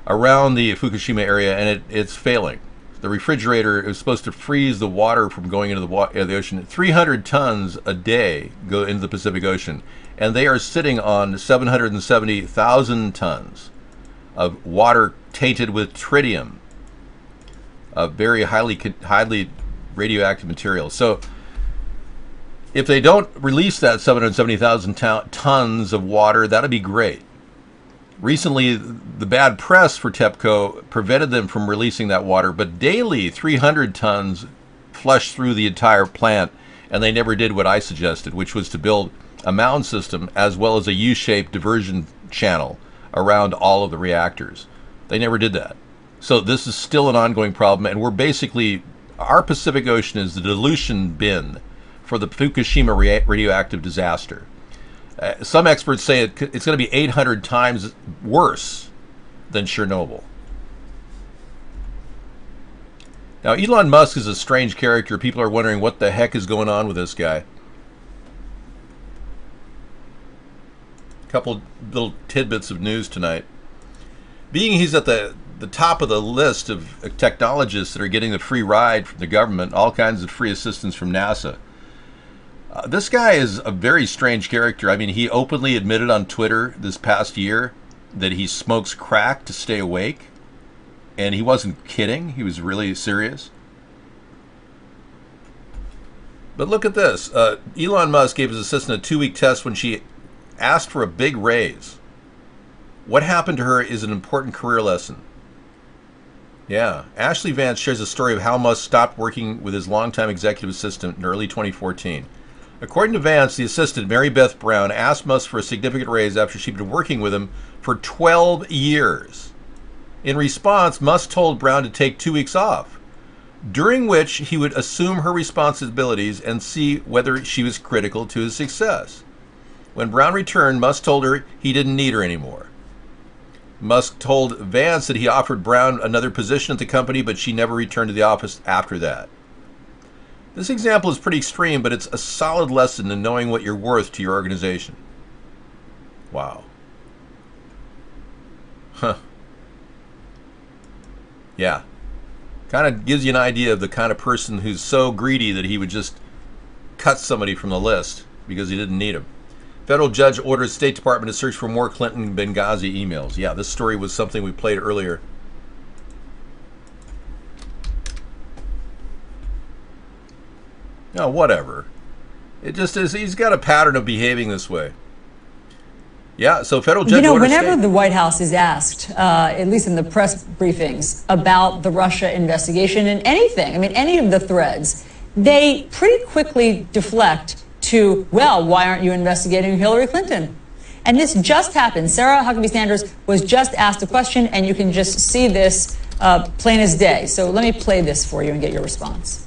the Fukushima area, and it's failing. The refrigerator is supposed to freeze the water from going into the ocean. 300 tons a day go into the Pacific Ocean, and they are sitting on 770,000 tons of water tainted with tritium, a very highly radioactive material. So if they don't release that 770,000 tons of water, that'd be great. Recently, the bad press for TEPCO prevented them from releasing that water, but daily 300 tons flushed through the entire plant, and they never did what I suggested, which was to build a mound system as well as a U-shaped diversion channel around all of the reactors. They never did that. So this is still an ongoing problem, and we're basically, our Pacific Ocean is the dilution bin for the Fukushima radioactive disaster. Some experts say it's going to be 800 times worse than Chernobyl. Now, Elon Musk is a strange character. People are wondering what the heck is going on with this guy. A couple little tidbits of news tonight. Being he's at the top of the list of technologists that are getting the free ride from the government, all kinds of free assistance from NASA. This guy is a very strange character. I mean, he openly admitted on Twitter this past year that he smokes crack to stay awake. And he wasn't kidding. He was really serious. But look at this. Elon Musk gave his assistant a 2-week test when she asked for a big raise. What happened to her is an important career lesson. Yeah. Ashley Vance shares a story of how Musk stopped working with his longtime executive assistant in early 2014. According to Vance, the assistant, Mary Beth Brown, asked Musk for a significant raise after she'd been working with him for 12 years. In response, Musk told Brown to take 2 weeks off, during which he would assume her responsibilities and see whether she was critical to his success. When Brown returned, Musk told her he didn't need her anymore. Musk told Vance that he offered Brown another position at the company, but she never returned to the office after that. This example is pretty extreme, but it's a solid lesson in knowing what you're worth to your organization. Wow. Huh. Yeah. Kind of gives you an idea of the kind of person who's so greedy that he would just cut somebody from the list because he didn't need him. Federal judge orders State Department to search for more Clinton Benghazi emails. Yeah, this story was something we played earlier. No, whatever. It just is. He's got a pattern of behaving this way. Yeah, so federal judge orders whenever the White House is asked, at least in the press briefings, about the Russia investigation and anything, I mean, any of the threads, they pretty quickly deflect to, well, why aren't you investigating Hillary Clinton? And this just happened. Sarah Huckabee Sanders was just asked a question, and you can just see this plain as day. So let me play this for you and get your response.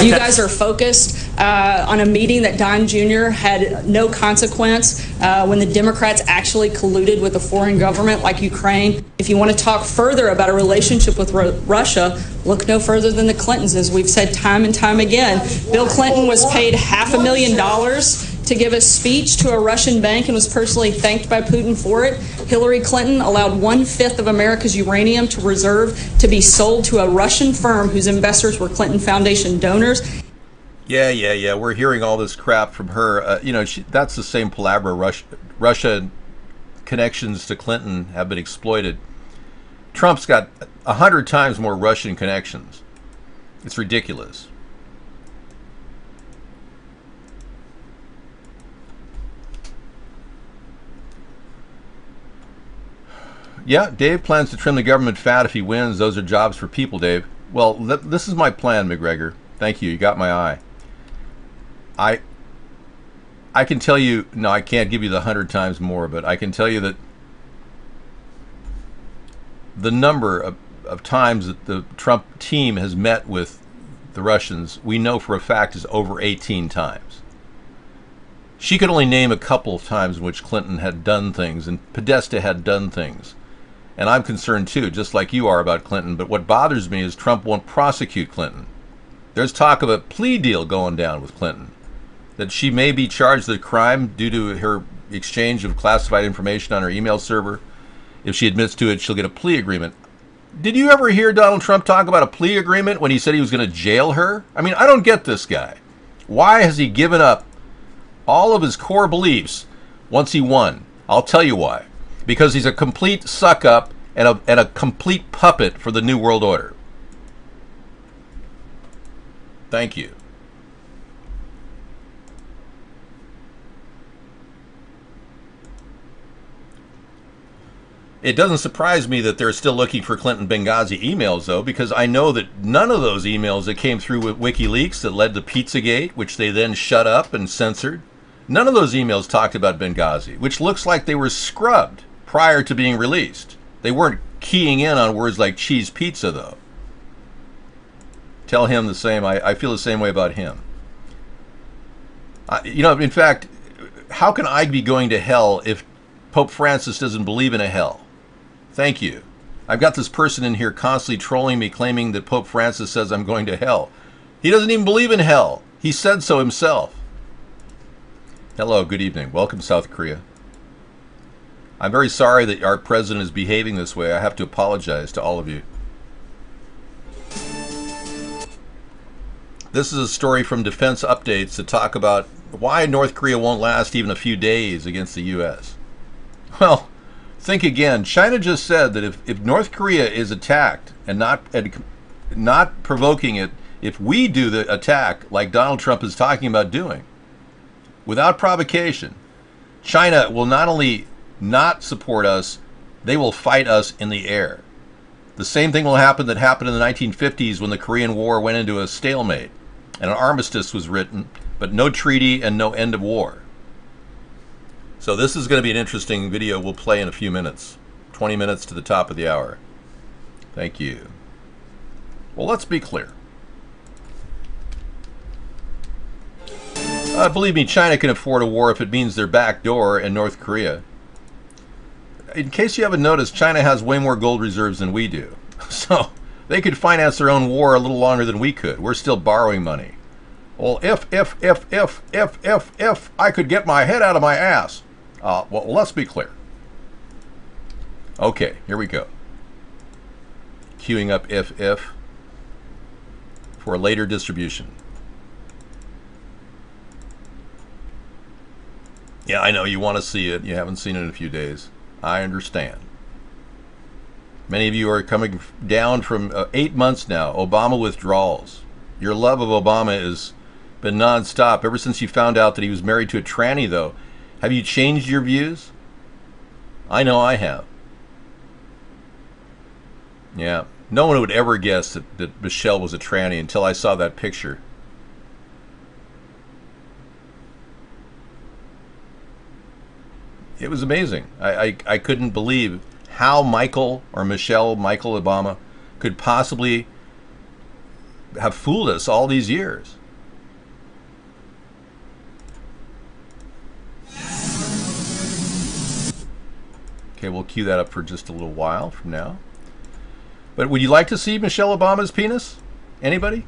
You guys are focused on a meeting that Don Jr. had no consequence when the Democrats actually colluded with a foreign government like Ukraine. If you want to talk further about a relationship with Russia, look no further than the Clintons, as we've said time and time again. Bill Clinton was paid $500,000 to give a speech to a Russian bank and was personally thanked by Putin for it. Hillary Clinton allowed 1/5 of America's uranium to reserve to be sold to a Russian firm whose investors were Clinton Foundation donors. Yeah. We're hearing all this crap from her. That's the same palabra. Russia connections to Clinton have been exploited. Trump's got 100 times more Russian connections. It's ridiculous. Yeah, Dave plans to trim the government fat if he wins. Those are jobs for people, Dave. Well, this is my plan, McGregor. Thank you. You got my eye. I can tell you, no, I can't give you the 100 times more, but I can tell you that the number of times that the Trump team has met with the Russians, we know for a fact is over 18 times. She could only name a couple of times in which Clinton had done things and Podesta had done things. And I'm concerned too, just like you are about Clinton. But what bothers me is Trump won't prosecute Clinton. There's talk of a plea deal going down with Clinton, that she may be charged with a crime due to her exchange of classified information on her email server. If she admits to it, she'll get a plea agreement. Did you ever hear Donald Trump talk about a plea agreement when he said he was going to jail her? I mean, I don't get this guy. Why has he given up all of his core beliefs once he won? I'll tell you why. Because he's a complete suck-up and a complete puppet for the New World Order. Thank you. It doesn't surprise me that they're still looking for Clinton Benghazi emails, though, because I know that none of those emails that came through with WikiLeaks that led to Pizzagate, which they then shut up and censored, none of those emails talked about Benghazi, which looks like they were scrubbed prior to being released. They weren't keying in on words like cheese pizza, though. Tell him the same. I feel the same way about him. In fact, how can I be going to hell if Pope Francis doesn't believe in a hell? Thank you. I've got this person in here constantly trolling me, claiming that Pope Francis says I'm going to hell. He doesn't even believe in hell. He said so himself. Hello, good evening. Welcome, South Korea. I'm very sorry that our president is behaving this way. I have to apologize to all of you. This is a story from Defense Updates to talk about why North Korea won't last even a few days against the U.S. Well, think again. China just said that if North Korea is attacked and not provoking it, if we do the attack like Donald Trump is talking about doing, without provocation, China will not only not support us, they will fight us in the air. The same thing will happen that happened in the 1950s when the Korean War went into a stalemate and an armistice was written, but no treaty and no end of war. So this is going to be an interesting video we'll play in a few minutes. 20 minutes to the top of the hour. Thank you. Well, let's be clear. Believe me, China can afford a war if it means their back door in North Korea. In case you haven't noticed, China has way more gold reserves than we do. So they could finance their own war a little longer than we could. We're still borrowing money. Well, if I could get my head out of my ass. Well, let's be clear. Okay, here we go. Queuing up if for later distribution. Yeah, I know you want to see it. You haven't seen it in a few days. I understand. Many of you are coming down from 8 months now. Obama withdrawals. Your love of Obama has been nonstop ever since you found out that he was married to a tranny, though. Have you changed your views? I know I have. Yeah. No one would ever guess that Michelle was a tranny until I saw that picture. It was amazing. I couldn't believe how Michael Obama could possibly have fooled us all these years. Okay, we'll cue that up for just a little while from now. But would you like to see Michelle Obama's penis? Anybody?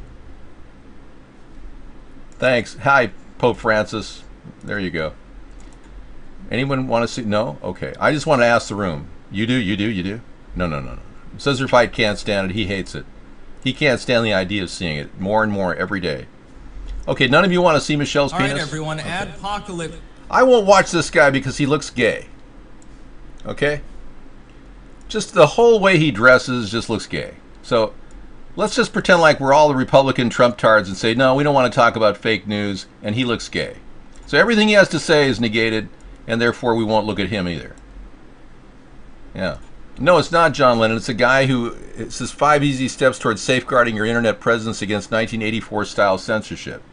Thanks. Hi, Pope Francis. There you go. Anyone want to see? No? Okay. I just want to ask the room. You do? You do? You do? No, no, no, no. Scissor Fight can't stand it. He hates it. He can't stand the idea of seeing it more and more every day. Okay, none of you want to see Michelle's penis? All right, everyone. Okay. Adpocalypse. I won't watch this guy because he looks gay. Okay? Just the whole way he dresses just looks gay. So let's just pretend like we're all the Republican Trump tards and say, no, we don't want to talk about fake news, and he looks gay. So everything he has to say is negated, and therefore we won't look at him either. Yeah. No, it's not John Lennon. It's a guy who, it says 5 easy steps towards safeguarding your internet presence against 1984 style censorship.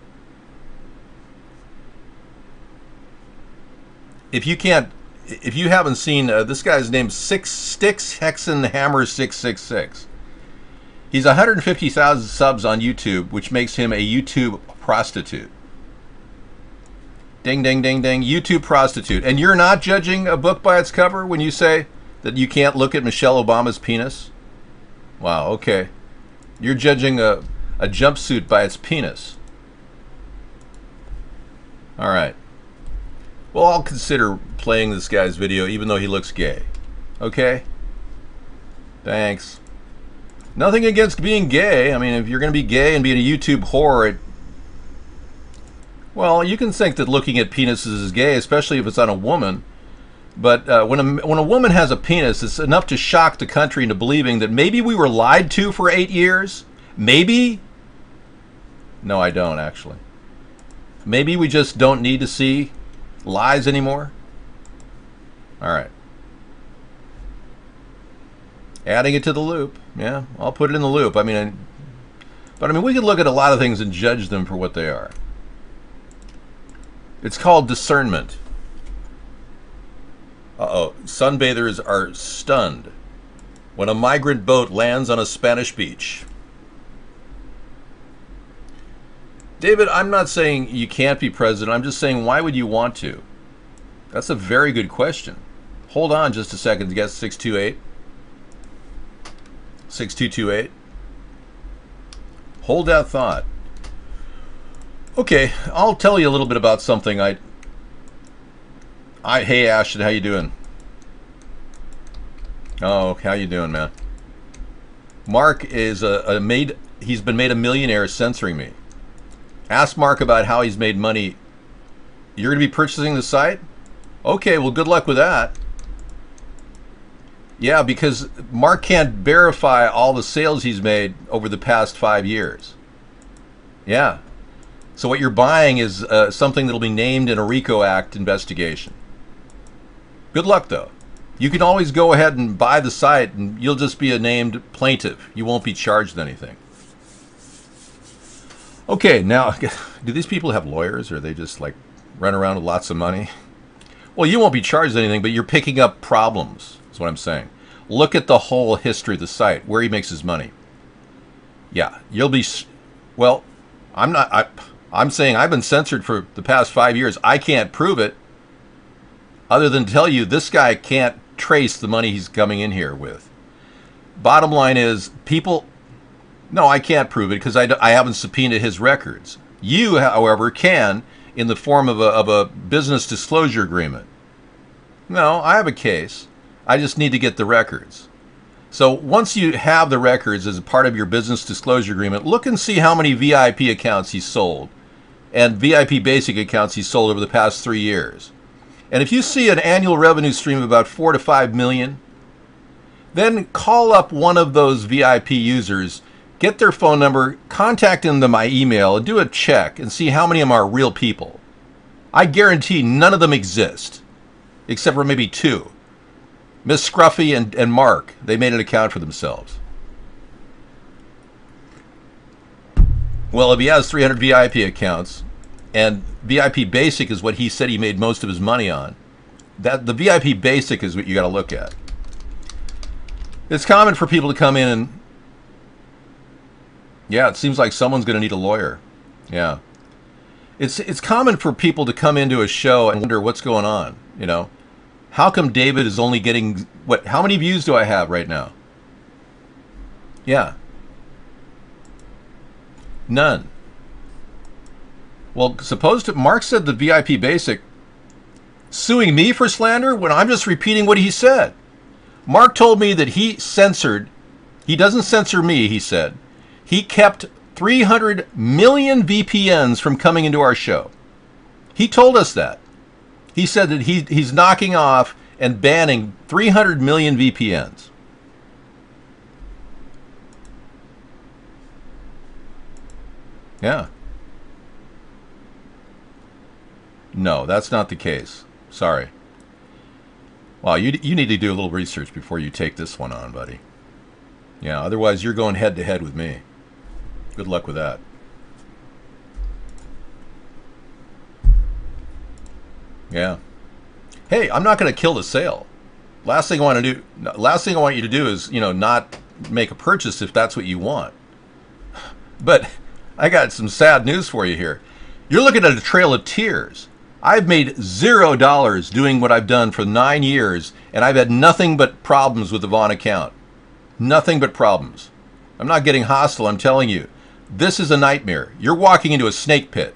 If you haven't seen, this guy's named Sticks Hexen Hammer 666. He's 150,000 subs on YouTube, which makes him a YouTube prostitute. Ding, ding, ding, ding. YouTube prostitute. And you're not judging a book by its cover when you say that you can't look at Michelle Obama's penis? Wow, okay. You're judging a jumpsuit by its penis. All right. Well, I'll consider playing this guy's video even though he looks gay. Okay? Thanks. Nothing against being gay. I mean, if you're going to be gay and being a YouTube whore, well, you can think that looking at penises is gay, especially if it's on a woman. But when a woman has a penis, it's enough to shock the country into believing that maybe we were lied to for 8 years. Maybe. No, I don't, actually. Maybe we just don't need to see lies anymore. All right. Adding it to the loop. Yeah, I'll put it in the loop. I mean, we could look at a lot of things and judge them for what they are. It's called discernment. Uh-oh. Sunbathers are stunned when a migrant boat lands on a Spanish beach. David, I'm not saying you can't be president. I'm just saying, why would you want to? That's a very good question. Hold on just a second to get 628. 6228. Hold that thought. Okay, I'll tell you a little bit about something hey Ashton, how you doing? Oh, how you doing, man? Mark is he's been made a millionaire censoring me. Ask Mark about how he's made money. You're going to be purchasing the site? Okay, well, good luck with that. Yeah, because Mark can't verify all the sales he's made over the past 5 years. Yeah. So what you're buying is something that'll be named in a RICO Act investigation. Good luck, though. You can always go ahead and buy the site, and you'll just be a named plaintiff. You won't be charged anything. Okay, now, do these people have lawyers, or they just, like, run around with lots of money? Well, you won't be charged anything, but you're picking up problems, is what I'm saying. Look at the whole history of the site, where he makes his money. Yeah, you'll be... Well, I'm saying I've been censored for the past 5 years. I can't prove it, other than tell you this guy can't trace the money he's coming in here with. Bottom line is, people... No, I can't prove it because I haven't subpoenaed his records. You, however, can in the form of a business disclosure agreement. No, I have a case. I just need to get the records. So once you have the records as a part of your business disclosure agreement, look and see how many VIP accounts he's sold and VIP basic accounts he's sold over the past 3 years. And if you see an annual revenue stream of about 4 to 5 million, then call up one of those VIP users, get their phone number, contact them to my email, and do a check and see how many of them are real people. I guarantee none of them exist, except for maybe 2. Miss Scruffy and Mark. They made an account for themselves. Well, if he has 300 VIP accounts, and VIP Basic is what he said he made most of his money on, the VIP Basic is what you got to look at. It's common for people to come in and Yeah, it seems like someone's going to need a lawyer. Yeah. It's common for people to come into a show and wonder what's going on, you know? How come David is only getting, how many views do I have right now? Yeah. None. Well, Mark said the VIP Basic suing me for slander when I'm just repeating what he said. Mark told me that he doesn't censor me, he said. He kept 300 million VPNs from coming into our show. He told us that. He said that he's knocking off and banning 300 million VPNs. Yeah. No, that's not the case. Sorry. Wow, you need to do a little research before you take this one on, buddy. Yeah, otherwise you're going head to head with me. Good luck with that. Yeah. Hey, I'm not going to kill the sale. Last thing I want you to do is, not make a purchase if that's what you want. But I got some sad news for you here. You're looking at a trail of tears. I've made $0 doing what I've done for 9 years, and I've had nothing but problems with the Vaughn account. Nothing but problems. I'm not getting hostile, I'm telling you. This is a nightmare. You're walking into a snake pit.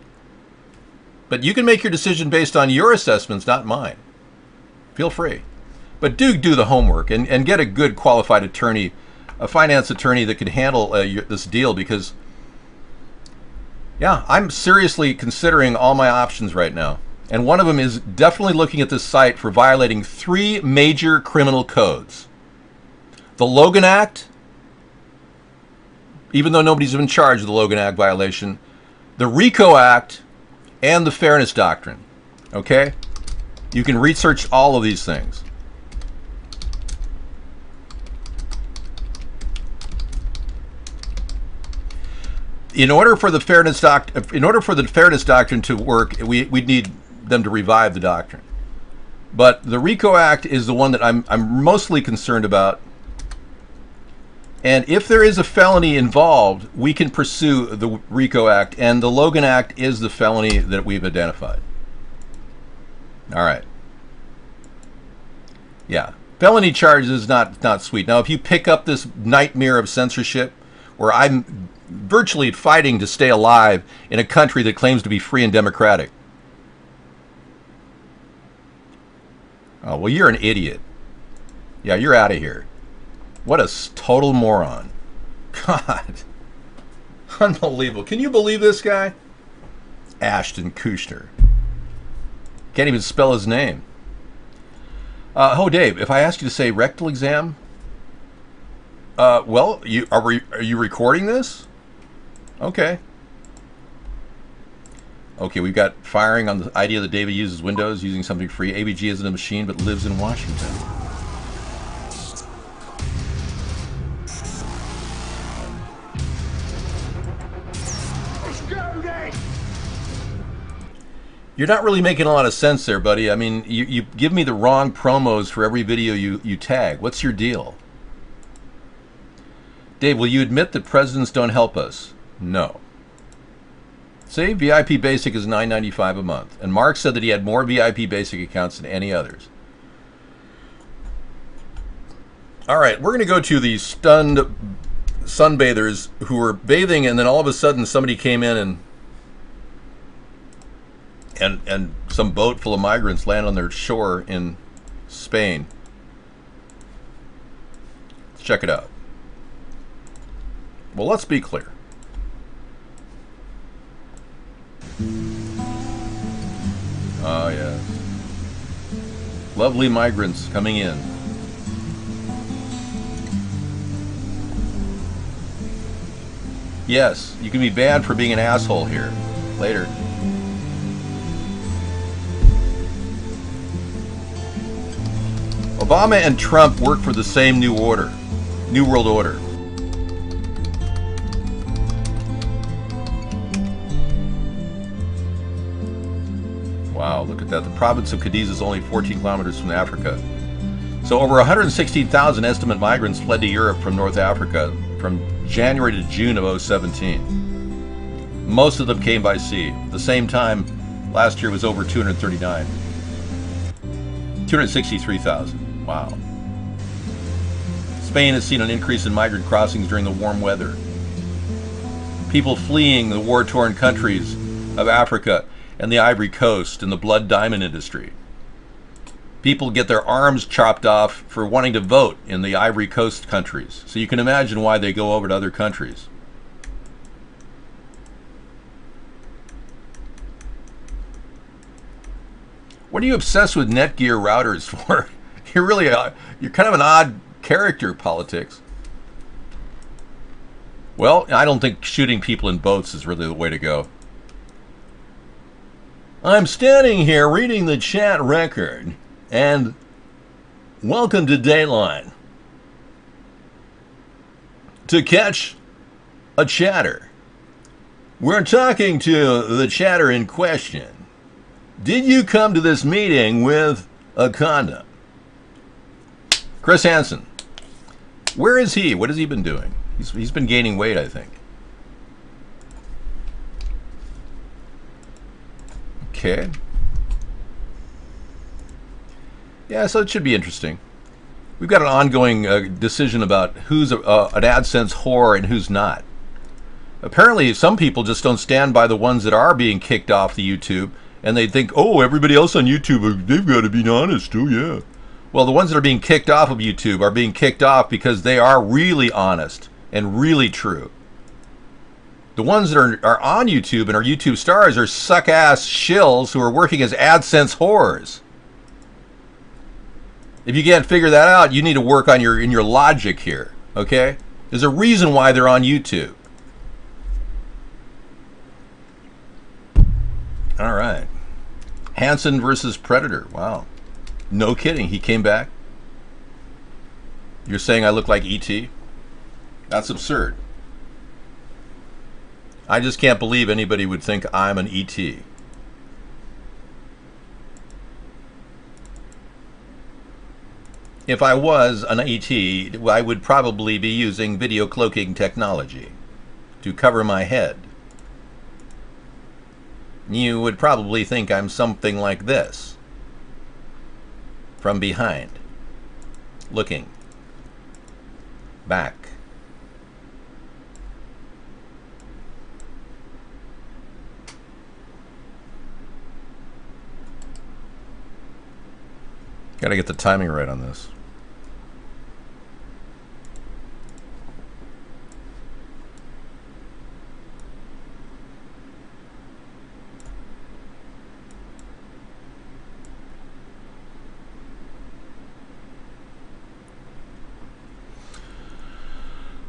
But you can make your decision based on your assessments, not mine. Feel free. But do the homework and get a good qualified attorney, a finance attorney that can handle this deal, because, yeah, I'm seriously considering all my options right now. And one of them is definitely looking at this site for violating 3 major criminal codes. The Logan Act, even though nobody's in charge of the Logan Act violation, the RICO Act, and the Fairness Doctrine. Okay? You can research all of these things. In order for the Fairness Doctrine to work, we'd need them to revive the doctrine. But the RICO Act is the one that I'm mostly concerned about. And if there is a felony involved, we can pursue the RICO Act, and the Logan Act is the felony that we've identified. All right. Yeah. Felony charges not sweet. Now, if you pick up this nightmare of censorship, where I'm virtually fighting to stay alive in a country that claims to be free and democratic. Oh, well, you're an idiot. Yeah, you're out of here. What a total moron. God. Unbelievable. Can you believe this guy? Ashton Kutcher. Can't even spell his name. Dave, if I ask you to say rectal exam, well, are you recording this? Okay. Okay, we've got firing on the idea that David uses Windows using something free. ABG isn't a machine, but lives in Washington. You're not really making a lot of sense there, buddy. I mean, you give me the wrong promos for every video you tag. What's your deal? Dave, will you admit that presidents don't help us? No. See, VIP Basic is $9.95 a month. And Mark said that he had more VIP Basic accounts than any others. All right, we're going to go to the stunned sunbathers who were bathing, and then all of a sudden somebody came in and some boat full of migrants landed on their shore in Spain. Let's check it out. Well, let's be clear. Oh, yes. Lovely migrants coming in. Yes, you can be banned for being an asshole here. Later. Obama and Trump work for the same New World Order. Wow, look at that. The province of Cadiz is only 14 kilometers from Africa. So over 116,000 estimate migrants fled to Europe from North Africa from January to June of 2017. Most of them came by sea. The same time last year was over 239. 263,000. Wow. Spain has seen an increase in migrant crossings during the warm weather. People fleeing the war-torn countries of Africa and the Ivory Coast and the blood diamond industry. People get their arms chopped off for wanting to vote in the Ivory Coast countries. So you can imagine why they go over to other countries. What are you obsessed with Netgear routers for? You're really you're kind of an odd character, politics. Well, I don't think shooting people in boats is really the way to go. I'm standing here reading the chat record, and welcome to Dateline. To catch a chatter, we're talking to the chatter in question. Did you come to this meeting with a condom? Chris Hansen, where is he? What has he been doing? He's been gaining weight, I think. Okay. Yeah, so it should be interesting. We've got an ongoing decision about who's an AdSense whore and who's not. Apparently, some people just don't stand by the ones that are being kicked off the YouTube, and they think, oh, everybody else on YouTube, they've got to be honest too, yeah. Well, the ones that are being kicked off of YouTube are being kicked off because they are really honest and really true. The ones that are on YouTube and are YouTube stars are suck-ass shills who are working as AdSense whores. If you can't figure that out, you need to work on your logic here, okay? There's a reason why they're on YouTube. All right. Hansen versus Predator. Wow. No kidding. He came back. You're saying I look like E.T.? That's absurd. I just can't believe anybody would think I'm an E.T. If I was an ET, I would probably be using video cloaking technology to cover my head. You would probably think I'm something like this. From behind. Looking. Back. Gotta get the timing right on this.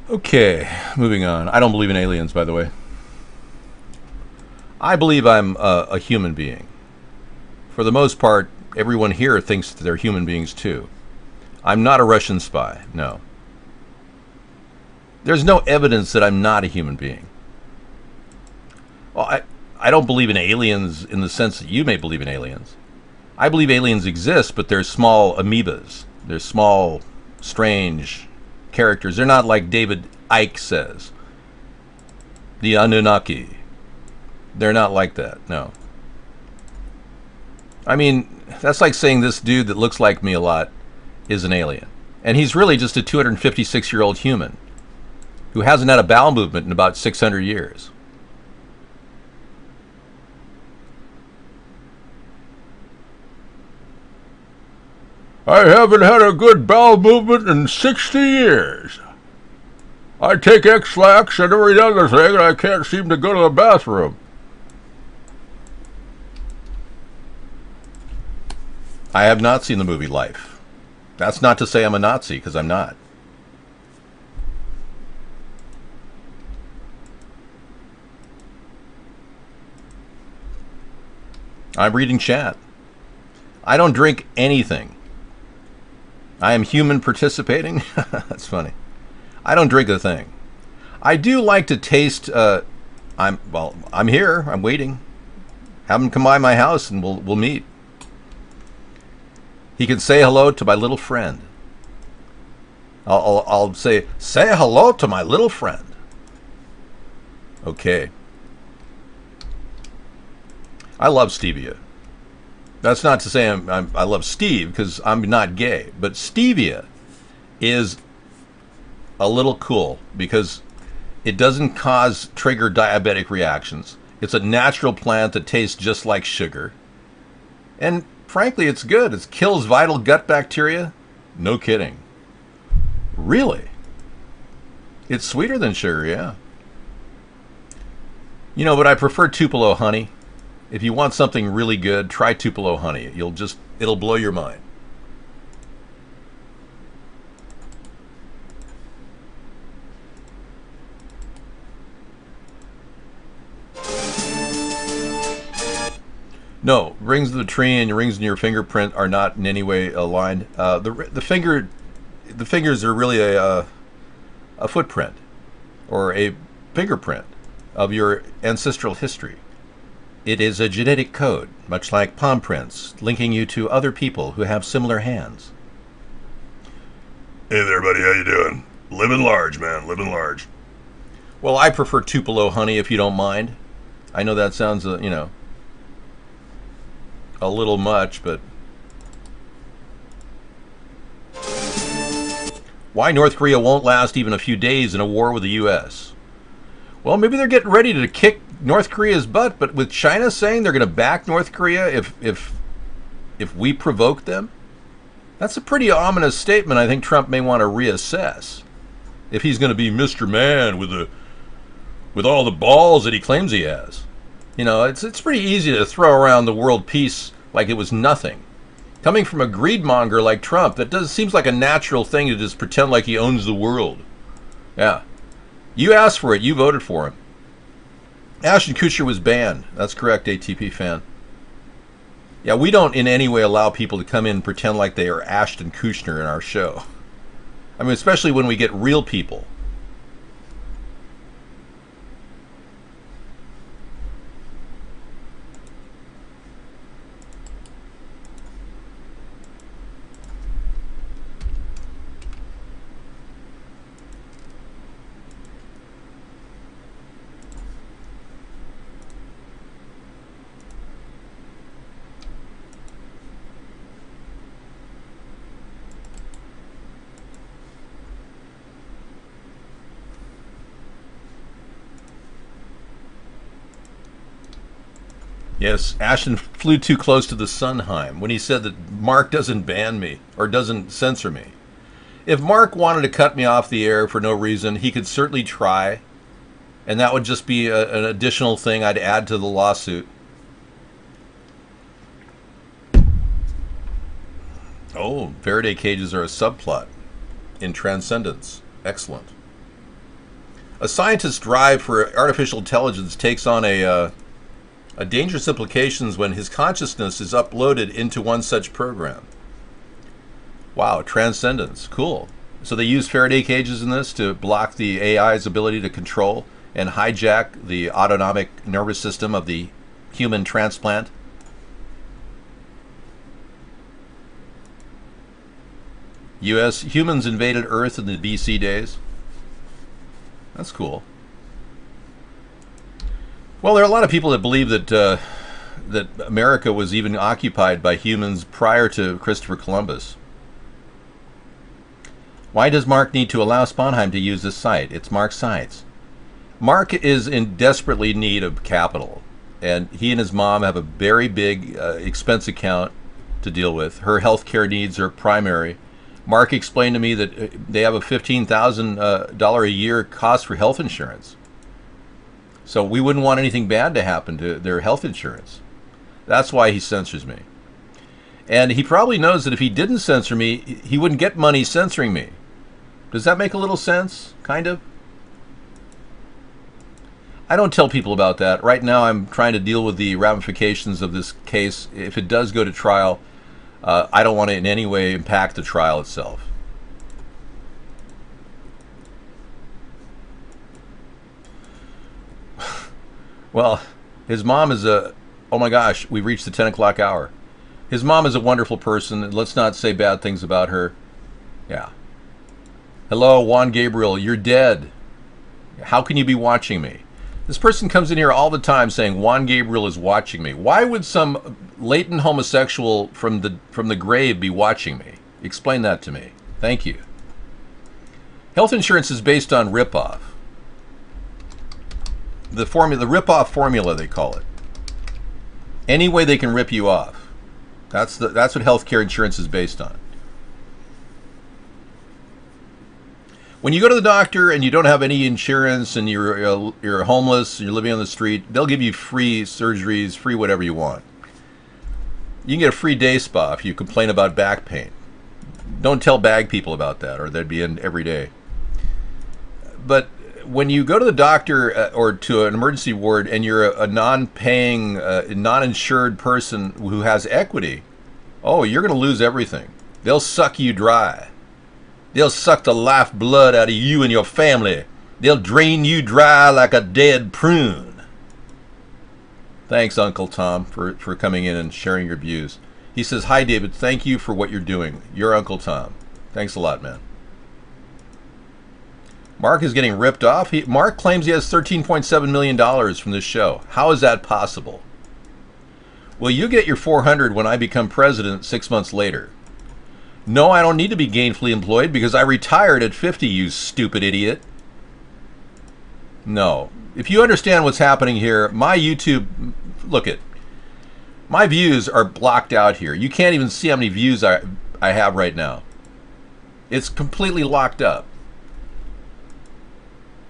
Okay, moving on. I don't believe in aliens, by the way. I believe I'm a human being. For the most part, everyone here thinks that they're human beings too. I'm not a Russian spy, no. There's no evidence that I'm not a human being. Well, I don't believe in aliens in the sense that you may believe in aliens. I believe aliens exist, but they're small amoebas. They're small, strange characters. They're not like David Icke says. The Anunnaki. They're not like that, no. I mean, that's like saying this dude that looks like me a lot is an alien. And he's really just a 256-year-old human who hasn't had a bowel movement in about 600 years. I haven't had a good bowel movement in 60 years. I take X-Lax and every other thing, and I can't seem to go to the bathroom. I have not seen the movie Life. That's not to say I'm a Nazi, because I'm not. I'm reading chat. I don't drink anything. I am human participating. That's funny. I don't drink a thing. I do like to taste. I'm here. I'm waiting. Have him come by my house and we'll meet. He can say hello to my little friend. I'll say hello to my little friend. Okay. I love stevia. That's not to say I love Steve, because I'm not gay. But stevia is a little cool because it doesn't trigger diabetic reactions. It's a natural plant that tastes just like sugar. And frankly, it's good. It kills vital gut bacteria. No kidding. Really? It's sweeter than sugar, yeah. You know, but I prefer Tupelo honey. If you want something really good, try Tupelo honey. It'll blow your mind. No, rings of the tree and rings in your fingerprint are not in any way aligned. The fingers are really a footprint or a fingerprint of your ancestral history. It is a genetic code, much like palm prints, linking you to other people who have similar hands. Hey there, buddy. How you doing? Living large, man. Living large. Well, I prefer Tupelo honey, if you don't mind. I know that sounds, a little much, but... Why North Korea won't last even a few days in a war with the U.S.? Well, maybe they're getting ready to kick North Korea's butt, but with China saying they're going to back North Korea if we provoke them, that's a pretty ominous statement. I think Trump may want to reassess if he's going to be Mr. Man with all the balls that he claims he has. You know, it's pretty easy to throw around the world peace like it was nothing. Coming from a greedmonger like Trump, seems like a natural thing to just pretend like he owns the world. Yeah. You asked for it. You voted for him. Ashton Kutcher was banned. That's correct, ATP fan. Yeah, we don't in any way allow people to come in and pretend like they are Ashton Kutcher in our show. I mean, especially when we get real people. Yes, Ashton flew too close to the Sponheim when he said that Mark doesn't ban me or doesn't censor me. If Mark wanted to cut me off the air for no reason, he could certainly try, and that would just be an additional thing I'd add to the lawsuit. Oh, Faraday cages are a subplot in Transcendence. Excellent. A scientist's drive for artificial intelligence takes on a dangerous implications when his consciousness is uploaded into one such program. Wow, Transcendence. Cool. So they use Faraday cages in this to block the AI's ability to control and hijack the autonomic nervous system of the human transplant. U.S. humans invaded Earth in the BC days. That's cool. Well, there are a lot of people that believe that that America was even occupied by humans prior to Christopher Columbus. Why does Mark need to allow Sponheim to use this site? It's Mark's sites. Mark is in desperately need of capital, and he and his mom have a very big expense account to deal with. Her health care needs are primary. Mark explained to me that they have a $15,000 a year cost for health insurance. So we wouldn't want anything bad to happen to their health insurance. That's why he censors me. And he probably knows that if he didn't censor me, he wouldn't get money censoring me. Does that make a little sense? Kind of? I don't tell people about that. Right now I'm trying to deal with the ramifications of this case. If it does go to trial, I don't want to in any way impact the trial itself. Well, his mom is oh my gosh, we've reached the 10 o'clock hour. His mom is a wonderful person. Let's not say bad things about her. Yeah. Hello, Juan Gabriel, you're dead. How can you be watching me? This person comes in here all the time saying Juan Gabriel is watching me. Why would some latent homosexual from the grave be watching me? Explain that to me. Thank you. Health insurance is based on ripoff. The ripoff formula, they call it. Any way they can rip you off. That's what healthcare insurance is based on. When you go to the doctor and you don't have any insurance and you're homeless, you're living on the street, they'll give you free surgeries, free whatever you want. You can get a free day spa if you complain about back pain. Don't tell bag people about that, or they'd be in every day. But when you go to the doctor or to an emergency ward and you're a non-paying, non-insured person who has equity, oh, you're going to lose everything. They'll suck you dry. They'll suck the life blood out of you and your family. They'll drain you dry like a dead prune. Thanks, Uncle Tom, for coming in and sharing your views. He says, hi, David. Thank you for what you're doing. You're Uncle Tom. Thanks a lot, man. Mark is getting ripped off. Mark claims he has $13.7 million from this show. How is that possible? Well, you get your 400 when I become president 6 months later. No, I don't need to be gainfully employed because I retired at 50, you stupid idiot. No. If you understand what's happening here, my YouTube, look it. My views are blocked out here. You can't even see how many views I have right now. It's completely locked up.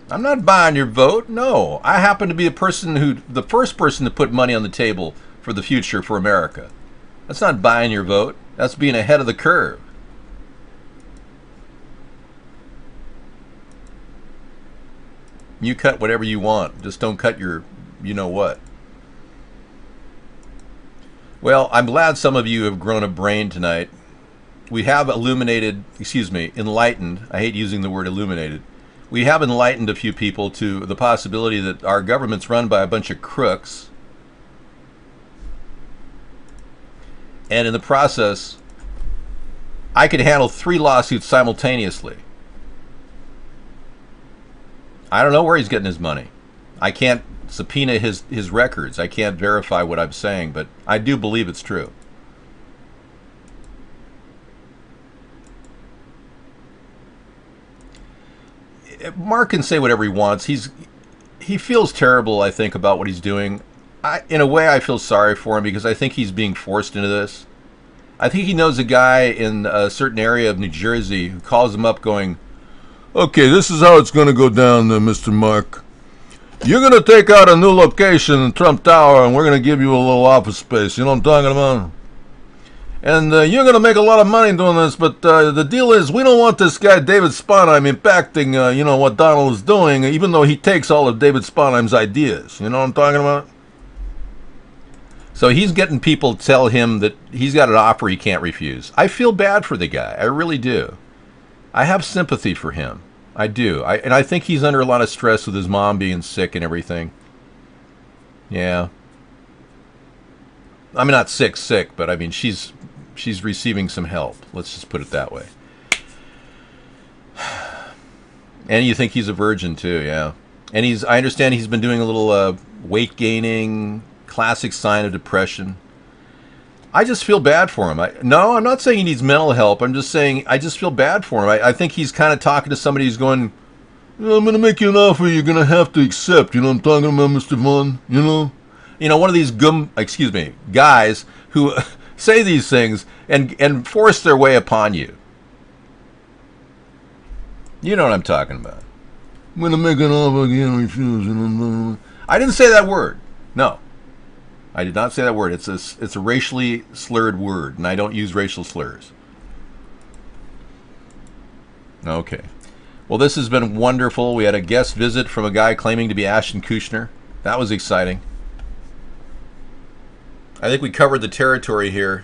I'm not buying your vote. No. I happen to be the first person to put money on the table for the future for America. That's not buying your vote. That's being ahead of the curve. You cut whatever you want. Just don't cut your you-know-what. Well, I'm glad some of you have grown a brain tonight. We have enlightened. I hate using the word illuminated. We have enlightened a few people to the possibility that our government's run by a bunch of crooks. And in the process, I could handle 3 lawsuits simultaneously. I don't know where he's getting his money. I can't subpoena his records. I can't verify what I'm saying, but I do believe it's true. Mark can say whatever he wants. He feels terrible, I think, about what he's doing. In a way, I feel sorry for him because I think he's being forced into this. I think he knows a guy in a certain area of New Jersey who calls him up going, okay, this is how it's going to go down, Mr. Mark. You're going to take out a new location in Trump Tower, and we're going to give you a little office space. You know what I'm talking about? And you're going to make a lot of money doing this, but the deal is we don't want this guy, David Sponheim, impacting, what Donald is doing, even though he takes all of David Sponheim's ideas. You know what I'm talking about? So he's getting people to tell him that he's got an offer he can't refuse. I feel bad for the guy. I really do. I have sympathy for him. I do. And I think he's under a lot of stress with his mom being sick and everything. Yeah. I mean, not sick, but I mean, she's receiving some help. Let's just put it that way. And you think he's a virgin too, yeah. And I understand he's been doing a little weight gaining, classic sign of depression. I just feel bad for him. No, I'm not saying he needs mental help. I'm just saying I just feel bad for him. I think he's kind of talking to somebody who's going, I'm going to make you an offer you're going to have to accept. You know what I'm talking about, Mr. Vaughn? You know, one of these guys who say these things and force their way upon you. You know what I'm talking about. I'm going to make an offer again, refuse. I didn't say that word. No. I did not say that word. It's a racially slurred word, and I don't use racial slurs. Okay. Well, this has been wonderful. We had a guest visit from a guy claiming to be Ashton Kutcher. That was exciting. I think we covered the territory here.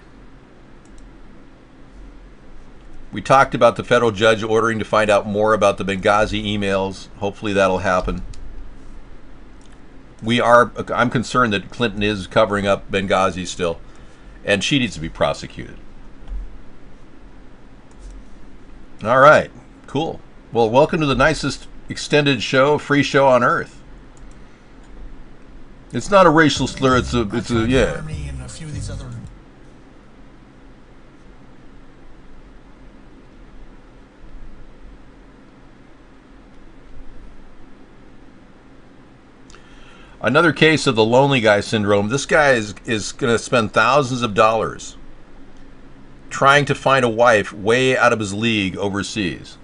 We talked about the federal judge ordering to find out more about the Benghazi emails. Hopefully that'll happen. I'm concerned that Clinton is covering up Benghazi still, and she needs to be prosecuted. All right, cool. Well, welcome to the nicest extended show, free show on earth. It's not a racial slur. It's a yeah. And a few of these other. Another case of the lonely guy syndrome. This guy is going to spend thousands of dollars trying to find a wife way out of his league overseas.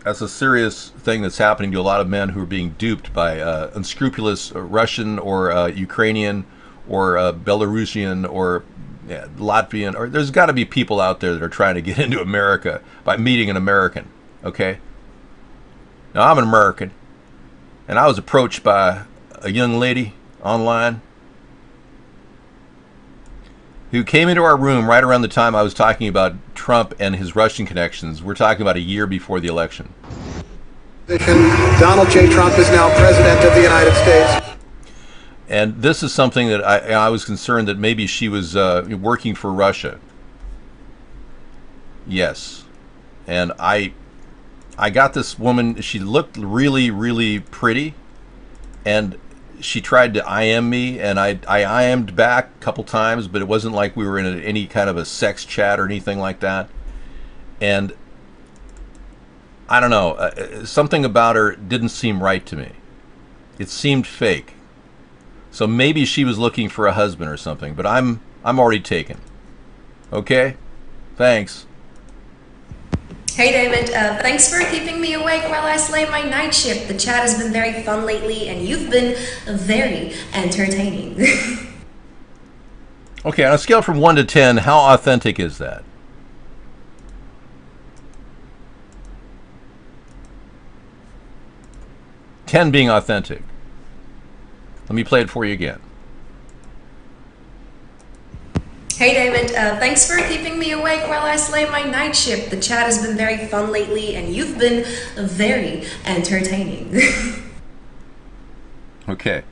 That's a serious thing that's happening to a lot of men who are being duped by unscrupulous Russian or Ukrainian or Belarusian or Latvian. Or there's got to be people out there that are trying to get into America by meeting an American. Okay? Now, I'm an American, and I was approached by a young lady online who came into our room right around the time I was talking about Trump and his Russian connections. We're talking about a year before the election. Donald J. Trump is now president of the United States. And this is something that I was concerned that maybe she was working for Russia. Yes. And I got this woman. She looked really, really pretty. And she tried to IM me, and I IM'd back a couple times, but it wasn't like we were in any kind of a sex chat or anything like that. And I don't know, something about her didn't seem right to me. It seemed fake. So maybe she was looking for a husband or something, but I'm already taken. Okay? Thanks. Hey David, thanks for keeping me awake while I slay my night shift. The chat has been very fun lately, and you've been very entertaining. Okay, on a scale from 1 to 10, how authentic is that? Ten being authentic. Let me play it for you again. Hey David, thanks for keeping me awake while I slay my night shift. The chat has been very fun lately, and you've been very entertaining. Okay.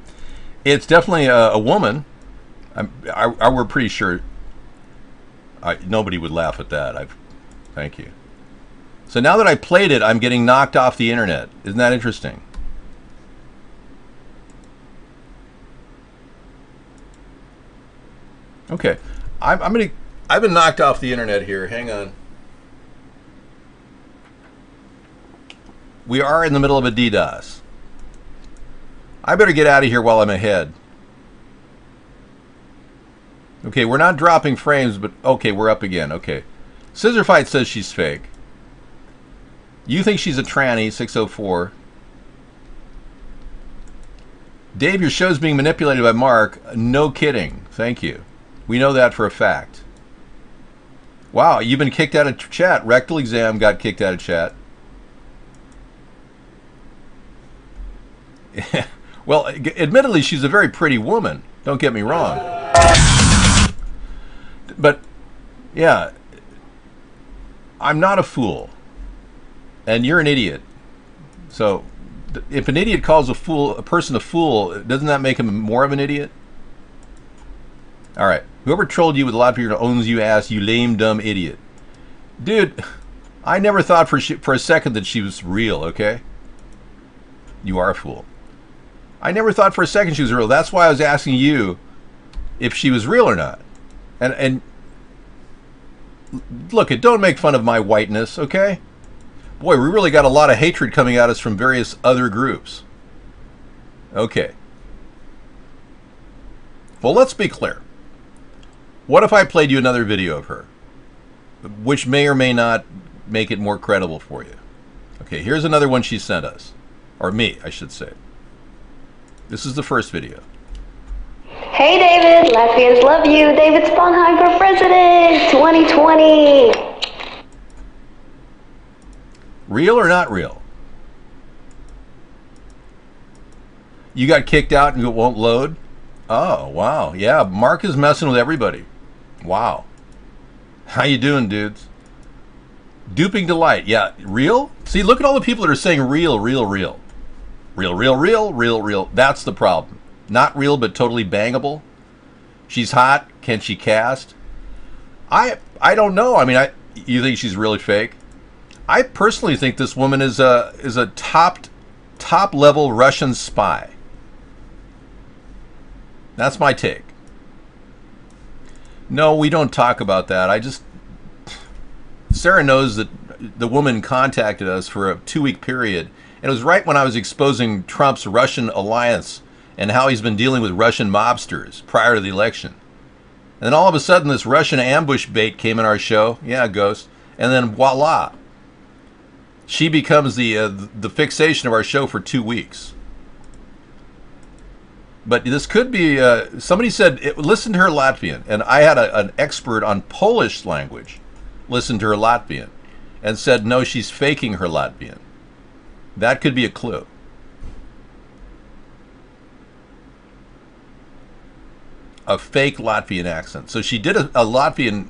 It's definitely a woman. We're pretty sure nobody would laugh at that. Thank you. So now that I played it, I'm getting knocked off the internet. Isn't that interesting? Okay. I've been knocked off the internet here. Hang on. We are in the middle of a DDoS. I better get out of here while I'm ahead. Okay, we're not dropping frames, but okay, we're up again. Okay. Scissor Fight says she's fake. You think she's a tranny, 604. Dave, your show's being manipulated by Mark. No kidding. Thank you. We know that for a fact. Wow, you've been kicked out of chat. Rectal Exam got kicked out of chat. Well, admittedly, she's a very pretty woman. Don't get me wrong. But, yeah, I'm not a fool. And you're an idiot. So, if an idiot calls a person a fool, doesn't that make him more of an idiot? All right. Whoever trolled you with a lot of people owns you ass, you lame, dumb idiot. Dude, I never thought for a second that she was real, okay? You are a fool. I never thought for a second she was real. That's why I was asking you if she was real or not. And look, don't make fun of my whiteness, okay? Boy, we really got a lot of hatred coming at us from various other groups. Okay. Well, let's be clear. What if I played you another video of her, which may or may not make it more credible for you? Okay, here's another one she sent us. Or me, I should say. This is the first video. Hey David, Latvians love you. David Sponheim for president 2020. Real or not real? You got kicked out and it won't load? Oh, wow. Yeah, Mark is messing with everybody. Wow. How you doing, dudes? Duping Delight. Yeah, real? See, look at all the people that are saying real, real, real. Real, real, real, real, real. That's the problem. Not real, but totally bangable. She's hot. Can she cast? I don't know. I mean, you think she's really fake? I personally think this woman is a top level Russian spy. That's my take. No, we don't talk about that. Sarah knows that the woman contacted us for a 2-week period. And it was right when I was exposing Trump's Russian alliance and how he's been dealing with Russian mobsters prior to the election. And then all of a sudden, this Russian ambush bait came in our show. Yeah, Ghost. And then voila. She becomes the fixation of our show for 2 weeks. But this could be, somebody said, listen to her Latvian. And I had an expert on Polish language listen to her Latvian and said, no, she's faking her Latvian. That could be a clue. A fake Latvian accent. So she did a Latvian,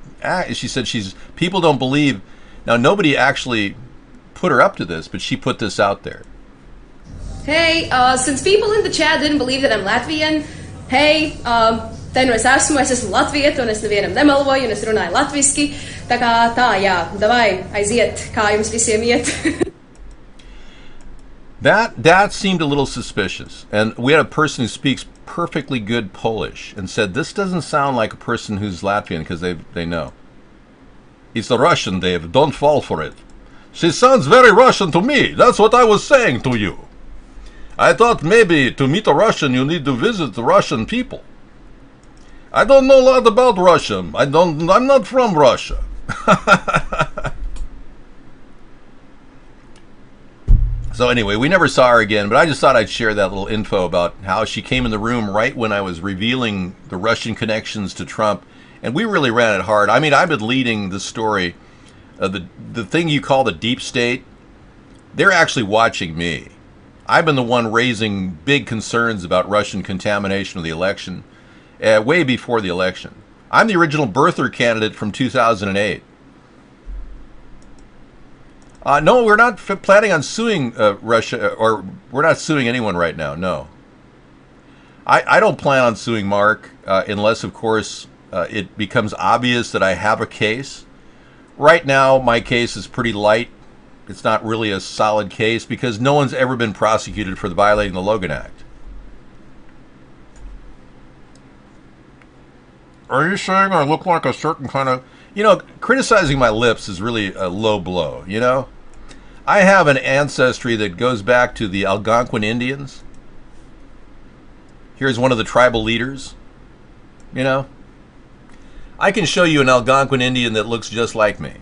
she said people don't believe. Now, nobody actually put her up to this, but she put this out there. Hey, since people in the chat didn't believe that I'm Latvian, hey, te nu es esmu latvieta, un es nevienam nemeloju, un es runāju latviski, tā kā tā, jā, davai, aiziet, kā jums visiem iet. That seemed a little suspicious. And we had a person who speaks perfectly good Polish and said, this doesn't sound like a person who's Latvian, because they know. It's a Russian, Dave. Don't fall for it. She sounds very Russian to me. That's what I was saying to you. I thought maybe to meet a Russian, you need to visit the Russian people. I don't know a lot about Russia. I'm not from Russia. So anyway, we never saw her again, but I just thought I'd share that little info about how she came in the room right when I was revealing the Russian connections to Trump, and we really ran it hard. I mean, I've been leading the story. The thing you call the deep state, they're actually watching me. I've been the one raising big concerns about Russian contamination of the election way before the election. I'm the original birther candidate from 2008. No, we're not planning on suing Russia, or we're not suing anyone right now, no. I don't plan on suing Mark unless, of course, it becomes obvious that I have a case. Right now, my case is pretty light. It's not really a solid case because no one's ever been prosecuted for violating the Logan Act. Are you saying I look like a certain kind of... You know, criticizing my lips is really a low blow, you know? I have an ancestry that goes back to the Algonquin Indians. Here's one of the tribal leaders, you know? I can show you an Algonquin Indian that looks just like me.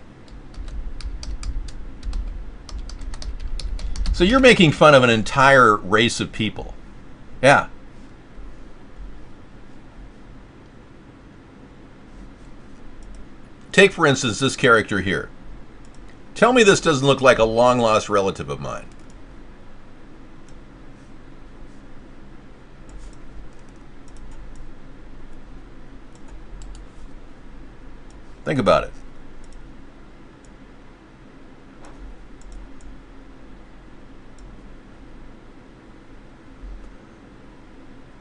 So you're making fun of an entire race of people. Yeah. Take, for instance, this character here. Tell me this doesn't look like a long-lost relative of mine. Think about it.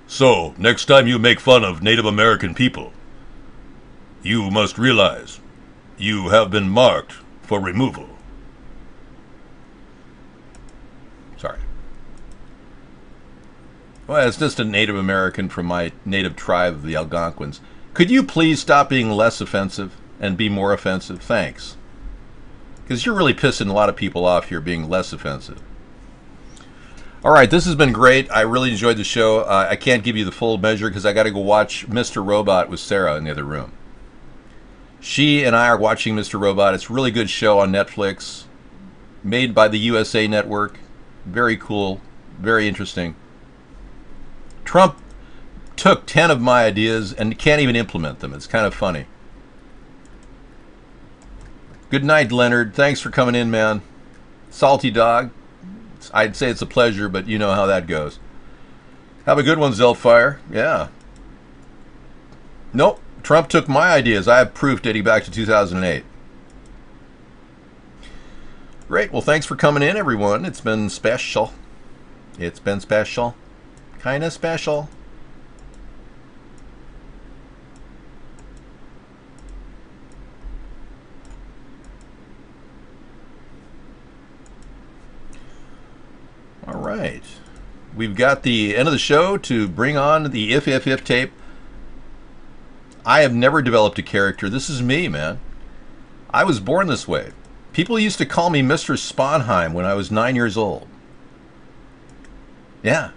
So, next time you make fun of Native American people, you must realize you have been marked for removal. Sorry. Well, it's just a Native American from my native tribe of the Algonquins. Could you please stop being less offensive and be more offensive? Thanks. Because you're really pissing a lot of people off here being less offensive. All right, this has been great. I really enjoyed the show. I can't give you the full measure because I got to go watch Mr. Robot with Sarah in the other room. She and I are watching Mr. Robot. It's a really good show on Netflix, made by the USA Network. Very cool, very interesting. Trump took 10 of my ideas and can't even implement them. It's kind of funny. Good night, Leonard. Thanks for coming in, man. Salty Dog. I'd say it's a pleasure, but you know how that goes. Have a good one, Zelfire. Yeah. Nope. Trump took my ideas. I have proof dating back to 2008. Great. Well, thanks for coming in, everyone. It's been special. It's been special. Kind of special. All right. we've got the end of the show to bring on the if tape. I have never developed a character. This is me, man. I was born this way. People used to call me Mr. Sponheim when I was 9 years old. Yeah.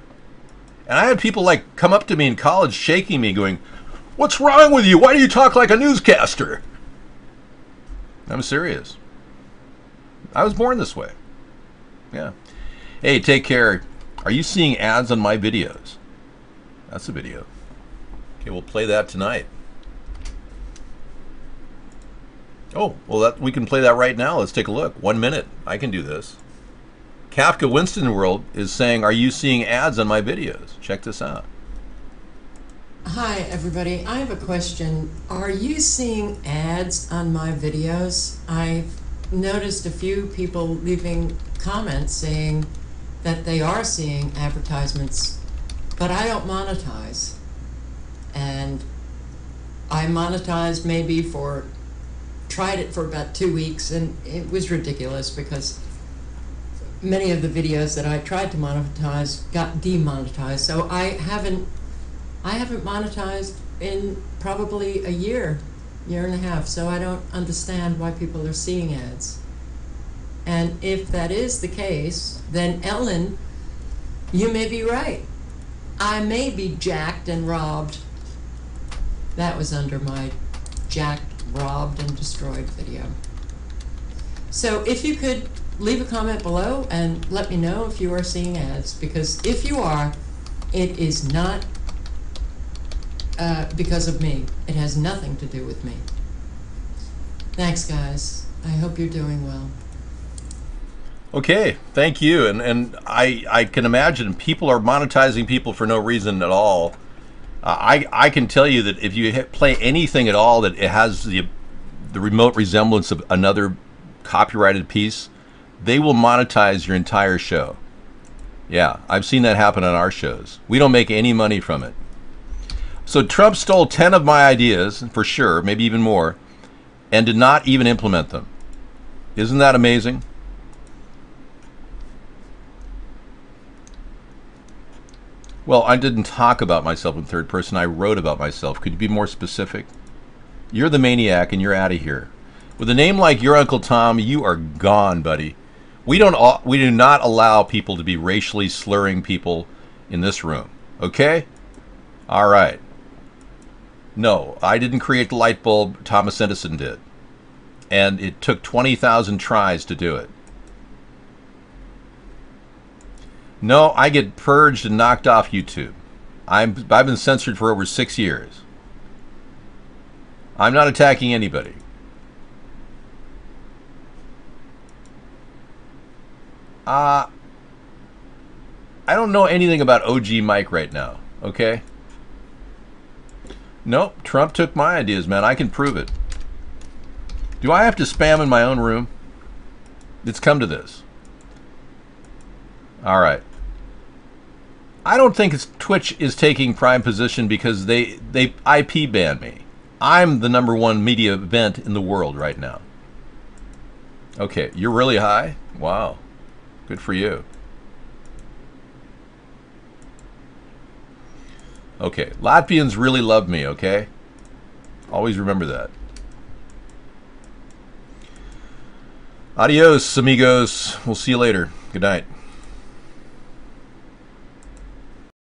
And I had people like come up to me in college shaking me going, "What's wrong with you? Why do you talk like a newscaster?" I'm serious. I was born this way. Yeah. Hey, take care. Are you seeing ads on my videos? That's a video. Okay, we'll play that tonight. Oh, well, we can play that right now. Let's take a look. 1 minute. I can do this. Kafka Winston World is saying, are you seeing ads on my videos? Check this out. Hi, everybody. I have a question. Are you seeing ads on my videos? I've noticed a few people leaving comments saying that they are seeing advertisements, but I don't monetize. And I monetized maybe tried it for about 2 weeks, and it was ridiculous because many of the videos that I tried to monetize got demonetized. So I haven't monetized in probably a year and a half. So I don't understand why people are seeing ads. And if that is the case, then Ellen, you may be right. I may be jacked and robbed. That was under my jacked, robbed, and destroyed video. So if you could leave a comment below and let me know if you are seeing ads, because if you are, it is not because of me. It has nothing to do with me. Thanks, guys. I hope you're doing well. Okay, thank you. And I can imagine people are monetizing people for no reason at all. I can tell you that if you play anything at all that it has the remote resemblance of another copyrighted piece, they will monetize your entire show. Yeah, I've seen that happen on our shows. We don't make any money from it. So Trump stole 10 of my ideas, for sure, maybe even more, and did not even implement them. Isn't that amazing? Well, I didn't talk about myself in third person. I wrote about myself. Could you be more specific? You're the maniac and you're out of here. With a name like your Uncle Tom, you are gone, buddy. We do not allow people to be racially slurring people in this room. Okay? All right. No, I didn't create the light bulb. Thomas Edison did. And it took 20,000 tries to do it. No, I get purged and knocked off YouTube. I've been censored for over 6 years. I'm not attacking anybody. I don't know anything about OG Mike right now, okay? Nope, Trump took my ideas, man. I can prove it. Do I have to spam in my own room? It's come to this. All right. I don't think Twitch is taking prime position because they IP banned me. I'm the #1 media event in the world right now. Okay, you're really high? Wow. Good for you. Okay, Latvians really love me, okay? Always remember that. Adios, amigos. We'll see you later. Good night.